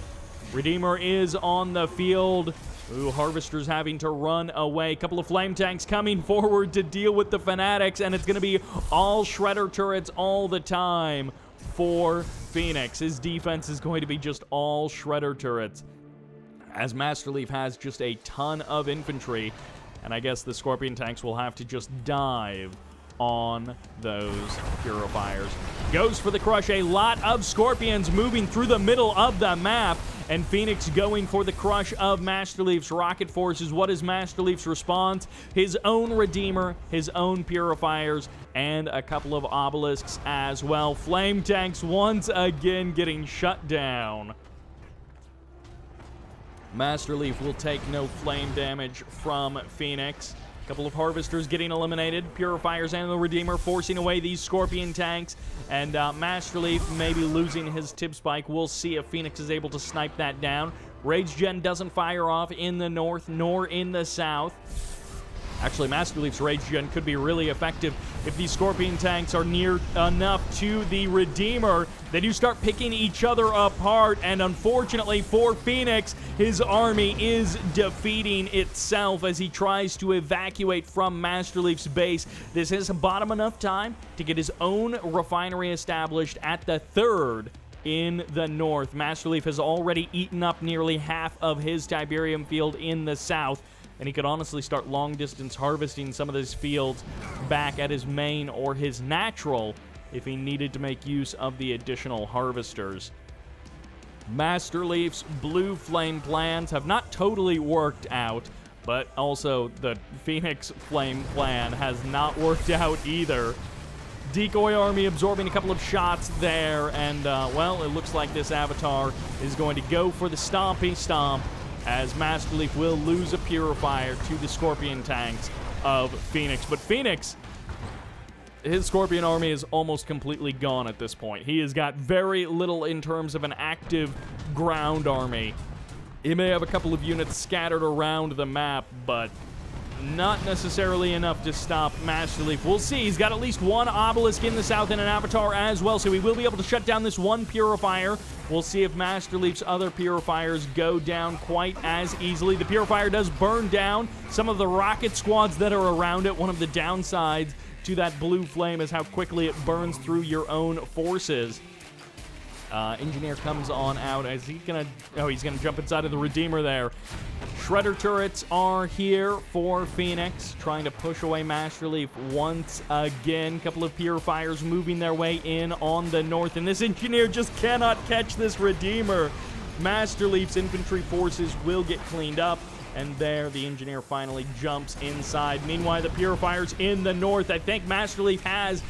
Redeemer is on the field. Ooh, Harvester's having to run away. Couple of flame tanks coming forward to deal with the Fanatics, and it's going to be all Shredder turrets all the time for Phoenix. His defense is going to be just all Shredder turrets, as MasterLeaf has just a ton of infantry, and I guess the Scorpion tanks will have to just dive on those Purifiers. Goes for the crush. A lot of Scorpions moving through the middle of the map, and Phoenix going for the crush of MasterLeaf's rocket forces. What is MasterLeaf's response? His own Redeemer, his own Purifiers, and a couple of obelisks as well. Flame tanks once again getting shut down. MasterLeaf will take no flame damage from Phoenix. Couple of Harvesters getting eliminated. Purifiers and the Redeemer forcing away these Scorpion tanks. And MasterLeaf maybe losing his tip spike. We'll see if Phoenix is able to snipe that down. Rage Gen doesn't fire off in the north nor in the south. Actually, MasterLeaf's Rage Gen could be really effective if these Scorpion tanks are near enough to the Redeemer. They do start picking each other apart, and unfortunately for Phoenix, his army is defeating itself as he tries to evacuate from MasterLeaf's base. This is bottom enough time to get his own refinery established at the third in the north. MasterLeaf has already eaten up nearly half of his Tiberium field in the south, and he could honestly start long-distance harvesting some of those fields back at his main or his natural if he needed to make use of the additional harvesters. MasterLeaf's blue flame plans have not totally worked out, but also the Phoenix flame plan has not worked out either. Decoy army absorbing a couple of shots there, and, well, it looks like this avatar is going to go for the stompy stomp, as MasterLeaf will lose a Purifier to the Scorpion tanks of Phoenix. But Phoenix, his Scorpion army is almost completely gone at this point. He has got very little in terms of an active ground army. He may have a couple of units scattered around the map, but not necessarily enough to stop MasterLeaf. We'll see. He's got at least 1 obelisk in the south and an avatar as well, so he will be able to shut down this 1 Purifier. We'll see if MasterLeaf's other Purifiers go down quite as easily. The Purifier does burn down some of the rocket squads that are around it. One of the downsides to that blue flame is how quickly it burns through your own forces. Engineer comes on out. Is he gonna... Oh, he's gonna jump inside of the Redeemer there. Shredder turrets are here for Phoenix, trying to push away MasterLeaf once again. Couple of Purifiers moving their way in on the north, and this Engineer just cannot catch this Redeemer. MasterLeaf's infantry forces will get cleaned up, and there the Engineer finally jumps inside. Meanwhile, the Purifiers in the north. I think MasterLeaf has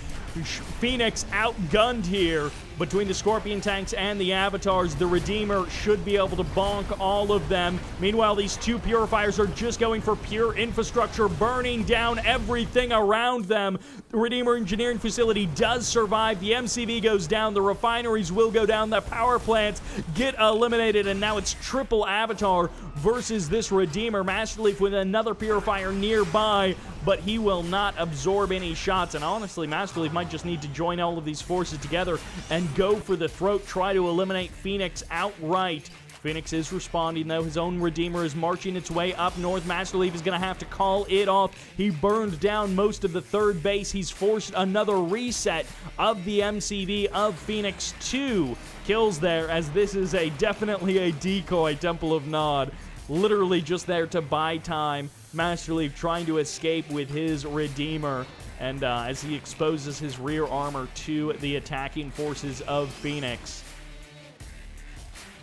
Phoenix outgunned here. Between the Scorpion tanks and the avatars, the Redeemer should be able to bonk all of them. Meanwhile, these 2 Purifiers are just going for pure infrastructure, burning down everything around them. The Redeemer engineering facility does survive. The MCV goes down. The refineries will go down. The power plants get eliminated, and now it's triple avatar versus this Redeemer. MasterLeaf with another Purifier nearby, but he will not absorb any shots. And honestly, MasterLeaf might just need to join all of these forces together and go for the throat, try to eliminate Phoenix outright. Phoenix is responding, though. His own Redeemer is marching its way up north. MasterLeaf is going to have to call it off. He burned down most of the third base. He's forced another reset of the MCV of Phoenix 2 kills there, as this is definitely a decoy Temple of Nod. Literally just there to buy time. MasterLeaf trying to escape with his Redeemer, and as he exposes his rear armor to the attacking forces of Phoenix.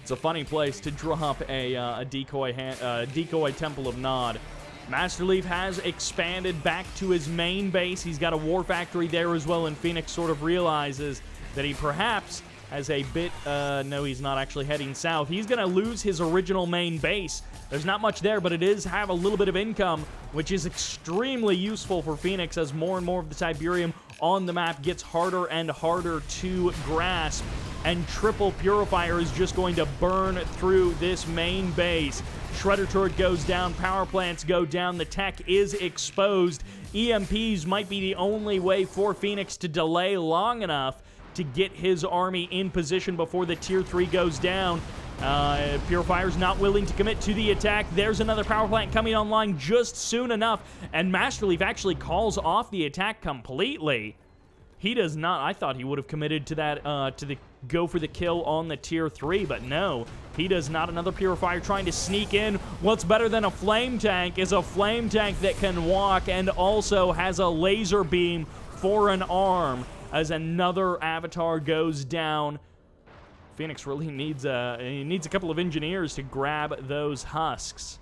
It's a funny place to drop a decoy Temple of Nod. MasterLeaf has expanded back to his main base. He's got a war factory there as well, and Phoenix sort of realizes that he perhaps has a bit... no, he's not actually heading south. He's going to lose his original main base. There's not much there, but it is have a little bit of income, which is extremely useful for Phoenix as more and more of the Tiberium on the map gets harder and harder to grasp. And Triple Purifier is just going to burn through this main base. Shredder turret goes down, power plants go down, the tech is exposed. EMPs might be the only way for Phoenix to delay long enough to get his army in position before the tier 3 goes down. Purifier's not willing to commit to the attack. There's another power plant coming online just soon enough, and MasterLeaf actually calls off the attack completely. He does not. I thought he would have committed to that, go for the kill on the tier 3, but no, he does not. Another Purifier trying to sneak in. What's better than a flame tank is a flame tank that can walk and also has a laser beam for an arm, as another avatar goes down. Phoenix really needs a couple of engineers to grab those husks.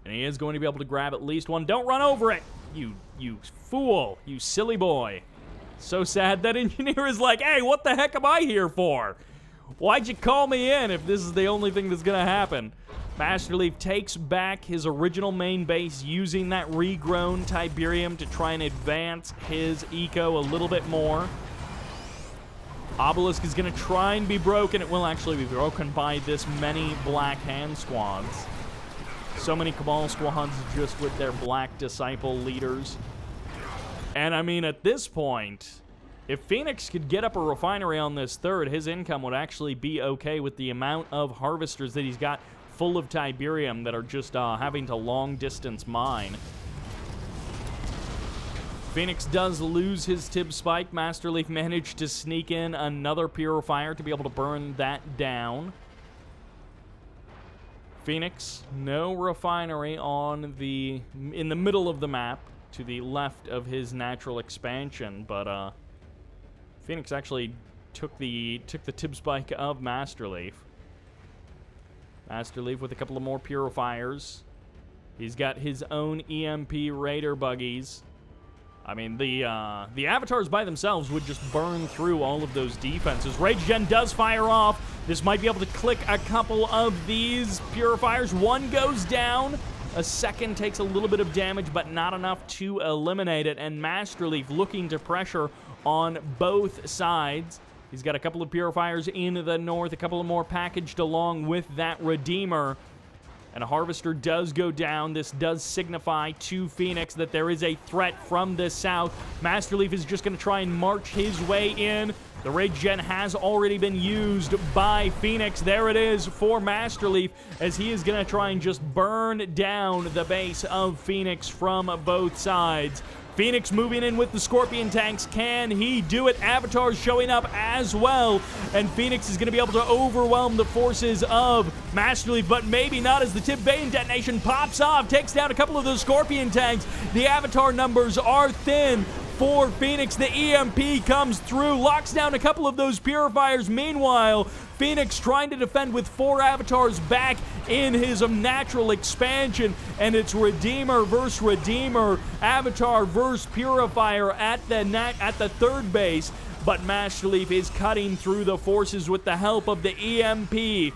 And he is going to be able to grab at least one. Don't run over it! You fool! You silly boy. So sad that engineer is like, hey, what the heck am I here for? Why'd you call me in if this is the only thing that's gonna happen? MasterLeaf takes back his original main base using that regrown Tiberium to try and advance his eco a little bit more. Obelisk is going to try and be broken. It will actually be broken by this many Black Hand squads. So many Cabal squads just with their Black Disciple leaders. And I mean, at this point, if Phoenix could get up a refinery on this third, his income would actually be okay with the amount of harvesters that he's got full of Tiberium that are just having to long-distance mine. Phoenix does lose his Tib Spike. MasterLeaf managed to sneak in another Purifier to be able to burn that down. Phoenix, no refinery in the middle of the map to the left of his natural expansion, but Phoenix actually took the Tib Spike of MasterLeaf. MasterLeaf with a couple of more Purifiers. He's got his own EMP Raider buggies. I mean, the avatars by themselves would just burn through all of those defenses. Rage Gen does fire off. This might be able to click a couple of these Purifiers. One goes down. A second takes a little bit of damage, but not enough to eliminate it. And MasterLeaf looking to pressure on both sides. He's got a couple of Purifiers in the north, a couple of more packaged along with that Redeemer. And a Harvester does go down. This does signify to Phoenix that there is a threat from the south. MasterLeaf is just going to try and march his way in. The Rage Gen has already been used by Phoenix. There it is for MasterLeaf, as he is going to try and just burn down the base of Phoenix from both sides. Phoenix moving in with the Scorpion tanks. Can he do it? Avatars showing up as well. And Phoenix is going to be able to overwhelm the forces of MasterLeaf, but maybe not, as the Tib Bane detonation pops off, takes down a couple of those Scorpion tanks. The Avatar numbers are thin for Phoenix. The EMP comes through, locks down a couple of those Purifiers. Meanwhile, Phoenix trying to defend with 4 avatars back in his natural expansion, and it's Redeemer versus Redeemer, Avatar versus Purifier at the third base. But MasterLeaf is cutting through the forces with the help of the EMP.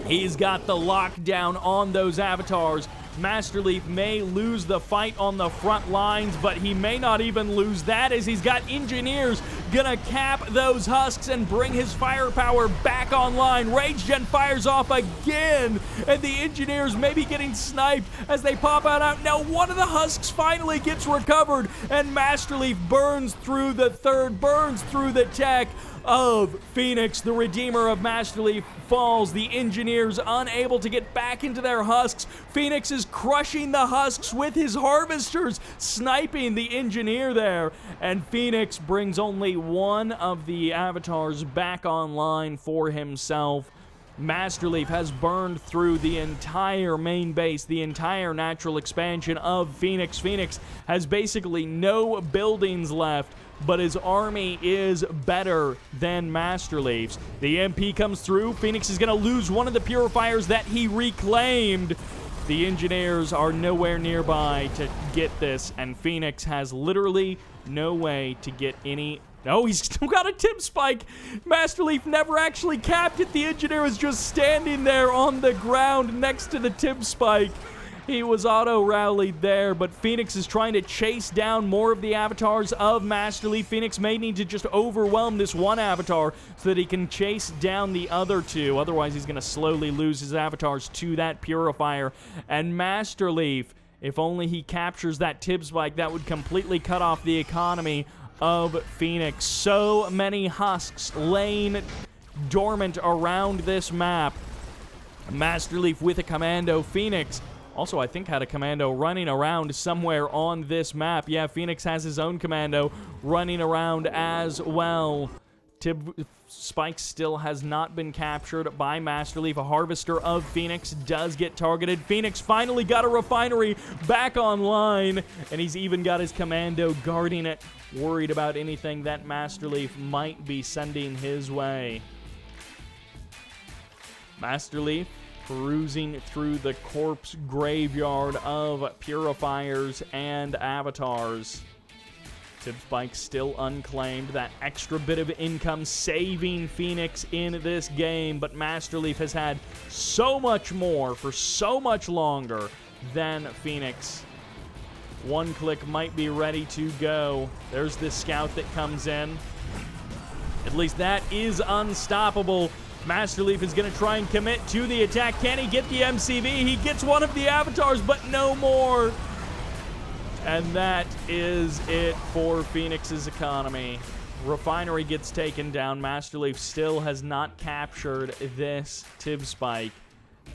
He's got the lockdown on those avatars. MasterLeaf may lose the fight on the front lines, but he may not even lose that, as he's got engineers gonna cap those husks and bring his firepower back online. Rage Gen fires off again, and the engineers may be getting sniped as they pop out. Now one of the husks finally gets recovered, and MasterLeaf burns through the third, burns through the tech. of Phoenix, the Redeemer of MasterLeaf, falls. The Engineers unable to get back into their husks. Phoenix is crushing the husks with his harvesters, sniping the Engineer there. And Phoenix brings only one of the avatars back online for himself. MasterLeaf has burned through the entire main base, the entire natural expansion of Phoenix. Phoenix has basically no buildings left, but his army is better than MasterLeaf's. The MP comes through. Phoenix is going to lose one of the purifiers that he reclaimed. The Engineers are nowhere nearby to get this, and Phoenix has literally no way to get any... No, he's still got a tip spike. MasterLeaf never actually capped it. The Engineer was just standing there on the ground next to the tip spike. He was auto-rallied there, but Phoenix is trying to chase down more of the avatars of MasterLeaf. Phoenix may need to just overwhelm this one avatar so that he can chase down the other two. Otherwise, he's going to slowly lose his avatars to that purifier. And MasterLeaf, if only he captures that tip spike, that would completely cut off the economy of Phoenix. So many husks laying dormant around this map. MasterLeaf with a commando. Phoenix also, I think, had a commando running around somewhere on this map. Yeah, Phoenix has his own commando running around as well. Tib Spike still has not been captured by MasterLeaf. A harvester of Phoenix does get targeted. Phoenix finally got a refinery back online, and he's even got his commando guarding it, worried about anything that MasterLeaf might be sending his way. MasterLeaf perusing through the corpse graveyard of purifiers and avatars. Tib Spike still unclaimed. That extra bit of income saving Phoenix in this game, but MasterLeaf has had so much more for so much longer than Phoenix. One click might be ready to go. There's this scout that comes in. At least that is unstoppable. MasterLeaf is going to try and commit to the attack. Can he get the MCV? He gets one of the avatars, but no more. And that is it for Phoenix's economy. Refinery gets taken down. MasterLeaf still has not captured this Tib Spike.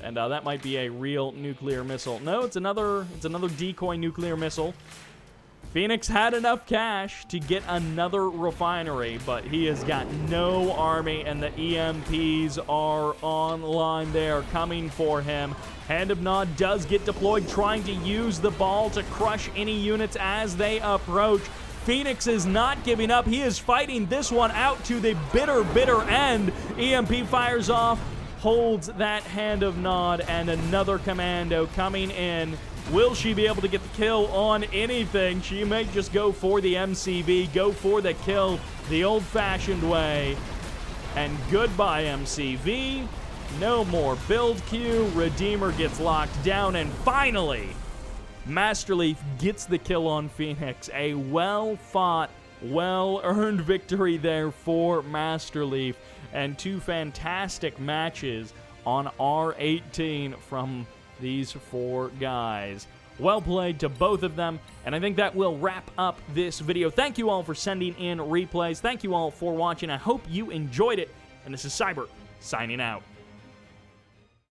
And that might be a real nuclear missile. No, it's another decoy nuclear missile. Phoenix had enough cash to get another refinery, but he has got no army, and the EMPs are online. They are coming for him. Hand of Nod does get deployed, trying to use the ball to crush any units as they approach. Phoenix is not giving up. He is fighting this one out to the bitter end. EMP fires off, holds that Hand of Nod, and another commando coming in. Will she be able to get the kill on anything? She may just go for the MCV, go for the kill the old-fashioned way. And goodbye, MCV. No more build queue. Redeemer gets locked down, and finally, MasterLeaf gets the kill on Phoenix. A well-fought, well-earned victory there for MasterLeaf, and two fantastic matches on R18 from these four guys. Well played to both of them, and I think that will wrap up this video. Thank you all for sending in replays. Thank you all for watching. I hope you enjoyed it, and this is Cyber signing out.